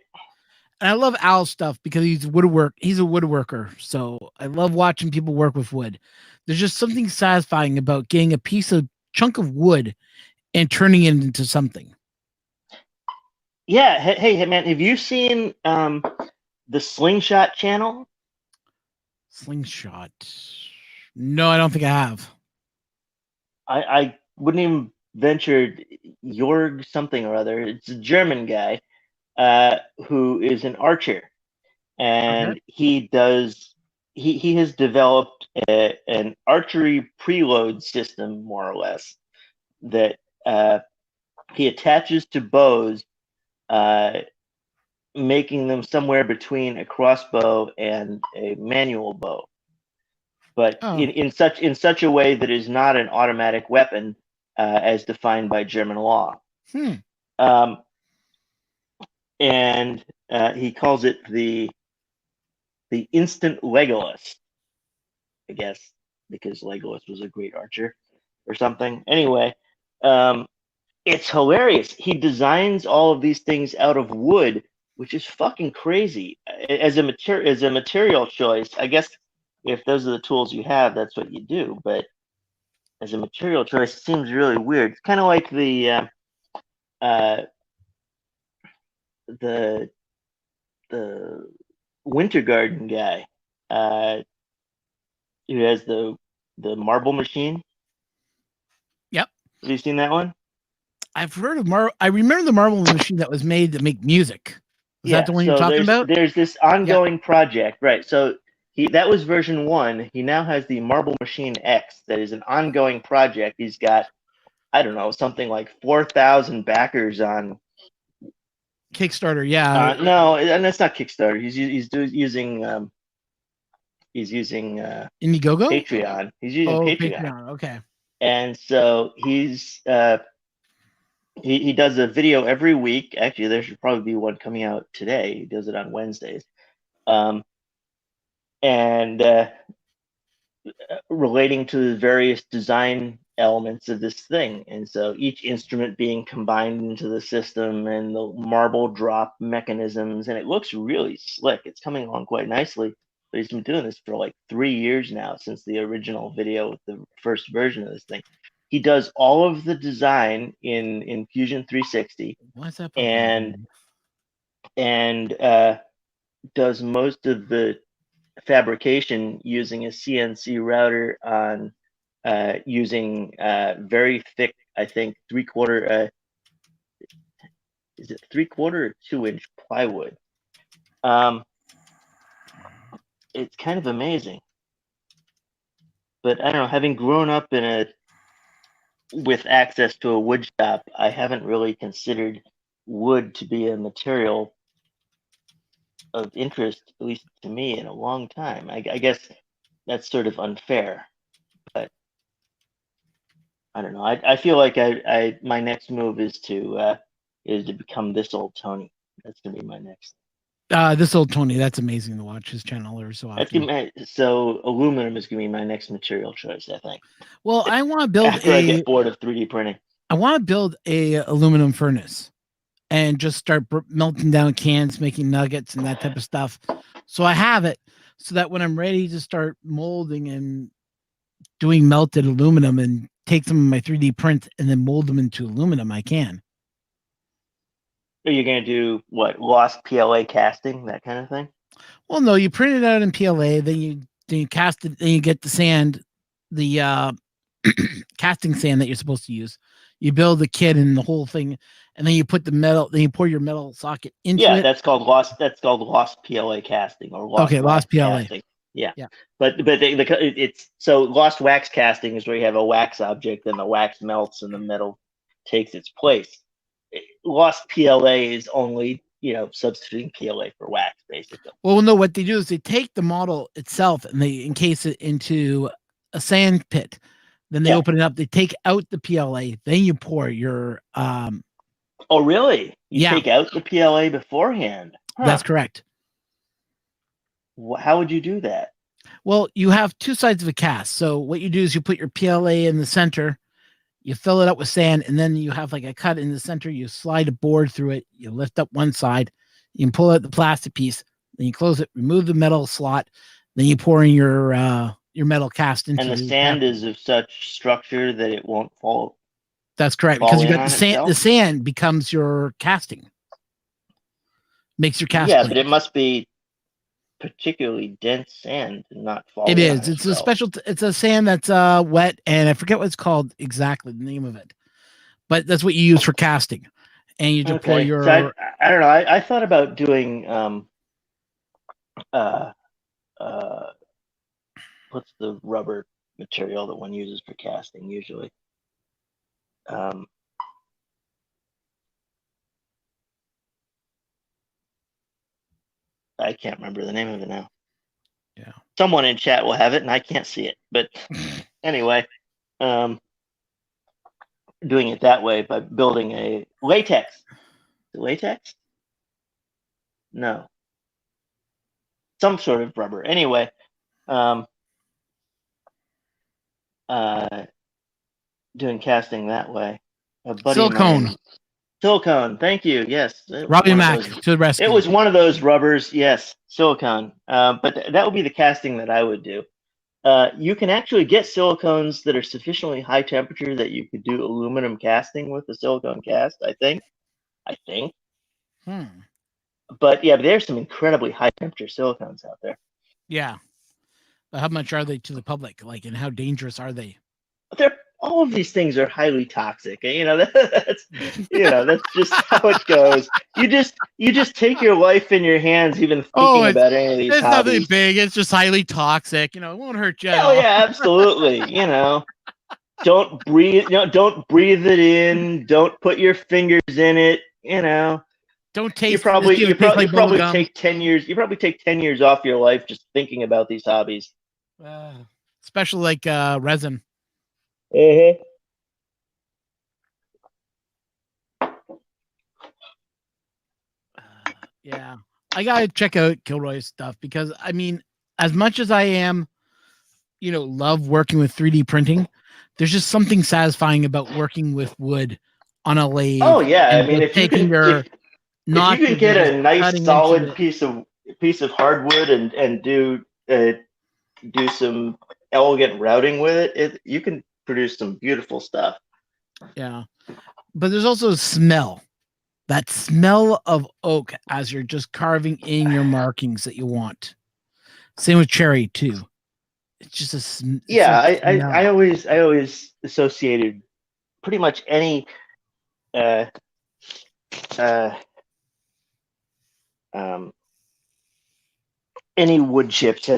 And I love Al's stuff because he's a woodworker. So I love watching people work with wood. There's just something satisfying about getting a chunk of wood and turning it into something. Yeah. Hey, man, have you seen the Slingshot channel? Slingshot? No, I don't think I have. I wouldn't even venture Jorg something or other. It's a German guy who is an archer, and he has developed an archery preload system, more or less, that he attaches to bows, making them somewhere between a crossbow and a manual bow, but in such a way that is not an automatic weapon as defined by German law. And he calls it the instant Legolas, I guess, because Legolas was a great archer or something. Anyway, it's hilarious. He designs all of these things out of wood, which is fucking crazy. As a material choice, I guess if those are the tools you have, that's what you do. But as a material choice, it seems really weird. It's kind of like the Winter Garden guy who has the marble machine. Yep. Have you seen that one? I've heard of I remember the marble machine that was made to make music. Is that the one you're talking about? There's this ongoing project, right? So that was version 1. He now has the Marble Machine X that is an ongoing project. He's got, I don't know, something like 4,000 backers on Kickstarter. Yeah. No, and that's not Kickstarter. He's using Indiegogo? Patreon. He's using Patreon. Okay. And so he's he does a video every week. Actually, there should probably be one coming out today. He does it on Wednesdays. And relating to the various design elements of this thing. And so each instrument being combined into the system and the marble drop mechanisms, and it looks really slick. It's coming along quite nicely. But he's been doing this for like 3 years now, since the original video with the first version of this thing. He does all of the design in Fusion 360. Why is that? And does most of the fabrication using a CNC router on using very thick, I think 3/4 is it 3/4 or 2-inch plywood. It's kind of amazing. But I don't know, having grown up with access to a wood shop, I haven't really considered wood to be a material of interest, at least to me, in a long time. I guess that's sort of unfair, but I don't know. I feel like my next move is to become this old Tony. That's gonna be my next. This old Tony, that's amazing to watch his channel every so often. So aluminum is gonna be my next material choice, I think. Well, I want to build after I get bored of 3D printing. I want to build a aluminum furnace and just start melting down cans, making nuggets and that type of stuff. So I have it so that when I'm ready to start molding and doing melted aluminum and take some of my 3D prints and then mold them into aluminum, I can. Are you going to do what? Lost PLA casting, that kind of thing? Well, no, you print it out in PLA, then you cast it, then you get the sand, the casting sand that you're supposed to use. You build the kit and the whole thing, and then you put the metal. Then you pour your metal socket into it. Yeah, that's called lost PLA casting or lost PLA. Casting. Yeah. But it's so lost wax casting is where you have a wax object and the wax melts and the metal takes its place. Lost PLA is only substituting PLA for wax, basically. Well, no, what they do is they take the model itself and they encase it into a sand pit. Then they open it up. They take out the PLA. Then you pour your. Oh, really? You take out the PLA beforehand? Huh. That's correct. How would you do that? Well, you have two sides of a cast. So what you do is you put your PLA in the center, you fill it up with sand, and then you have like a cut in the center. You slide a board through it. You lift up one side. You can pull out the plastic piece. Then you close it. Remove the metal slot. Then you pour in your metal cast into. And the sand is of such structure that it won't fall. That's correct, because you got the sand. Itself? The sand becomes your casting. Makes your casting. Yeah, but it must be particularly dense sand and not fall. It is. It's a special. It's a sand that's wet, and I forget what it's called exactly, the name of it. But that's what you use for casting, and you deploy your. So I don't know. I thought about doing what's the rubber material that one uses for casting usually? I can't remember the name of it now. Yeah. Someone in chat will have it, and I can't see it. But anyway, doing it that way by building a latex. Latex? No. Some sort of rubber. Anyway, doing casting that way. A buddy silicone. Silicone. Thank you. Yes. Robbie Mack to the rescue. It was one of those rubbers. Yes, silicone. But that would be the casting that I would do. You can actually get silicones that are sufficiently high temperature that you could do aluminum casting with a silicone cast. I think. But yeah, there's some incredibly high temperature silicones out there. Yeah. But how much are they to the public? Like, and how dangerous are they? All of these things are highly toxic. That's just how it goes. You just take your life in your hands, even thinking about any of these. It's nothing big. It's just highly toxic. It won't hurt you. Oh yeah, absolutely. Don't breathe. Don't breathe it in. Don't put your fingers in it. Don't taste. You probably take 10 years. You probably take 10 years off your life just thinking about these hobbies. Especially like resin. Yeah. I gotta check out Kilroy's stuff because I mean, as much as I am, love working with 3D printing, there's just something satisfying about working with wood on a lathe Oh yeah, I and mean, just if you taking can their if you can notches and get just a nice cutting into solid it. piece of hardwood and do some elegant routing with it, you can produce some beautiful stuff. Yeah. But there's also a smell. That smell of oak as you're just carving in your markings that you want. Same with cherry too. It's just Yeah, a I smell. always associated pretty much uh uh um any wood chips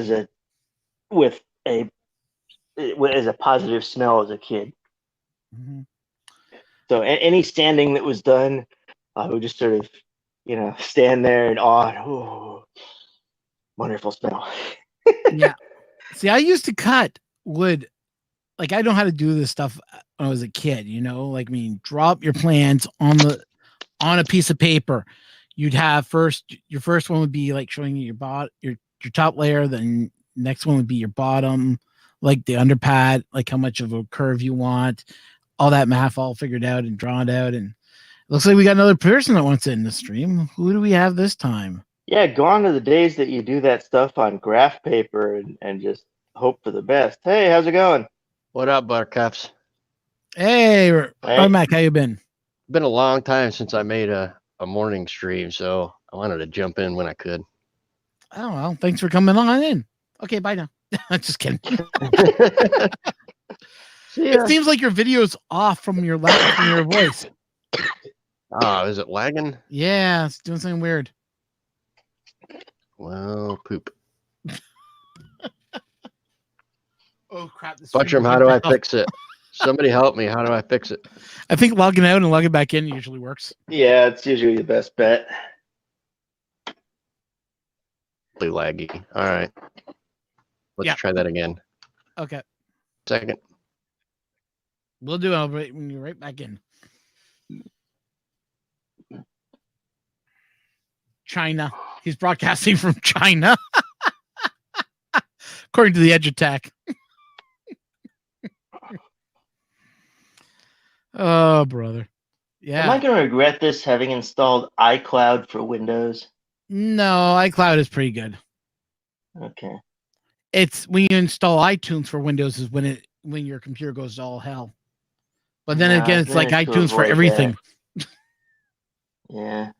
with a as a positive smell as a kid. Mhm. So any standing that was done, I would just sort of, stand there in awe. And, oh, wonderful smell. Yeah. See, I used to cut wood. Like I know how to do this stuff when I was a kid, like drop your plans on a piece of paper. You'd have your first one would be like showing you your top layer, then next one would be your bottom, like the underpad, like how much of a curve you want, all that math all figured out and drawn out. And it looks like we got another person that wants it in the stream. Who do we have this time? Yeah, gone are the days that you do that stuff on graph paper and just hope for the best. Hey, how's it going? What up, Buttercups? Hey, Hey. Mac, how you been? Been a long time since I made a morning stream, so I wanted to jump in when I could. Oh well, thanks for coming on in. Okay, bye now. Just kidding. It seems like your video's off from your voice. Oh, is it lagging? Yeah, it's doing something weird. Well, poop. Oh crap! Butchum, how do I fix it? Somebody help me. How do I fix it? I think logging out and logging back in usually works. Yeah, it's usually the best bet. Really laggy. All right. Let's try that again. Okay. Second. We'll do it. I'll bring you right back in. China. He's broadcasting from China. According to the Edge Attack. Oh, brother. Yeah. Am I going to regret this having installed iCloud for Windows? No, iCloud is pretty good. Okay. It's when you install iTunes for Windows is when your computer goes to all hell. But then again, it's like iTunes for everything. Yeah.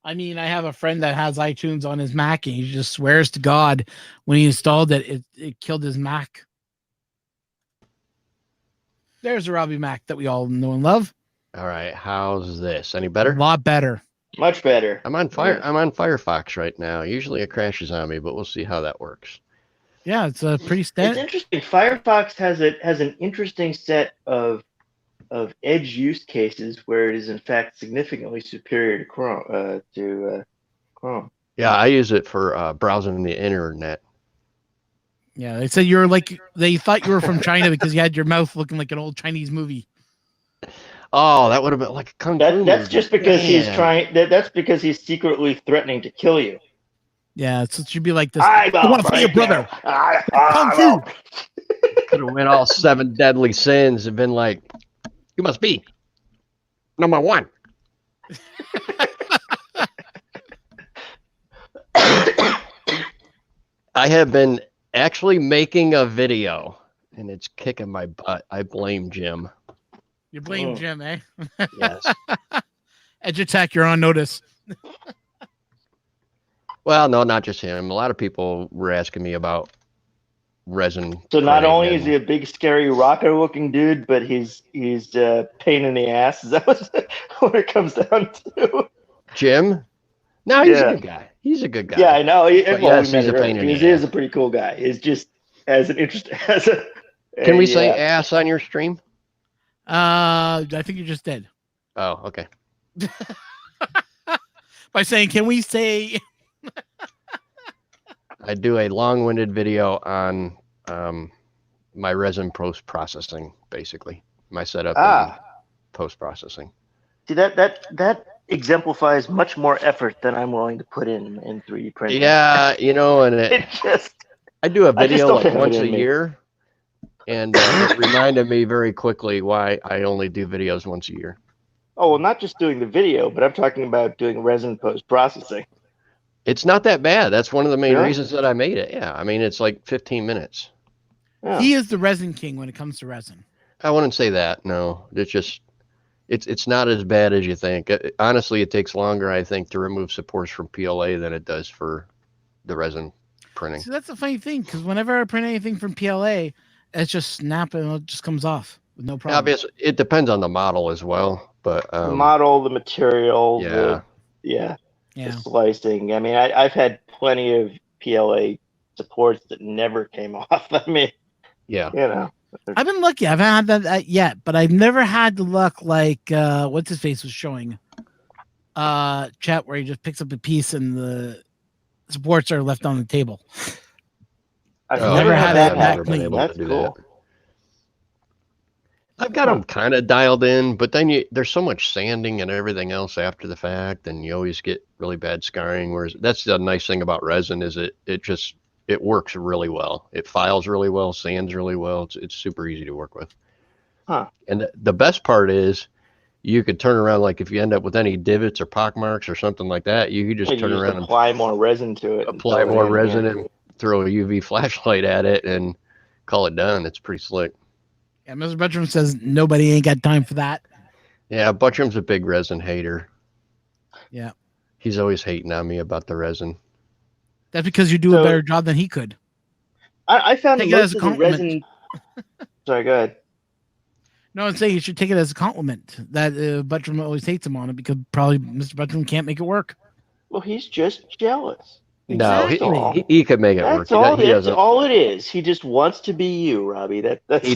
I mean, I have a friend that has iTunes on his Mac, and he just swears to God when he installed it, it killed his Mac. There's a Robbie Mac that we all know and love. All right. How's this? Any better? A lot better. Much better. I'm on Firefox right now. Usually it crashes on me, but we'll see how that works. Yeah, it's a pretty It's standard. interesting. Firefox has an interesting set of edge use cases where it is in fact significantly superior to Chrome. Yeah, I use it for browsing the internet. Yeah, they said they thought you were from China because you had your mouth looking like an old Chinese movie. Oh, that would have been like a kung fu That's movie. just because he's Damn. trying. That's because he's secretly threatening to kill you. Yeah, so it should be like this. I want to fight your brother. Kung Fu. Could have went all 7 deadly sins and been like, you must be number 1. I have been actually making a video, and it's kicking my butt. I blame Jim. You blame Jim, eh? Yes. Edge Attack, you're on notice. Well, no, not just him. A lot of people were asking me about resin. So not printing only and- is he a big, scary, rocker-looking dude, but he's pain in the ass. Is that what it comes down to? Jim? No, he's a good guy. He's a good guy. Yeah, I know. But yes, he's a pain in the He is ass. a pretty cool guy. He's just as an interesting Can we say ass on your stream? I think you just did. Oh, okay. By saying, can we say? I do a long-winded video on my resin post-processing, basically. My setup and post-processing. See that exemplifies much more effort than I'm willing to put in 3D printing. Yeah, you know, and It just I do a I just video don't like have it once a in me. year, and it reminded me very quickly why I only do videos once a year. oh well, not just doing the video, but I'm talking about doing resin post processing. It's not that bad. That's one of the main Really? reasons that I made it. Yeah, I mean, it's like 15 minutes. Yeah. He is the resin king when it comes to resin. I wouldn't say that. No, it's just it's not as bad as you think. Honestly, it takes longer, I think, to remove supports from PLA than it does for the resin printing. See, that's the funny thing, because whenever I print anything from PLA, it's just snap and it just comes off with no problem. Obviously, it depends on the model as well, but The model, the material, yeah. Yeah. the slicing. I mean, I've had plenty of PLA supports that never came off. I mean, Yeah. you know. I've been lucky. I haven't had that yet, but I've never had the luck like what's his face was showing chat where he just picks up a piece and the supports are left on the table. I've Oh, never had that that happen. clean. That's cool. I've got them kind of dialed in, but then there's so much sanding and everything else after the fact, and you always get really bad scarring. Whereas that's the nice thing about resin is it works really well. It files really well, sands really well. It's super easy to work with. Huh. And the best part is you could turn around, like if you end up with any divots or pock marks or something like that, you could just You turn just around and apply more resin to it. apply more resin and throw a UV flashlight at it and call it done. It's pretty slick. Yeah, Mr. Buttram says nobody ain't got time for that. Yeah, Buttram's a big resin hater. Yeah. He's always hating on me about the resin. That's because you do a better job than he could. I found Take that it as most a of the resin. Sorry, go ahead. No, I'm saying you should take it as a compliment that Buttram always hates him on it because probably Mr. Buttram can't make it work. Well, he's just jealous. No, Exactly. he could make it work. That's all. He That's doesn't. all it is. He just wants to be you, Robbie. That's He,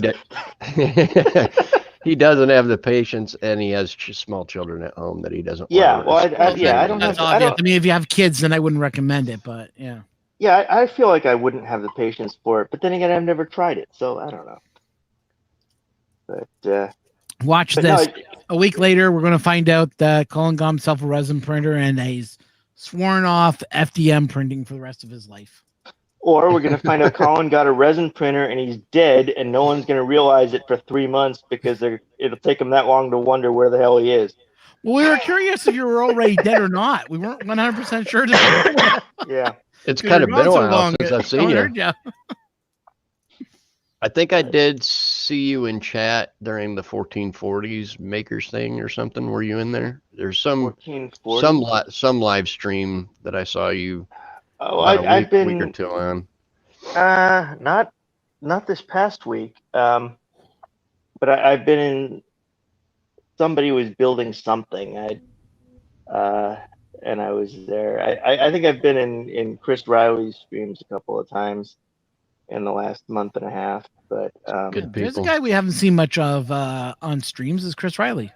he doesn't have the patience, and he has small children at home that he doesn't. Yeah, want to well, I don't That's have. I obvious. don't. I mean, if you have kids, then I wouldn't recommend it, but yeah. Yeah, I feel like I wouldn't have the patience for it, but then again, I've never tried it, so I don't know. But Watch but this. no, A week later, we're going to find out that Colin got himself a resin printer and he's sworn off FDM printing for the rest of his life. or we're gonna find out Colin got a resin printer and he's dead, and no one's gonna realize it for 3 months because it'll take him that long to wonder where the hell he is. Well, we were curious if you were already dead or not. We weren't 100% sure. Yeah. It's kind of been a while since I've seen you. Yeah. I think I did see you in chat during the 1440s makers thing or something. Were you in there? There's some 1440. some live stream that I saw you. Oh, about a I've been week or two on. not this past week. But I've been in. Somebody was building something. And I was there. I think I've been in Chris Riley's streams a couple of times in the last month and a half. But Good There's a people. guy we haven't seen much of on streams is Chris Riley.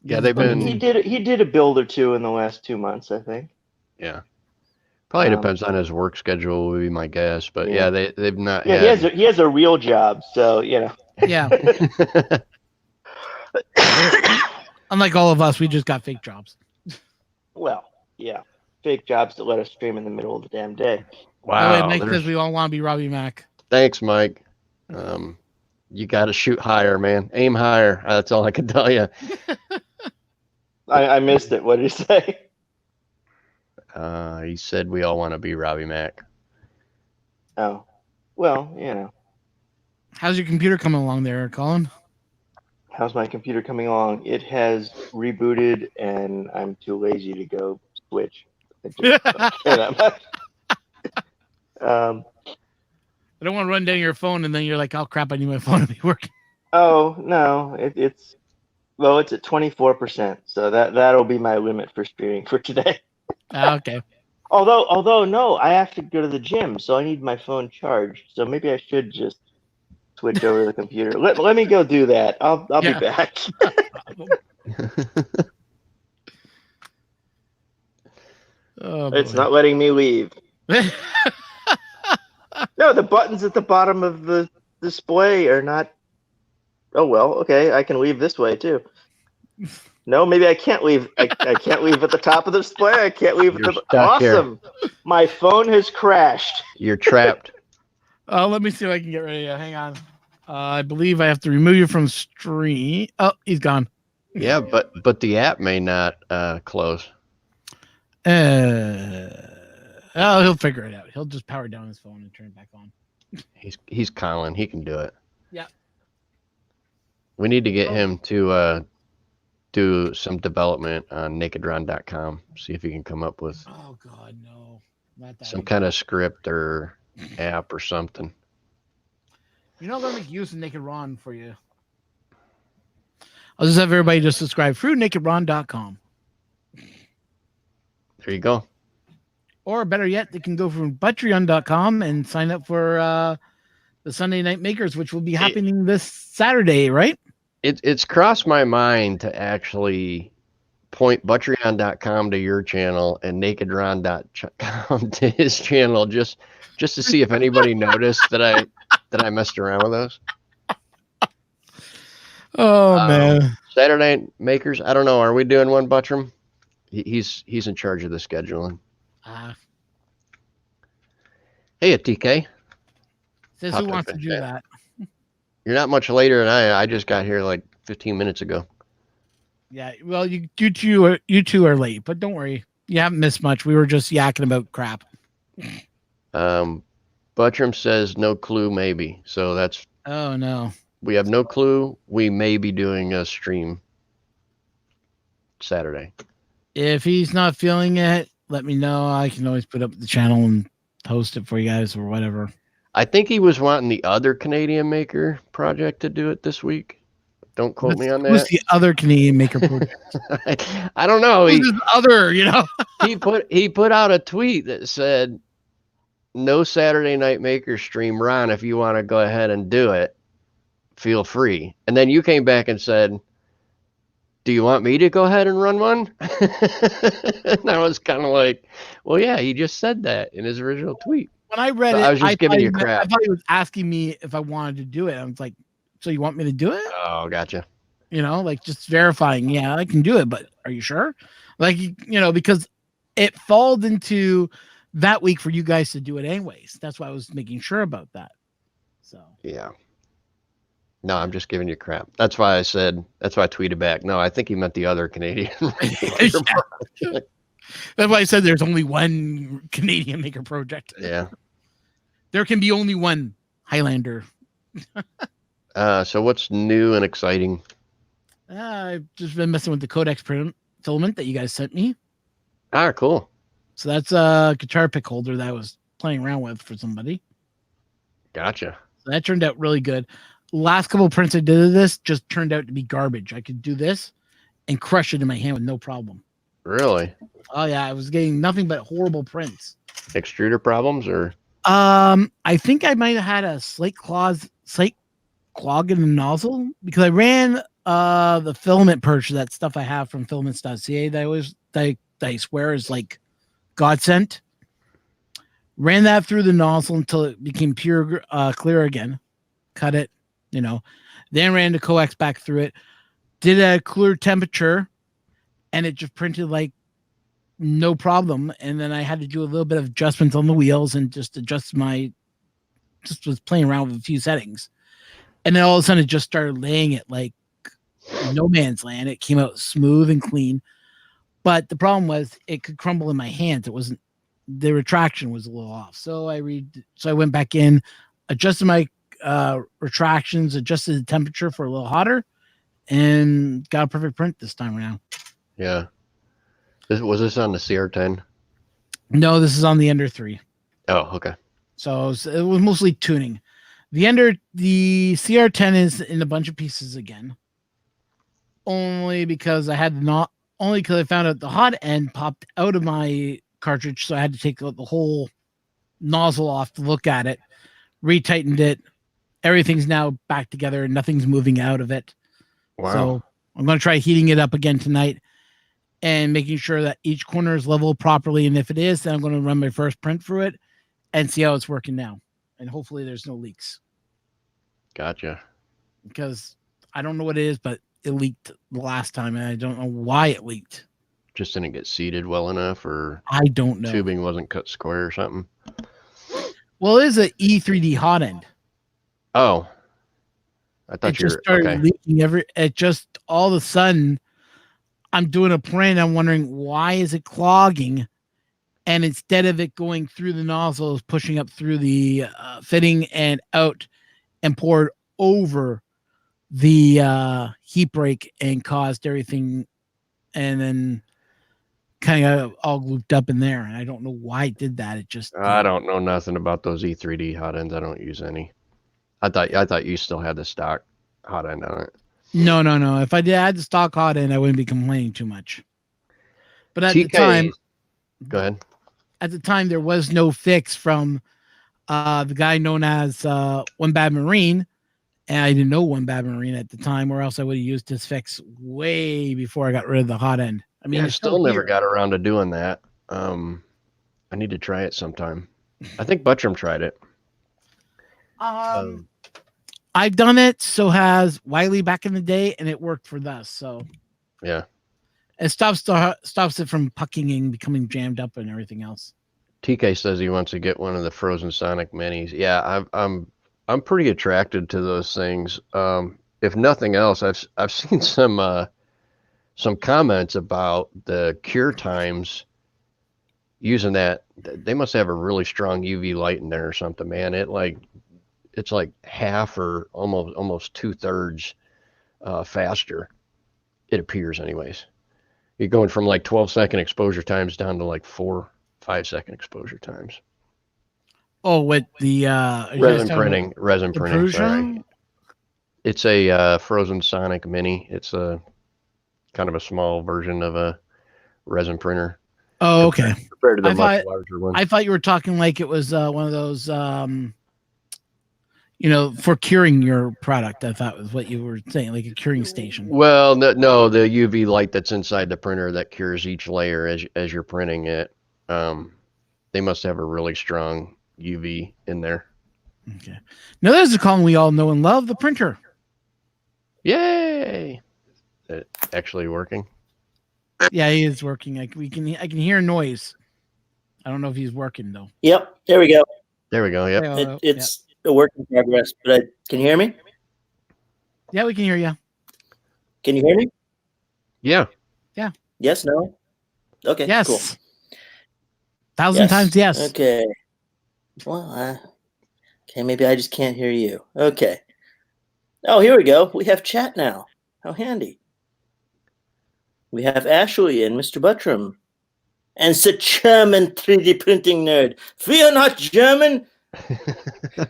Yeah, they've been. he did a build or two in the last 2 months, I think. Yeah. Probably depends on his work schedule, would be my guess. But Yeah. they've not. Yeah, he has a real job, so you know. Yeah. Unlike all of us, we just got fake jobs. Well, yeah, fake jobs that let us stream in the middle of the damn day. Wow. Mike there's- says we all want to be Robbie Mack. Thanks, Mike. You got to shoot higher, man. Aim higher. That's all I can tell you. I missed it. What did he say? He said we all want to be Robbie Mack. Oh, well, you know. How's your computer coming along there, Colin? How's my computer coming along? It has rebooted, and I'm too lazy to go switch. I just don't care that much. I don't want to run down your phone and then you're like, oh crap, I need my phone to be working. Oh no, it's at 24%, so that'll be my limit for streaming for today. Okay. Although no, I have to go to the gym, so I need my phone charged. So maybe I should just switch over to the computer. Let me go do that. I'll be back. Oh, It's boy. not letting me leave. No, the buttons at the bottom of the display are not. Oh well, okay, I can leave this way too. No, maybe I can't leave. I can't leave at the top of the display. I can't leave at You're the. stuck here. Awesome. My phone has crashed. You're trapped. Let me see if I can get rid of you. Hang on. I believe I have to remove you from stream. Oh, he's gone. Yeah, but the app may not close. Oh, he'll figure it out. He'll just power down his phone and turn it back on. He's Colin. He can do it. Yeah. We need to get him to do some development on nakedron.com. See if he can come up with Oh God, no, not that. some kind of script or app or something. You're not gonna make use of Naked Ron for you. I'll just have everybody just subscribe through nakedron.com. There you go. Or better yet, they can go from Patreon.com and sign up for the Sunday Night Makers, which will be happening this Saturday, right? It's crossed my mind to actually point Butcheron.com to your channel and nakedron.com to his channel just to see if anybody noticed that I messed around with those. Oh man. Saturday Night Makers. I don't know. Are we doing one, Buttram? He's in charge of the scheduling. Hey, TK. Says Popped who up wants to in do chat. that? You're not much later than I just got here like 15 minutes ago. Yeah, well, you two are late, but don't worry, you haven't missed much. We were just yakking about crap. Buttram says no clue, maybe. So that's Oh no. we have no clue. We may be doing a stream Saturday. If he's not feeling it, let me know. I can always put up the channel and host it for you guys or whatever. I think he was wanting the other Canadian maker project to do it this week. Don't quote me on Who's that. the other Canadian maker project? I don't know. Who's this other, He put out a tweet that said, "No Saturday Night Maker stream, Ron. If you want to go ahead and do it, feel free." And then you came back and said, "Do you want me to go ahead and run one?" And I was kind of like, "Well, yeah, he just said that in his original tweet." When I read So it, I was just giving you I crap. thought he was asking me if I wanted to do it. I was like, "So you want me to do it?" Oh, gotcha. Like just verifying. Yeah, I can do it, but are you sure? Like, because it falled into that week for you guys to do it anyways. That's why I was making sure about that. So Yeah. No, I'm just giving you crap. That's why I tweeted back. No, I think he meant the other Canadian. That's why I said there's only one Canadian maker project. Yeah. There can be only one Highlander. So what's new and exciting? I've just been messing with the Codex filament that you guys sent me. Ah, cool. So that's a guitar pick holder that I was playing around with for somebody. Gotcha. So that turned out really good. Last couple of prints I did of this just turned out to be garbage. I could do this and crush it in my hand with no problem. Really? Oh yeah, I was getting nothing but horrible prints. Extruder problems or? I think I might have had a slight clog in the nozzle because I ran the filament purge, that stuff I have from filaments.ca that I swear is like godsend. Ran that through the nozzle until it became pure clear again. Cut it, then ran the coax back through it, did a cooler temperature, and it just printed like no problem. And then I had to do a little bit of adjustments on the wheels and just was playing around with a few settings. And then all of a sudden it just started laying it like no man's land. It came out smooth and clean. But the problem was it could crumble in my hands. The retraction was a little off. So I went back in, adjusted my retractions, adjusted the temperature for a little hotter, and got a perfect print this time around. Yeah. Was this on the CR10? No, this is on the Ender 3. Oh, okay. So it was mostly tuning. The CR10 is in a bunch of pieces again. Only because I found out the hot end popped out of my cartridge, so I had to take the whole nozzle off to look at it, retightened it. Everything's now back together and nothing's moving out of it. Wow. So I'm going to try heating it up again tonight and making sure that each corner is leveled properly. And if it is, then I'm going to run my first print through it and see how it's working now. And hopefully there's no leaks. Gotcha. Because I don't know what it is, but it leaked the last time, and I don't know why it leaked. Just didn't get seated well enough, or I don't know. tubing wasn't cut square or something. Well, it is a E3D hot end. Oh, I It thought you just were started okay. leaking it just all of a sudden I'm doing a print. I'm wondering why is it clogging? And instead of it going through the nozzle, it's pushing up through the fitting and out and poured over the heat break and caused everything, and then kind of all looped up in there. And I don't know why it did that. It just I don't know nothing about those E3D hot ends. I don't use any. I thought you still had the stock hot end on it. No. If I had the stock hot end, I wouldn't be complaining too much. But at the TK time, Go ahead. at the time, there was no fix from the guy known as One Bad Marine. And I didn't know One Bad Marine at the time, or else I would have used his fix way before I got rid of the hot end. I mean, I it's still never here. got around to doing that. I need to try it sometime. I think Buttram tried it. I've done it. So has Wiley back in the day, and it worked for us. So Yeah. it stops it from pucking and becoming jammed up and everything else. TK says he wants to get one of the Frozen Sonic minis. Yeah, I'm pretty attracted to those things. If nothing else, I've seen some comments about the cure times using that. They must have a really strong UV light in there or something, man. It's like half or almost 2/3 faster. It appears, anyways. You're going from like 12-second exposure times down to like 4-5-second exposure times. Oh, with the Resin printing. Sorry, Prusa? it's a Frozen Sonic Mini. It's a kind of a small version of a resin printer. Oh, okay. Compared to the I much thought- larger one. I thought you were talking like it was one of those, for curing your product. I thought was what you were saying, like a curing station. Well, no, the UV light that's inside the printer that cures each layer as you're printing it. They must have a really strong UV in there. Okay. Now there's a column we all know and love, the printer. Yay! It actually working? Yeah, he is working. I can hear noise. I don't know if he's working though. Yep, there we go. There we go. Yep. It's a work in progress, but can you hear me? Yeah, we can hear you. Can you hear me? Yeah. Yes, no? Okay, Yes. cool. 1,000 times yes. Okay. Well, okay, maybe I just can't hear you. Okay. Oh, here we go. We have chat now. How handy. We have Ashley and Mr. Buttram. And it's a German 3D printing nerd. Fear not, German. Hang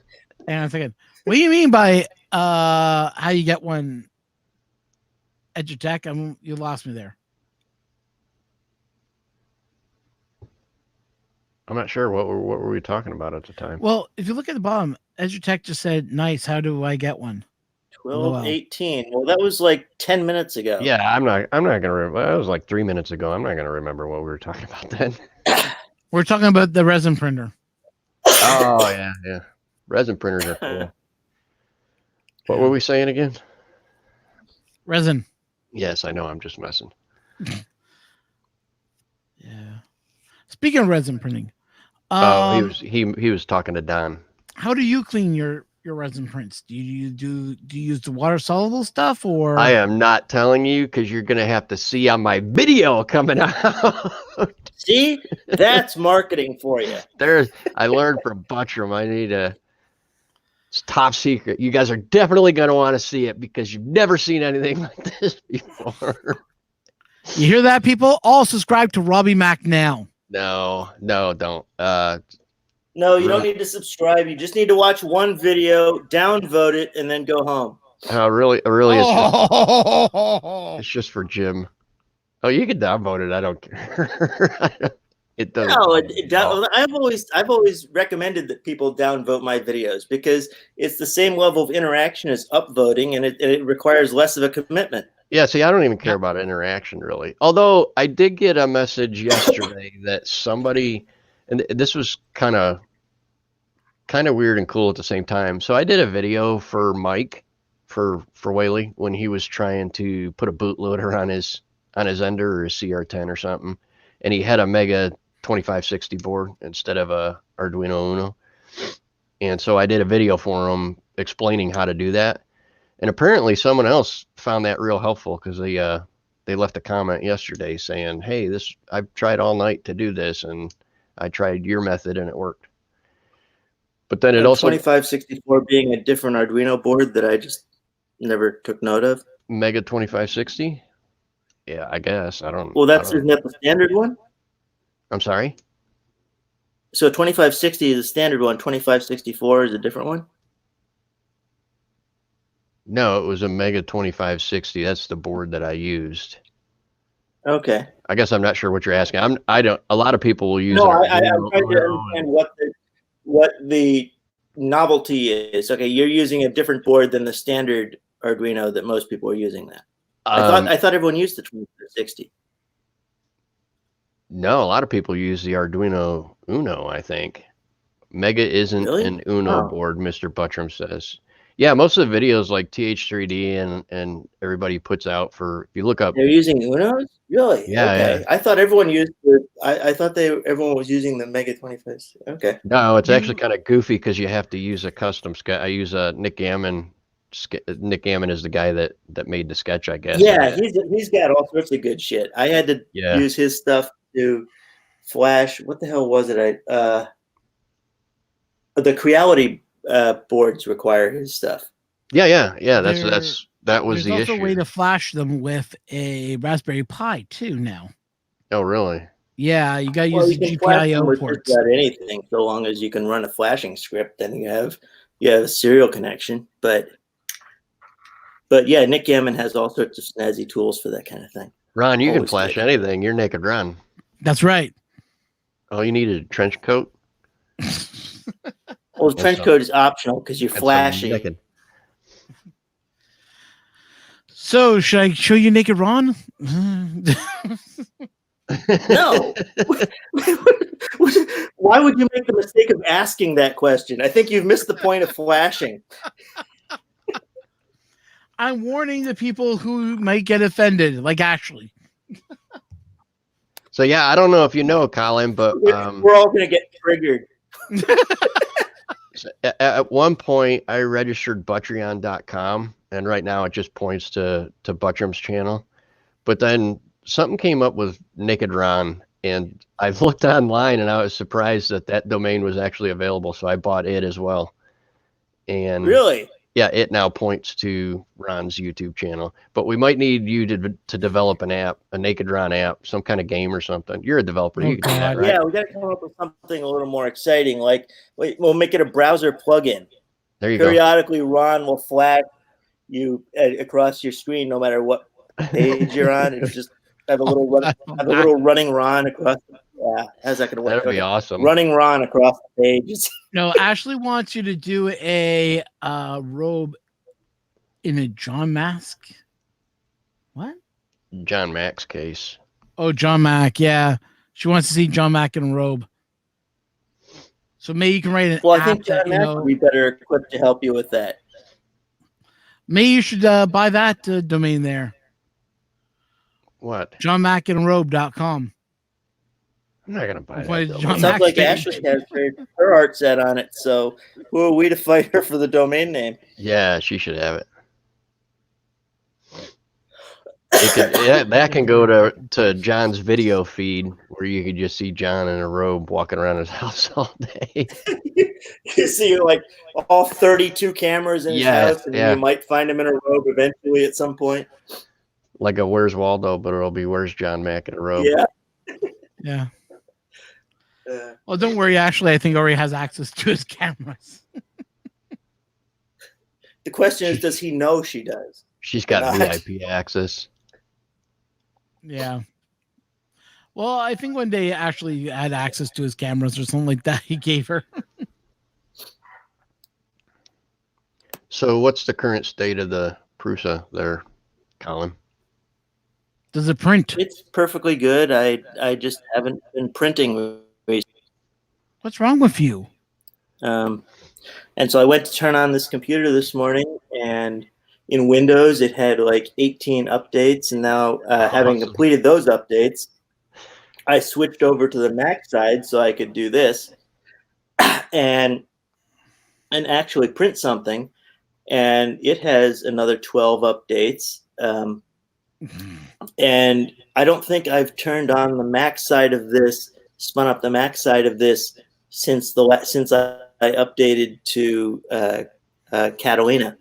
on a second. What do you mean by how you get one Edutech? You lost me there. I'm not sure what were we talking about at the time. Well, if you look at the bottom, Edutech just said, "Nice. How do I get one?" 12:18. Well, that was like 10 minutes ago. Yeah, I'm not gonna remember. That was like 3 minutes ago. I'm not gonna remember what we were talking about then. We're talking about the resin printer. Oh yeah. Resin printers are cool. What were we saying again? Resin. Yes, I know. I'm just messing. Yeah. Speaking of resin printing, He was talking to Don. how do you clean your resin prints? Do you use the water soluble stuff or? I am not telling you because you're gonna have to see on my video coming out. See? That's marketing for you. I learned from Buttram. It's top secret. You guys are definitely gonna want to see it because you've never seen anything like this before. You hear that, people? All subscribe to Robbie Mac now. No, don't. No, you don't need to subscribe. You just need to watch one video, downvote it, and then go home. Really, it's Oh. just for Jim. Oh, you can downvote it. I don't care. It doesn't. No, I've always recommended that people downvote my videos because it's the same level of interaction as upvoting, and it requires less of a commitment. Yeah, see, I don't even care about interaction really. Although I did get a message yesterday that somebody, and this was kind of weird and cool at the same time. So I did a video for Mike for Whaley when he was trying to put a bootloader on his Ender or his CR10 or something, and he had a Mega 2560 board instead of a Arduino Uno. And so I did a video for him explaining how to do that. And apparently someone else found that real helpful because they left a comment yesterday saying, "Hey, I've tried all night to do this, and I tried your method and it worked." But then it also 2564 being a different Arduino board that I just never took note of. Mega 2560. Yeah, I guess I don't. Well, I don't- isn't that the standard one? I'm sorry. So 2560 is the standard one. 2564 is a different one. No, it was a Mega 2560. That's the board that I used. Okay. I guess I'm not sure what you're asking. I don't. A lot of people will use. No, an I'm Arduino trying to Uno. understand what the novelty is. Okay, you're using a different board than the standard Arduino that most people are using. That I thought everyone used the 2560. No, a lot of people use the Arduino Uno, I think. Mega isn't Really? an Uno Oh. board, Mr. Buttram says. Yeah, most of the videos like TH3D and everybody puts out for, if you look up, They're using Unos? Really? Yeah, Okay. yeah. I thought everyone used I thought everyone was using the Mega 25. Okay. no, it's actually kind of goofy because you have to use a custom sketch. I use Nick Gammon. Nick Gammon is the guy that made the sketch, I guess. Yeah, he's got all sorts of good shit. I had to Yeah. use his stuff to flash. What the hell was it? The Creality boards require his stuff. Yeah. That There's was the also issue. a way to flash them with a Raspberry Pi too now. Oh, really? Yeah, you gotta Well, use you the can flash them GPIO with ports. just about anything, so long as you can run a flashing script. Then you have a serial connection. But yeah, Nick Gammon has all sorts of snazzy tools for that kind of thing. Ron, you can Always flash did. anything. You're Naked Ron. That's right. All you need is a trench coat. Well, the trench all. coat is optional because you're and some flashing. naked. So should I show you Naked Ron? No. Why would you make the mistake of asking that question? I think you've missed the point of flashing. I'm warning the people who might get offended, like Ashley. So yeah, I don't know if you know, Colin, but We're all going to get triggered. at one point I registered Butreon.com, and right now it just points to Buttram's channel. But then something came up with Naked Ron, and I looked online and I was surprised that domain was actually available, so I bought it as well. And Really? yeah, it now points to Ron's YouTube channel. But we might need you to develop an app, a Naked Ron app, some kind of game or something. You're a developer. Oh, You can do that, God. right? Yeah, we got to come up with something a little more exciting. Like, we'll make it a browser plugin. There you go. Periodically, Ron will flag you across your screen, no matter what page you're on. It'll just have a little running Ron across. Yeah, how's that going to work? That'd be awesome. Running Ron across the page. No, Ashley wants you to do a robe in a John mask. What? John Mack's case. Oh, John Mack. Yeah, she wants to see John Mack in a robe. So maybe you can write an Well, I app think that, John Mack would be better equipped to help you with that. maybe you should buy that domain there. What? JohnMackinArobe.com. I'm not gonna buy Why that. did domain. John Sounds Mack like say- Ashley has her art set on it. So who are we to fight her for the domain name? Yeah, she should have it. That can go to John's video feed where you could just see John in a robe walking around his house all day. You see like all 32 cameras in his Yeah, house, and yeah. you might find him in a robe eventually at some point. Like a Where's Waldo, but it'll be Where's John Mack in a robe. Yeah. Yeah. Well, don't worry, Ashley. I think already has access to his cameras. The question is, does he know she does? She's got Not. VIP access. Yeah. Well, I think one day Ashley had access to his cameras or something like that he gave her. So what's the current state of the Prusa there, Colin? Does it print? It's perfectly good. I just haven't been printing. What's wrong with you? And so I went to turn on this computer this morning, and in Windows, it had like 18 updates, and now having Awesome. completed those updates, I switched over to the Mac side so I could do this and actually print something. And it has another 12 updates. And I don't think I've turned on the Mac side of this, spun up the Mac side of this since I updated to Catalina.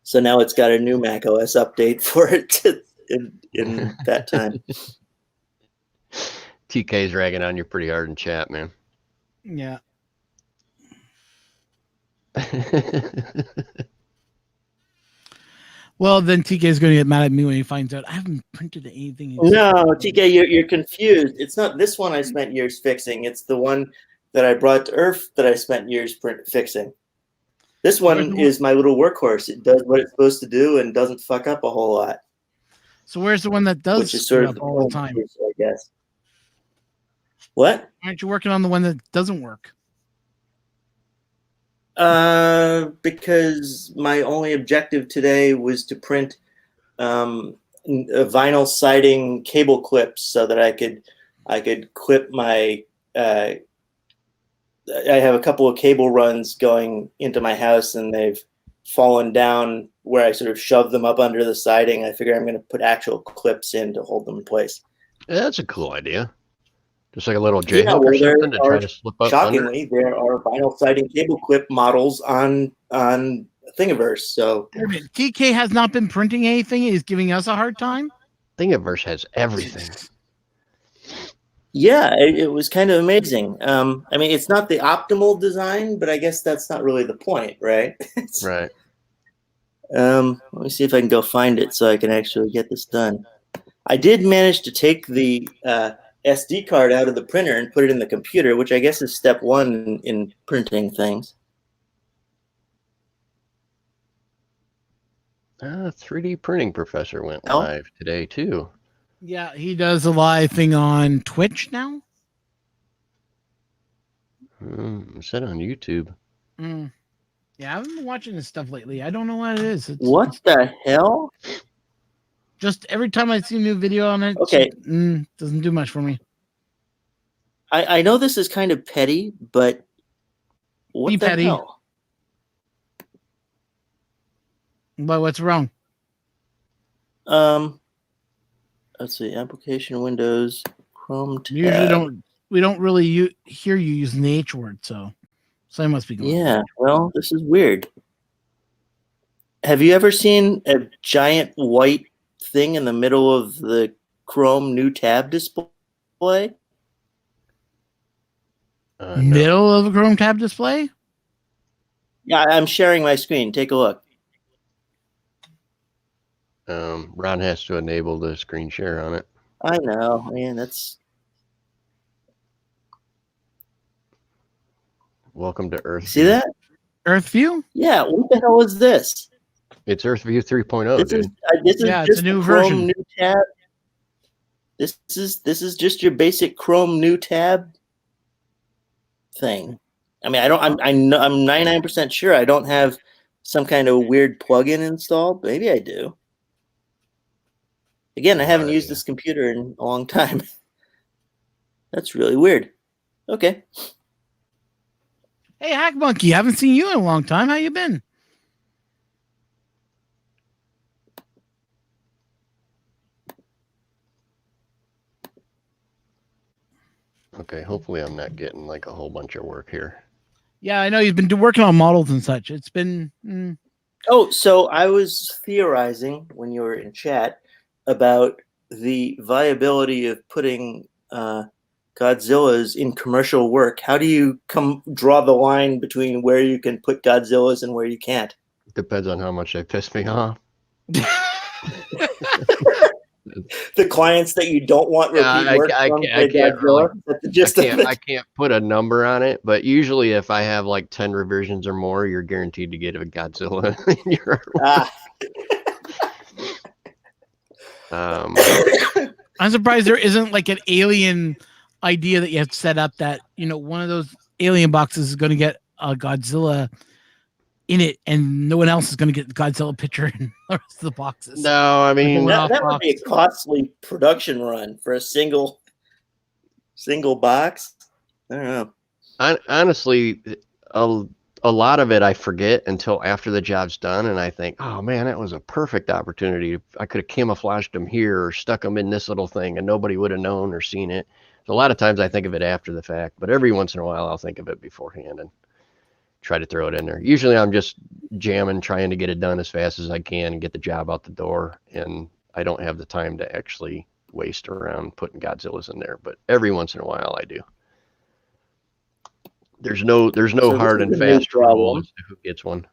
So now it's got a new Mac OS update for it in that time. TK's ragging on you pretty hard in chat, man. Yeah. Well, then TK is going to get mad at me when he finds out I haven't printed anything. No, TK, you're confused. It's not this one I spent years fixing. It's the one that I brought to Earth that I spent years fixing. This one is my little workhorse. It does what it's supposed to do and doesn't fuck up a whole lot. So where's the one that does Which is sort of all the time? I guess. What? Aren't you working on the one that doesn't work? Because my only objective today was to print vinyl siding cable clips so that I could clip my. I have a couple of cable runs going into my house, and they've fallen down where I sort of shoved them up under the siding. I figure I'm going to put actual clips in to hold them in place. Yeah, that's a cool idea. Just like a little Yeah, J-hook well, or something to try to slip up under. Shockingly, there are vinyl siding cable clip models on Thingiverse. So TK has not been printing anything. He's giving us a hard time. Thingiverse has everything. yeah, it was kind of amazing. I mean, it's not the optimal design, but I guess that's not really the point, right? Right. Let me see if I can go find it so I can actually get this done. I did manage to take the SD card out of the printer and put it in the computer, which I guess is step one in printing things. 3D printing professor went Oh. live today too. Yeah, he does a live thing on Twitch now. Is that on YouTube? Yeah, I haven't been watching this stuff lately. I don't know what it is. What the hell? Just every time I see a new video on it, Okay. doesn't do much for me. I know this is kind of petty, but what Be the petty. hell? But what's wrong? Let's see, application windows, Chrome tab. Usually we don't really hear you using the H word, so something must be going on. Yeah, well, this is weird. Have you ever seen a giant white thing in the middle of the Chrome new tab display? No. Middle of a Chrome tab display? Yeah, I'm sharing my screen. Take a look. Ron has to enable the screen share on it. I know, man. That's Welcome to Earth. see that? Earth View? Yeah. What the hell is this? It's EarthView 3.0, This dude. is Yeah, it's just a new the Chrome version. new tab. This is just your basic Chrome new tab thing. I mean, I'm 99% sure I don't have some kind of weird plugin installed. Maybe I do. Again, I haven't used this computer in a long time. That's really weird. Okay. Hey, Hack Monkey, haven't seen you in a long time. How you been? Okay, hopefully I'm not getting like a whole bunch of work here. Yeah, I know you've been working on models and such. It's been Oh, so I was theorizing when you were in chat about the viability of putting Godzillas in commercial work. How do you draw the line between where you can put Godzillas and where you can't? Depends on how much they piss me off. The clients that you don't want repeat work from I can't Godzilla. That's the gist of it. I can't put a number on it, but usually if I have like 10 revisions or more, you're guaranteed to get a Godzilla in your I'm surprised there isn't like an alien idea that you have set up that, one of those alien boxes is going to get a Godzilla in it, and no one else is going to get the Godzilla picture in the rest of the boxes. No, I mean, Well, That would be a costly production run for a single box. I don't know. honestly, a lot of it I forget until after the job's done, and I think, oh man, that was a perfect opportunity. I could have camouflaged them here or stuck them in this little thing, and nobody would have known or seen it. So a lot of times I think of it after the fact, but every once in a while I'll think of it beforehand and try to throw it in there. Usually I'm just jamming, trying to get it done as fast as I can and get the job out the door, and I don't have the time to actually waste around putting Godzillas in there, but every once in a while I do. There's no So hard this and is a new fast rule problem. as to who gets one.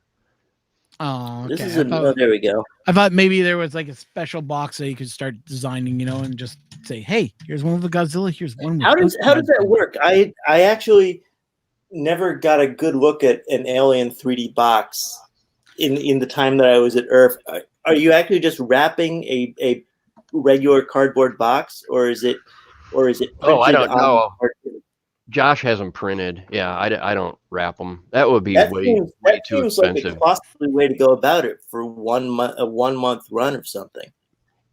Oh, okay. This is there we go. I thought maybe there was like a special box that you could start designing, and just say, "Hey, here's one with the Godzilla. Here's one." How does that work? I actually never got a good look at an Alien 3D box in the time that I was at Earth. Are you actually just wrapping a regular cardboard box, or is it? Oh, I printed don't know. on- Josh has them printed. Yeah, I don't wrap them. That would be That way too seems like a expensive. costly way to go about it for a 1 month run or something.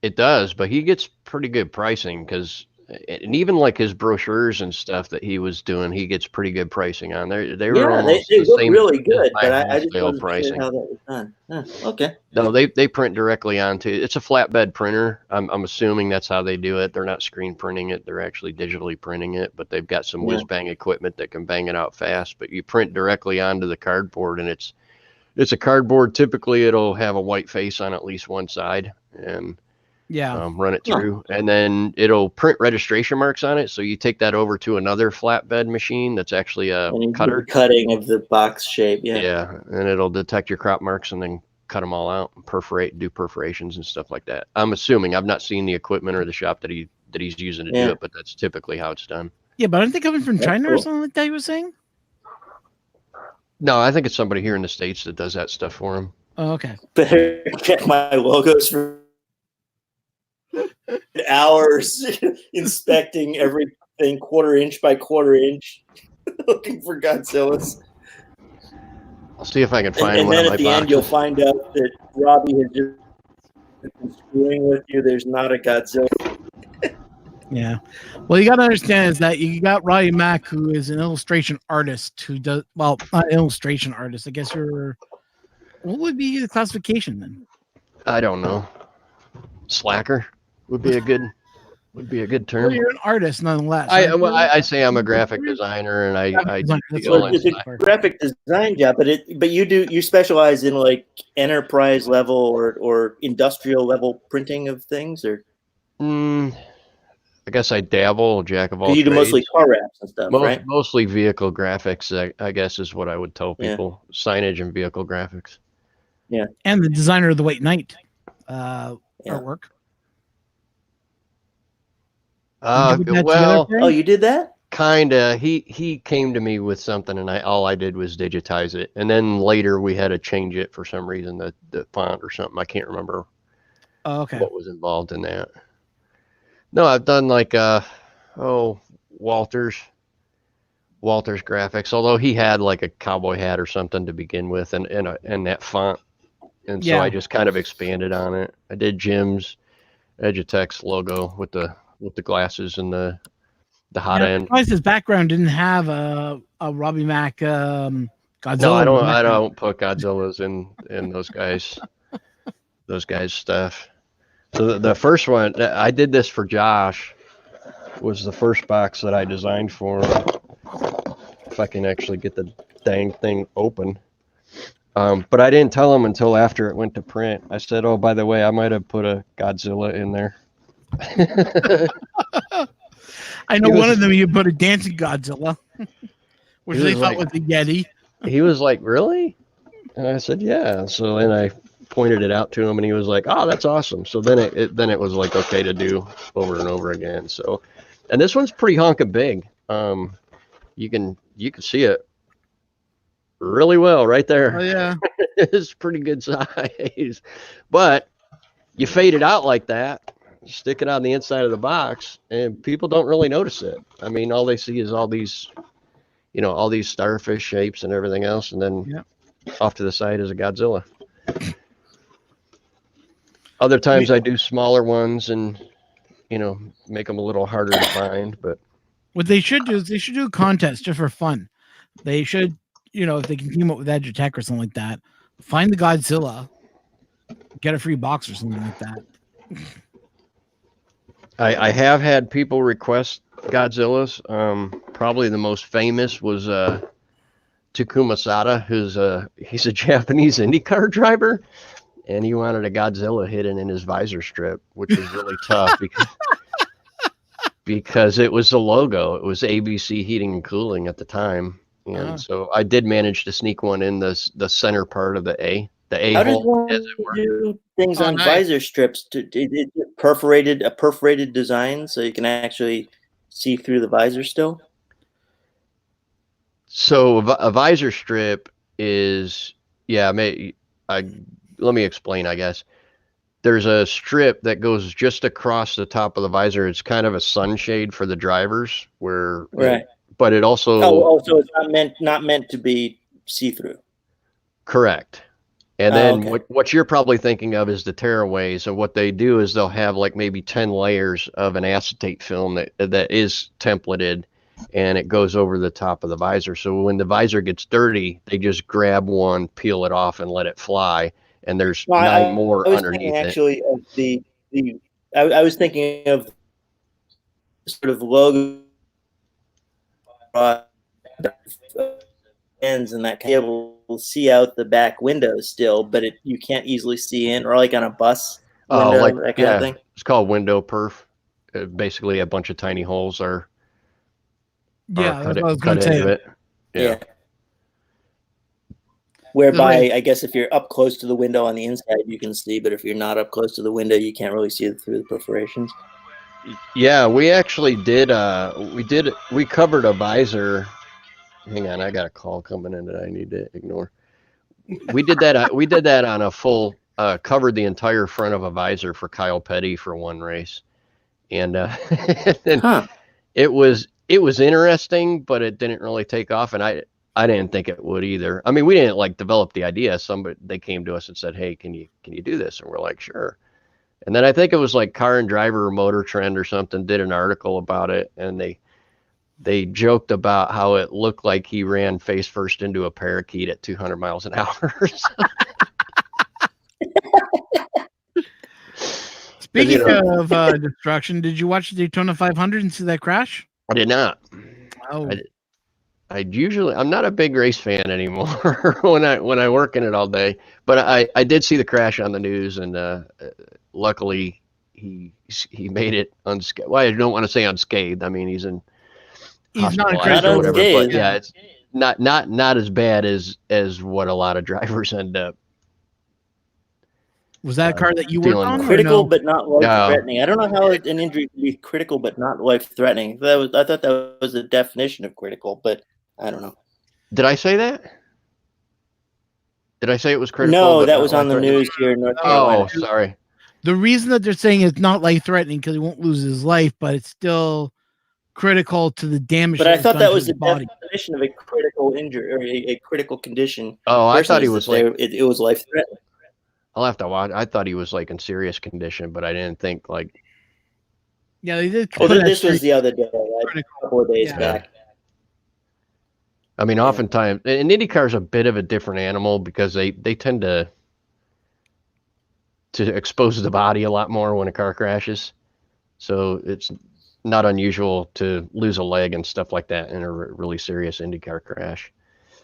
It does, but he gets pretty good pricing because, and even like his brochures and stuff that he was doing, he gets pretty good pricing on there. They were Yeah, almost they the look same really as good, my but I just wholesale wasn't pricing. sure how that was done. Huh, okay. No, they print directly onto. It's a flatbed printer. I'm assuming that's how they do it. They're not screen printing it. They're actually digitally printing it, but they've got some Yeah. whiz bang equipment that can bang it out fast. But you print directly onto the cardboard, and it's a cardboard. Typically, it'll have a white face on at least one side, and run it Huh. through, and then it'll print registration marks on it. So you take that over to another flatbed machine that's actually a And you do cutter. the cutting of the box shape. Yeah. Yeah, and it'll detect your crop marks and then cut them all out and perforate, do perforations and stuff like that. I'm assuming. I've not seen the equipment or the shop that he's using to Yeah. do it, but that's typically how it's done. Yeah, but aren't they coming from That's China or cool. something like that? You were saying? No, I think it's somebody here in the States that does that stuff for him. Oh, okay. Better check my logos for hours inspecting everything quarter inch by quarter inch, looking for Godzillas. I'll see if I can find And one then of at my the end, you'll boxes. find out that Robbie has just been screwing with you. There's not a Godzilla. Yeah. Well, you got to understand is that you got Roddy Mack, who is an illustration artist who does, well, not illustration artist. I guess what would be the classification then? I don't know. Slacker would be a good Well, term. you're an artist nonetheless. I say I'm a graphic designer, and I Graphic designer, that's deal what in It's a slack. graphic design job, but you specialize in like enterprise level or industrial level printing of things, or I guess I dabble, jack of all 'cause you do trades. mostly car wraps and stuff, right? Mostly vehicle graphics, I guess is what I would tell Yeah. people. Signage and vehicle graphics. And the designer of the White Knight artwork. Did you put that Well, together, Oh, Frank? you did that? kinda. He came to me with something, and all I did was digitize it, and then later we had to change it for some reason, the font or something. I can't remember Oh, okay. what was involved in that. No, I've done like Walter's graphics, although he had like a cowboy hat or something to begin with, and that font, and so Yeah. I just kind of expanded on it. I did Jim's Edutatex logo with the glasses and the hot Yeah, end. I'm surprised his background didn't have a Robbie Mack Godzilla. No, I don't. I background. don't put Godzillas in those guys stuff. So the first one I did this for Josh was the first box that I designed for him. If I can actually get the dang thing open. But I didn't tell him until after it went to print. I said, "Oh, by the way, I might have put a Godzilla in there." I know He one was- of them you put a dancing Godzilla, which He they was thought like- was a Yeti. He was like, "Really?" And I said, "Yeah." So then I pointed it out to him, and he was like, "Oh, that's awesome." So then it was like okay to do over and over again. So, and this one's pretty honking big. You can see it really well right there. Oh yeah. It's pretty good size, but you fade it out like that, stick it on the inside of the box, and people don't really notice it. I mean, all they see is all these starfish shapes and everything else, and then Yep. off to the side is a Godzilla. Other times I do smaller ones and, make them a little harder to find. But What they should do is they should do a contest just for fun. They should, if they can team up with Edutech or something like that, find the Godzilla, get a free box or something like that. I have had people request Godzillas. Probably the most famous was Takuma Sada, he's a Japanese IndyCar driver, and he wanted a Godzilla hidden in his visor strip, which was really tough because it was the logo. It was ABC Heating and Cooling at the time, and so I did manage to sneak one in the center part of the A How does hole, one as it were. do things on nice. visor strips? A perforated design so you can actually see through the visor still? So a visor strip is, let me explain, I guess. There's a strip that goes just across the top of the visor. It's kind of a sunshade for the drivers Right. But it also. So it's not meant to be see-through. Correct. And then okay. what you're probably thinking of is the tearaways. And what they do is they'll have like maybe 10 layers of an acetate film that is templated, and it goes over the top of the visor. So when the visor gets dirty, they just grab one, peel it off, and let it fly. And there's 9 more underneath actually, it. I was thinking of sort of logo ends and that kind of able to see out the back windows still, but you can't easily see in, or like on a bus window, that kind of thing. It's called window perf. Basically, a bunch of tiny holes are Yeah, that's what I was cut going to into say. it. Yeah. Whereby, I guess if you're up close to the window on the inside, you can see, but if you're not up close to the window, you can't really see it through the perforations. Yeah, we actually did. We covered a visor. Hang on, I got a call coming in that I need to ignore. We did that. We did that on a full. Covered the entire front of a visor for Kyle Petty for one race, and it was interesting, but it didn't really take off, and I didn't think it would either. I mean, we didn't develop the idea. They came to us and said, "Hey, can you do this?" And we're like, "Sure." And then I think it was like Car and Driver or Motor Trend or something did an article about it, and they joked about how it looked like he ran face first into a parakeet at 200 miles an hour. Speaking of destruction, did you watch the Daytona 500 and see that crash? I did not. Oh, I'm not a big race fan anymore when I work in it all day, but I did see the crash on the news, and luckily he made it unscathed. Well, I don't want to say unscathed. I mean, he's not unscathed, or whatever, but yeah, it's not as bad as what a lot of drivers end up. was that a car that you worked on? Critical but not life-threatening. I don't know how an injury can be critical but not life-threatening. I thought that was the definition of critical, but I don't know. Did I say that? Did I say it was critical? No, that was on the news here in North Carolina. Oh, sorry. The reason that they're saying it's not life-threatening because he won't lose his life, but it's still critical to the damage. But I thought that was the body. definition of a critical injury or a critical condition. Oh, I thought he was it was life-threatening. I'll have to watch. I thought he was in serious condition, but I didn't think Yeah, they did. This was the other day, a couple of days back. I mean, oftentimes, and IndyCar is a bit of a different animal because they tend to expose the body a lot more when a car crashes. So it's not unusual to lose a leg and stuff like that in a really serious IndyCar crash.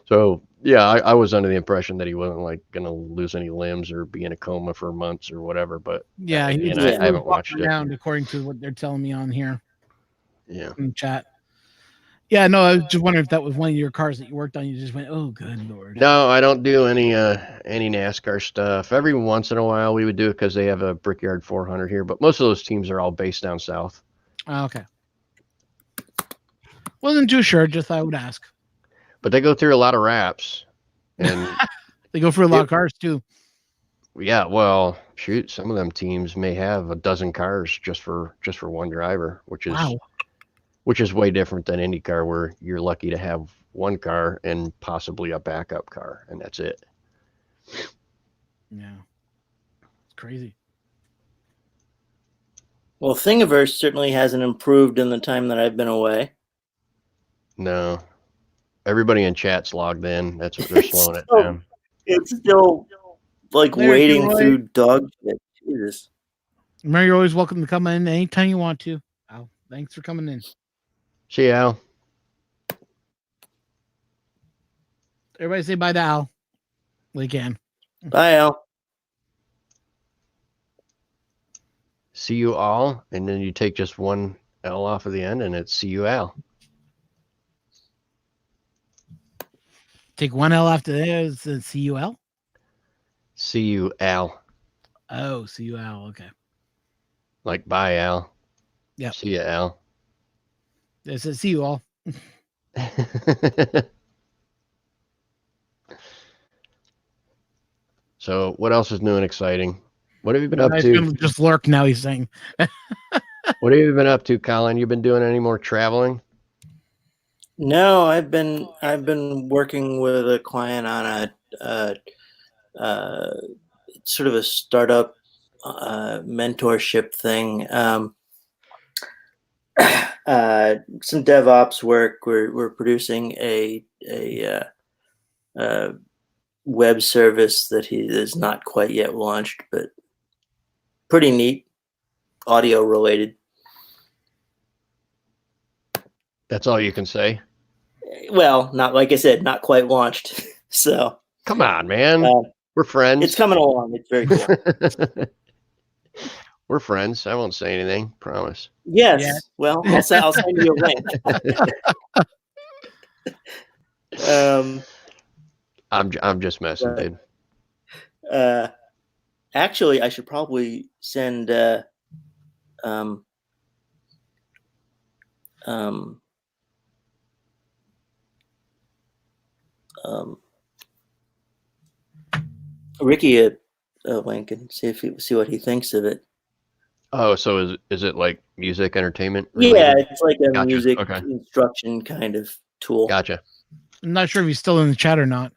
So yeah, I was under the impression that he wasn't going to lose any limbs or be in a coma for months or whatever. But yeah, I haven't watched it. According to what they're telling me on here. Yeah. In chat. Yeah, no, I was just wondering if that was one of your cars that you worked on. You just went, oh, good Lord. No, I don't do any NASCAR stuff. Every once in a while we would do it because they have a Brickyard 400 here, but most of those teams are all based down south. Oh, okay. Wasn't too sure, just I would ask. But they go through a lot of wraps. And they go for a lot of cars too. Yeah, well, shoot, some of them teams may have a dozen cars just for one driver, which is way different than IndyCar, where you're lucky to have one car and possibly a backup car, and that's it. Yeah. It's crazy. Well, Thingiverse certainly hasn't improved in the time that I've been away. No. Everybody in chat's logged in. That's what they're slowing it Still- down. It's still like There, wading Gilroy. through dog shit. Jesus. Remember, you're always welcome to come in anytime you want to. Al, thanks for coming in. See you, Al. Everybody say bye to Al. We can. Bye, Al. See you all, and then you take just one L off of the end, and it's see you, Al. Take one L after there. It's C-U-L. See you, Al. Oh, C-U-L. Okay. Like bye, Al. Yep. See you, Al. It says see you all. So, what else is new and exciting? What have you been up He's to? gonna just lurk now. He's saying. What have you been up to, Colin? You been doing any more traveling? No, I've been working with a client on a sort of a startup mentorship thing. Some DevOps work. We're producing a web service that he is not quite yet launched, but pretty neat, audio related. That's all you can say. Well, not like I said, not quite launched. So Come on, man. We're friends. it's coming along. It's very cool. We're friends. I won't say anything. Promise. Yes. Yeah. Well, I'll send you a link. I'm just messing, dude. Actually, I should probably send Ricky a link and see what he thinks of it. Oh, so is it like music entertainment? Yeah, related? it's like a Gotcha. music Okay. instruction kind of tool. Gotcha. I'm not sure if he's still in the chat or not.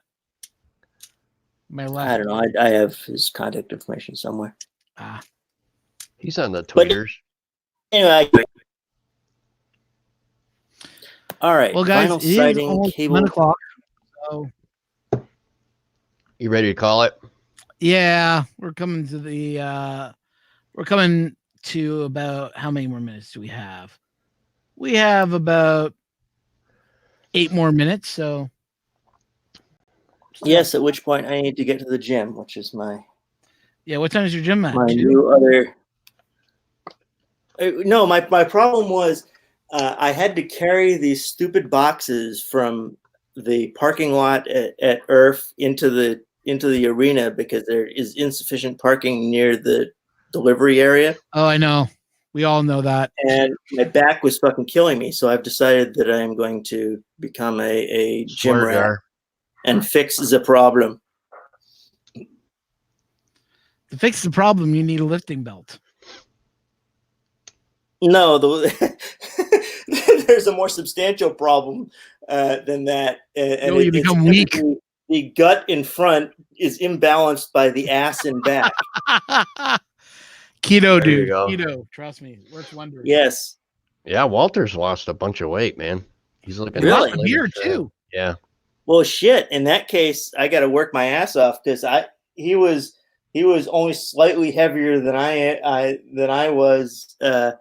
My left. I don't know. I have his contact information somewhere. Ah, He's on the But- tweeters. Anyway. All right. well, guys, Vinyl it is siding, almost cable. 1 o'clock. So You ready to call it? yeah, we're coming to about how many more minutes do we have? We have about 8 more minutes. So Yes, at which point I need to get to the gym, which is my yeah, what time is your gym at? my 2? new other. No, my problem was I had to carry these stupid boxes from the parking lot at IRF into the arena because there is insufficient parking near the delivery area, Oh, I know. We all know that. and my back was fucking killing me. So I've decided that I am going to become a gym Swear rat jar. and fix the problem. To fix the problem, you need a lifting belt. No, there's a more substantial problem than that. And You become weak. The gut in front is imbalanced by the ass in back. Keto, There you dude. go. Keto. Trust me. Works wonders. Yes. Yeah, Walter's lost a bunch of weight, man. He's looking Really? Lots of beer, too. Yeah. Well, shit. In that case, I got to work my ass off because he was only slightly heavier than I was at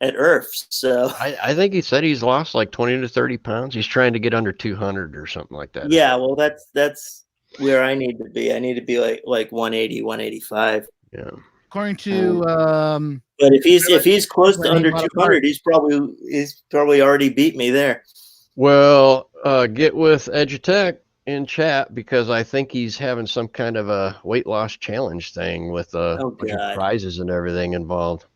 IRF. So I think he said he's lost like 20 to 30 pounds. He's trying to get under 200 or something like that. yeah, well, that's where I need to be. I need to be like 180, 185. Yeah. According to But if he's close to Well, under he bought a 200, he's probably already beat me there. Well, get with Edutech in chat because I think he's having some kind of a weight loss challenge thing with a Oh, bunch God. of prizes and everything involved.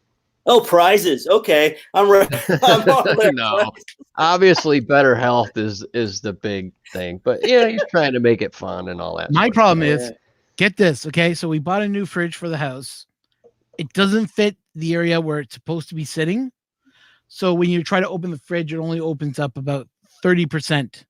Oh, prizes. Okay, I'm right. I'm on there. No. Obviously, better health is the big thing, but yeah, he's trying to make it fun and all that. my sort of problem stuff. is, get this, okay? So we bought a new fridge for the house. It doesn't fit the area where it's supposed to be sitting. So when you try to open the fridge, it only opens up about 30%.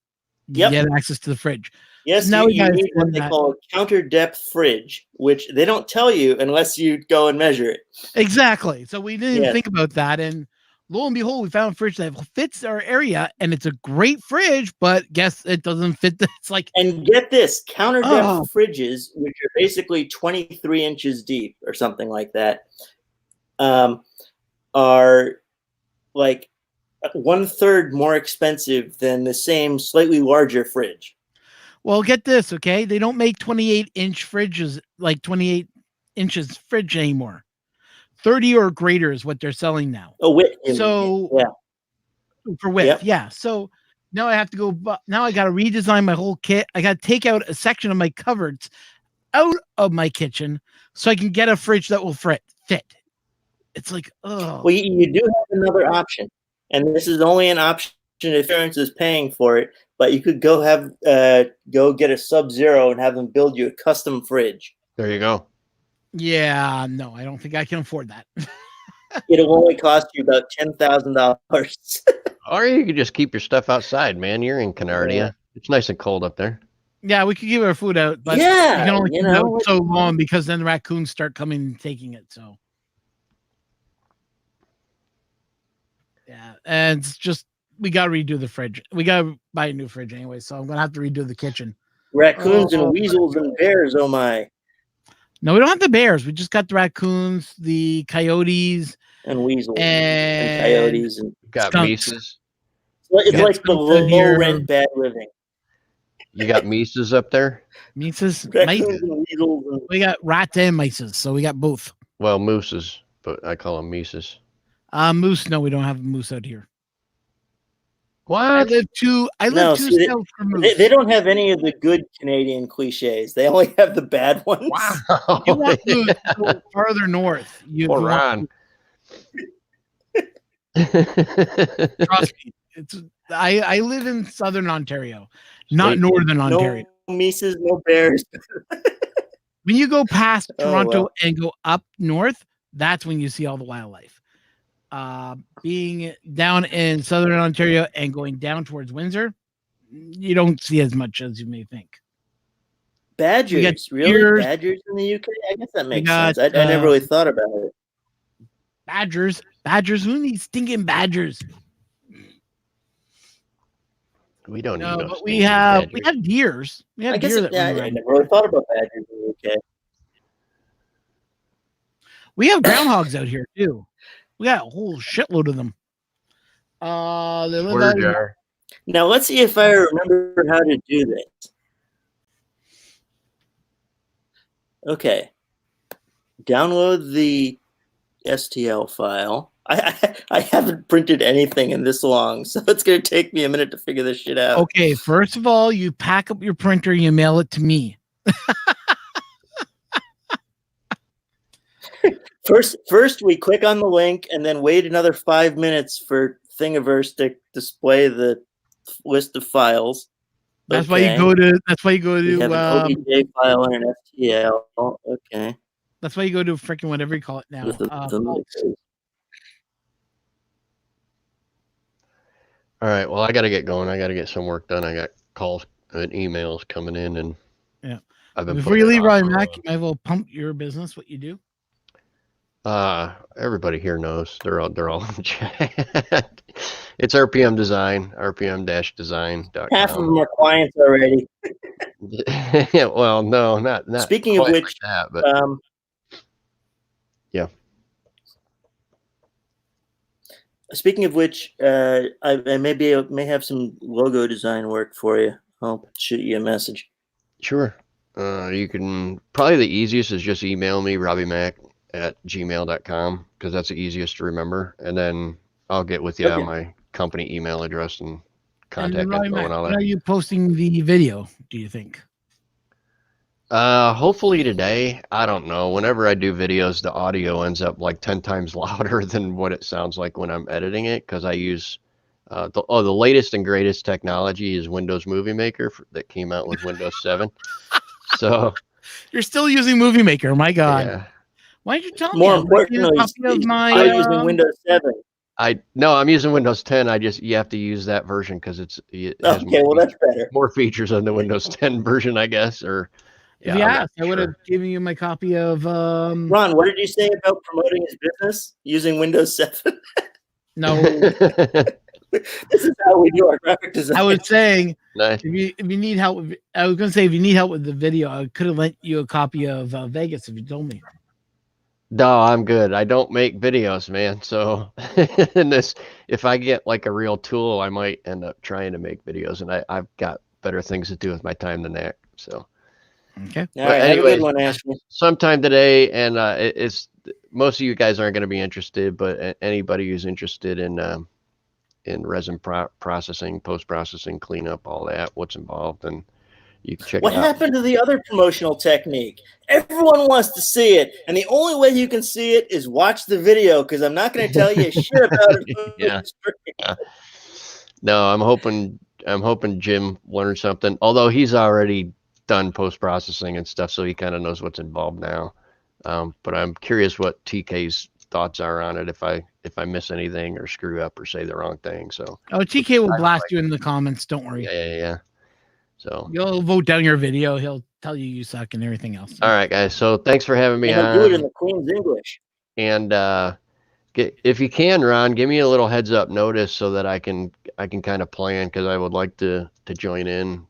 Yep. You get access to the fridge. Yes, Now you, we you gotta need what send they that. call a counter depth fridge, which they don't tell you unless you go and measure it. Exactly. So we didn't even Yes. think about that. And lo and behold, we found a fridge that fits our area, and it's a great fridge, but guess it doesn't fit. It's like, And get this, counter depth Oh. fridges, which are basically 23 inches deep or something like that, are like 1/3 more expensive than the same slightly larger fridge. well, get this, okay? They don't make 28-inch fridges, like 28 inches fridge anymore. 30 or greater is what they're selling now. Oh, width. So yeah. for width, Yep. yeah. So now I have to go. Now I got to redesign my whole kit. I got to take out a section of my cupboards out of my kitchen so I can get a fridge that will fit. It's like, oh, Well, you do have another option, and this is only an option if insurance is paying for it. But you could go get a Sub-Zero and have them build you a custom fridge. There you go. yeah, no, I don't think I can afford that. It'll only cost you about $10,000. Or you could just keep your stuff outside, man. You're in Canardia. Yeah. It's nice and cold up there. Yeah, we could give our food out, but Yeah, you can only you keep it know, out so long because then the raccoons start coming and taking it. So yeah, and it's just we got to redo the fridge. We got to buy a new fridge anyway, so I'm gonna have to redo the kitchen. Raccoons Oh, and weasels and bears. Oh my! No, we don't have the bears. We just got the raccoons, the coyotes, And weasels and coyotes and Got Skunks. Mises. it's Yeah, like the skunks out low here. rent bad living. You got Mises up there? Mices. Raccoons and weasels and We got rats and mices, so we got both. Well, mooses, but I call them Mises. Moose. No, we don't have a moose out here. I What? live two No, south see, from moose. they don't have any of the good Canadian cliches. They only have the bad ones. Wow. You want moose, go farther north. You Poor want- Ron. Trust me. It's I live in southern Ontario, not Sweet. northern Ontario. No Mises, no bears. When you go past Oh, Toronto well. and go up north, that's when you see all the wildlife. Being down in southern Ontario and going down towards Windsor, you don't see as much as you may think. Badgers, really? deers. Badgers in the UK? I guess that makes got, sense. I never really thought about it. Badgers, who needs stinking badgers? We don't No, need no but we stinking have badgers. deers. We have I guess deer it, that yeah, run I around. never really thought about badgers in the UK. We have groundhogs out here too. We got a whole shitload of them. They live Swear out in- jar. Now let's see if I remember how to do this. Okay. Download the STL file. I haven't printed anything in this long, so it's going to take me a minute to figure this shit out. Okay, first of all, you pack up your printer, you mail it to me. First, we click on the link and then wait another 5 minutes for Thingiverse to display the list of files. That's why you go to. That's why you go We have to. an OBJ file and an STL. Okay. That's why you go to freaking whatever you call it now. With the Vaults. All right. Well, I got to get going. I got to get some work done. I got calls and emails coming in, and Yeah. I've been Before you putting it leave, off Ryan for a Mac, you might as well pump your business. What you do? while. Everybody here knows. They're all in chat. It's RPM Design, rpm-design.com. Half of them are clients already. Yeah, well, no, not Speaking of quite like which, that, but yeah. Speaking of which, I may have some logo design work for you. I'll shoot you a message. Sure. You can probably the easiest is just email me robbymac@gmail.com because that's the easiest to remember, and then I'll get with you Okay. on my company email address and And contact Ryan info Mac, and all when are that. you posting the video? Do you think? Hopefully today. I don't know. Whenever I do videos, the audio ends up like 10 times louder than what it sounds like when I'm editing it because I use the latest and greatest technology is Windows Movie Maker that came out with Windows 7. So You're still using Movie Maker. My God. yeah. Why did you tell me? More I might need a importantly, copy of he's my, still using Windows 7. No, I'm using Windows 10. You have to use that version because it has Okay, well that's better. more features on the Windows 10 version, I guess. Or If you I'm not asked, I would have sure. given you my copy of Ron, what did you say about promoting his business using Windows 7? no. This is how we do our graphic design. I was saying Nice. if you need help with, I was gonna say if you need help with the video, I could have lent you a copy of Vegas if you told me. No, I'm good. I don't make videos, man. So if I get like a real tool, I might end up trying to make videos, and I've got better things to do with my time than that. So Okay. All right, have a good one, Ashley. sometime today, and it's most of you guys aren't going to be interested, but anybody who's interested in resin processing, post processing, cleanup, all that, what's involved, and you can check What it out. happened to the other promotional technique? Everyone wants to see it, and the only way you can see it is watch the video, because I'm not going to tell you shit about it. Yeah. No, I'm hoping Jim learned something. Although he's already done post processing and stuff, so he kind of knows what's involved now. But I'm curious what TK's thoughts are on it if I miss anything or screw up or say the wrong thing. So TK will blast you in the comments. Don't worry. yeah. So You'll vote down your video. He'll tell you suck and everything else. all right, guys. So thanks for having me And on. he'll do it in the Queen's English. And if you can, Ron, give me a little heads up notice so that I can kind of plan, because I would like to join in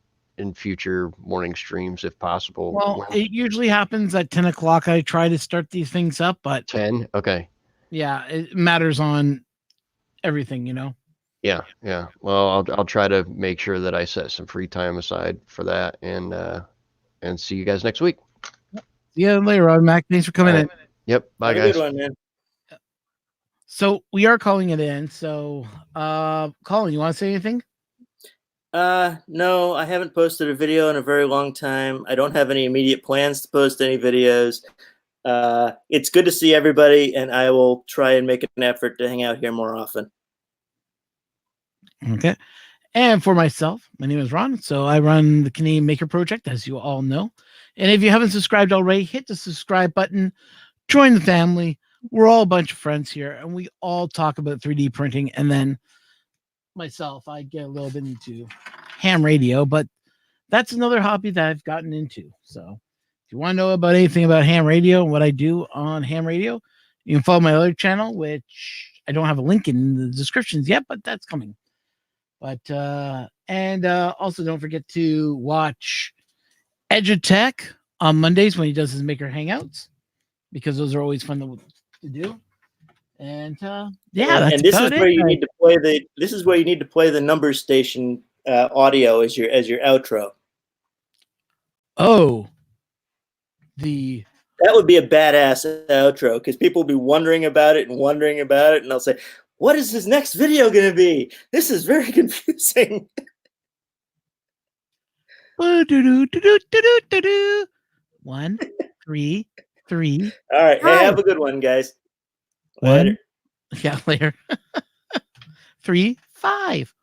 future morning streams if possible. Well, it usually happens at 10 o'clock. I try to start these things up, but 10. Okay. yeah, it matters on everything, you know. Yeah. Well, I'll try to make sure that I set some free time aside for that, and see you guys next week. See you later on, Mac. Thanks for coming in. Yep. Bye, Have a guys. good one, man. So we are calling it in. So Colin, you want to say anything? No, I haven't posted a video in a very long time. I don't have any immediate plans to post any videos. It's good to see everybody, and I will try and make an effort to hang out here more often. Okay. And for myself, my name is Ron. So I run the Canadian Maker Project, as you all know. And if you haven't subscribed already, hit the subscribe button, join the family. We're all a bunch of friends here, and we all talk about 3D printing. And then myself, I get a little bit into ham radio, but that's another hobby that I've gotten into. So if you want to know about anything about ham radio and what I do on ham radio, you can follow my other channel, which I don't have a link in the descriptions yet, but that's coming. But also don't forget to watch Edutech on Mondays when he does his Maker Hangouts, because those are always fun to do. And that's and this is about where it. you need to play the. This is where you need to play the number station audio as your outro. Oh, that would be a badass outro, because people will be wondering about it, and they'll say, "What is his next video going to be? This is very confusing." 1, 3, 3. All right, hey, have a good one, guys. Later. Yeah, later. 3, 5.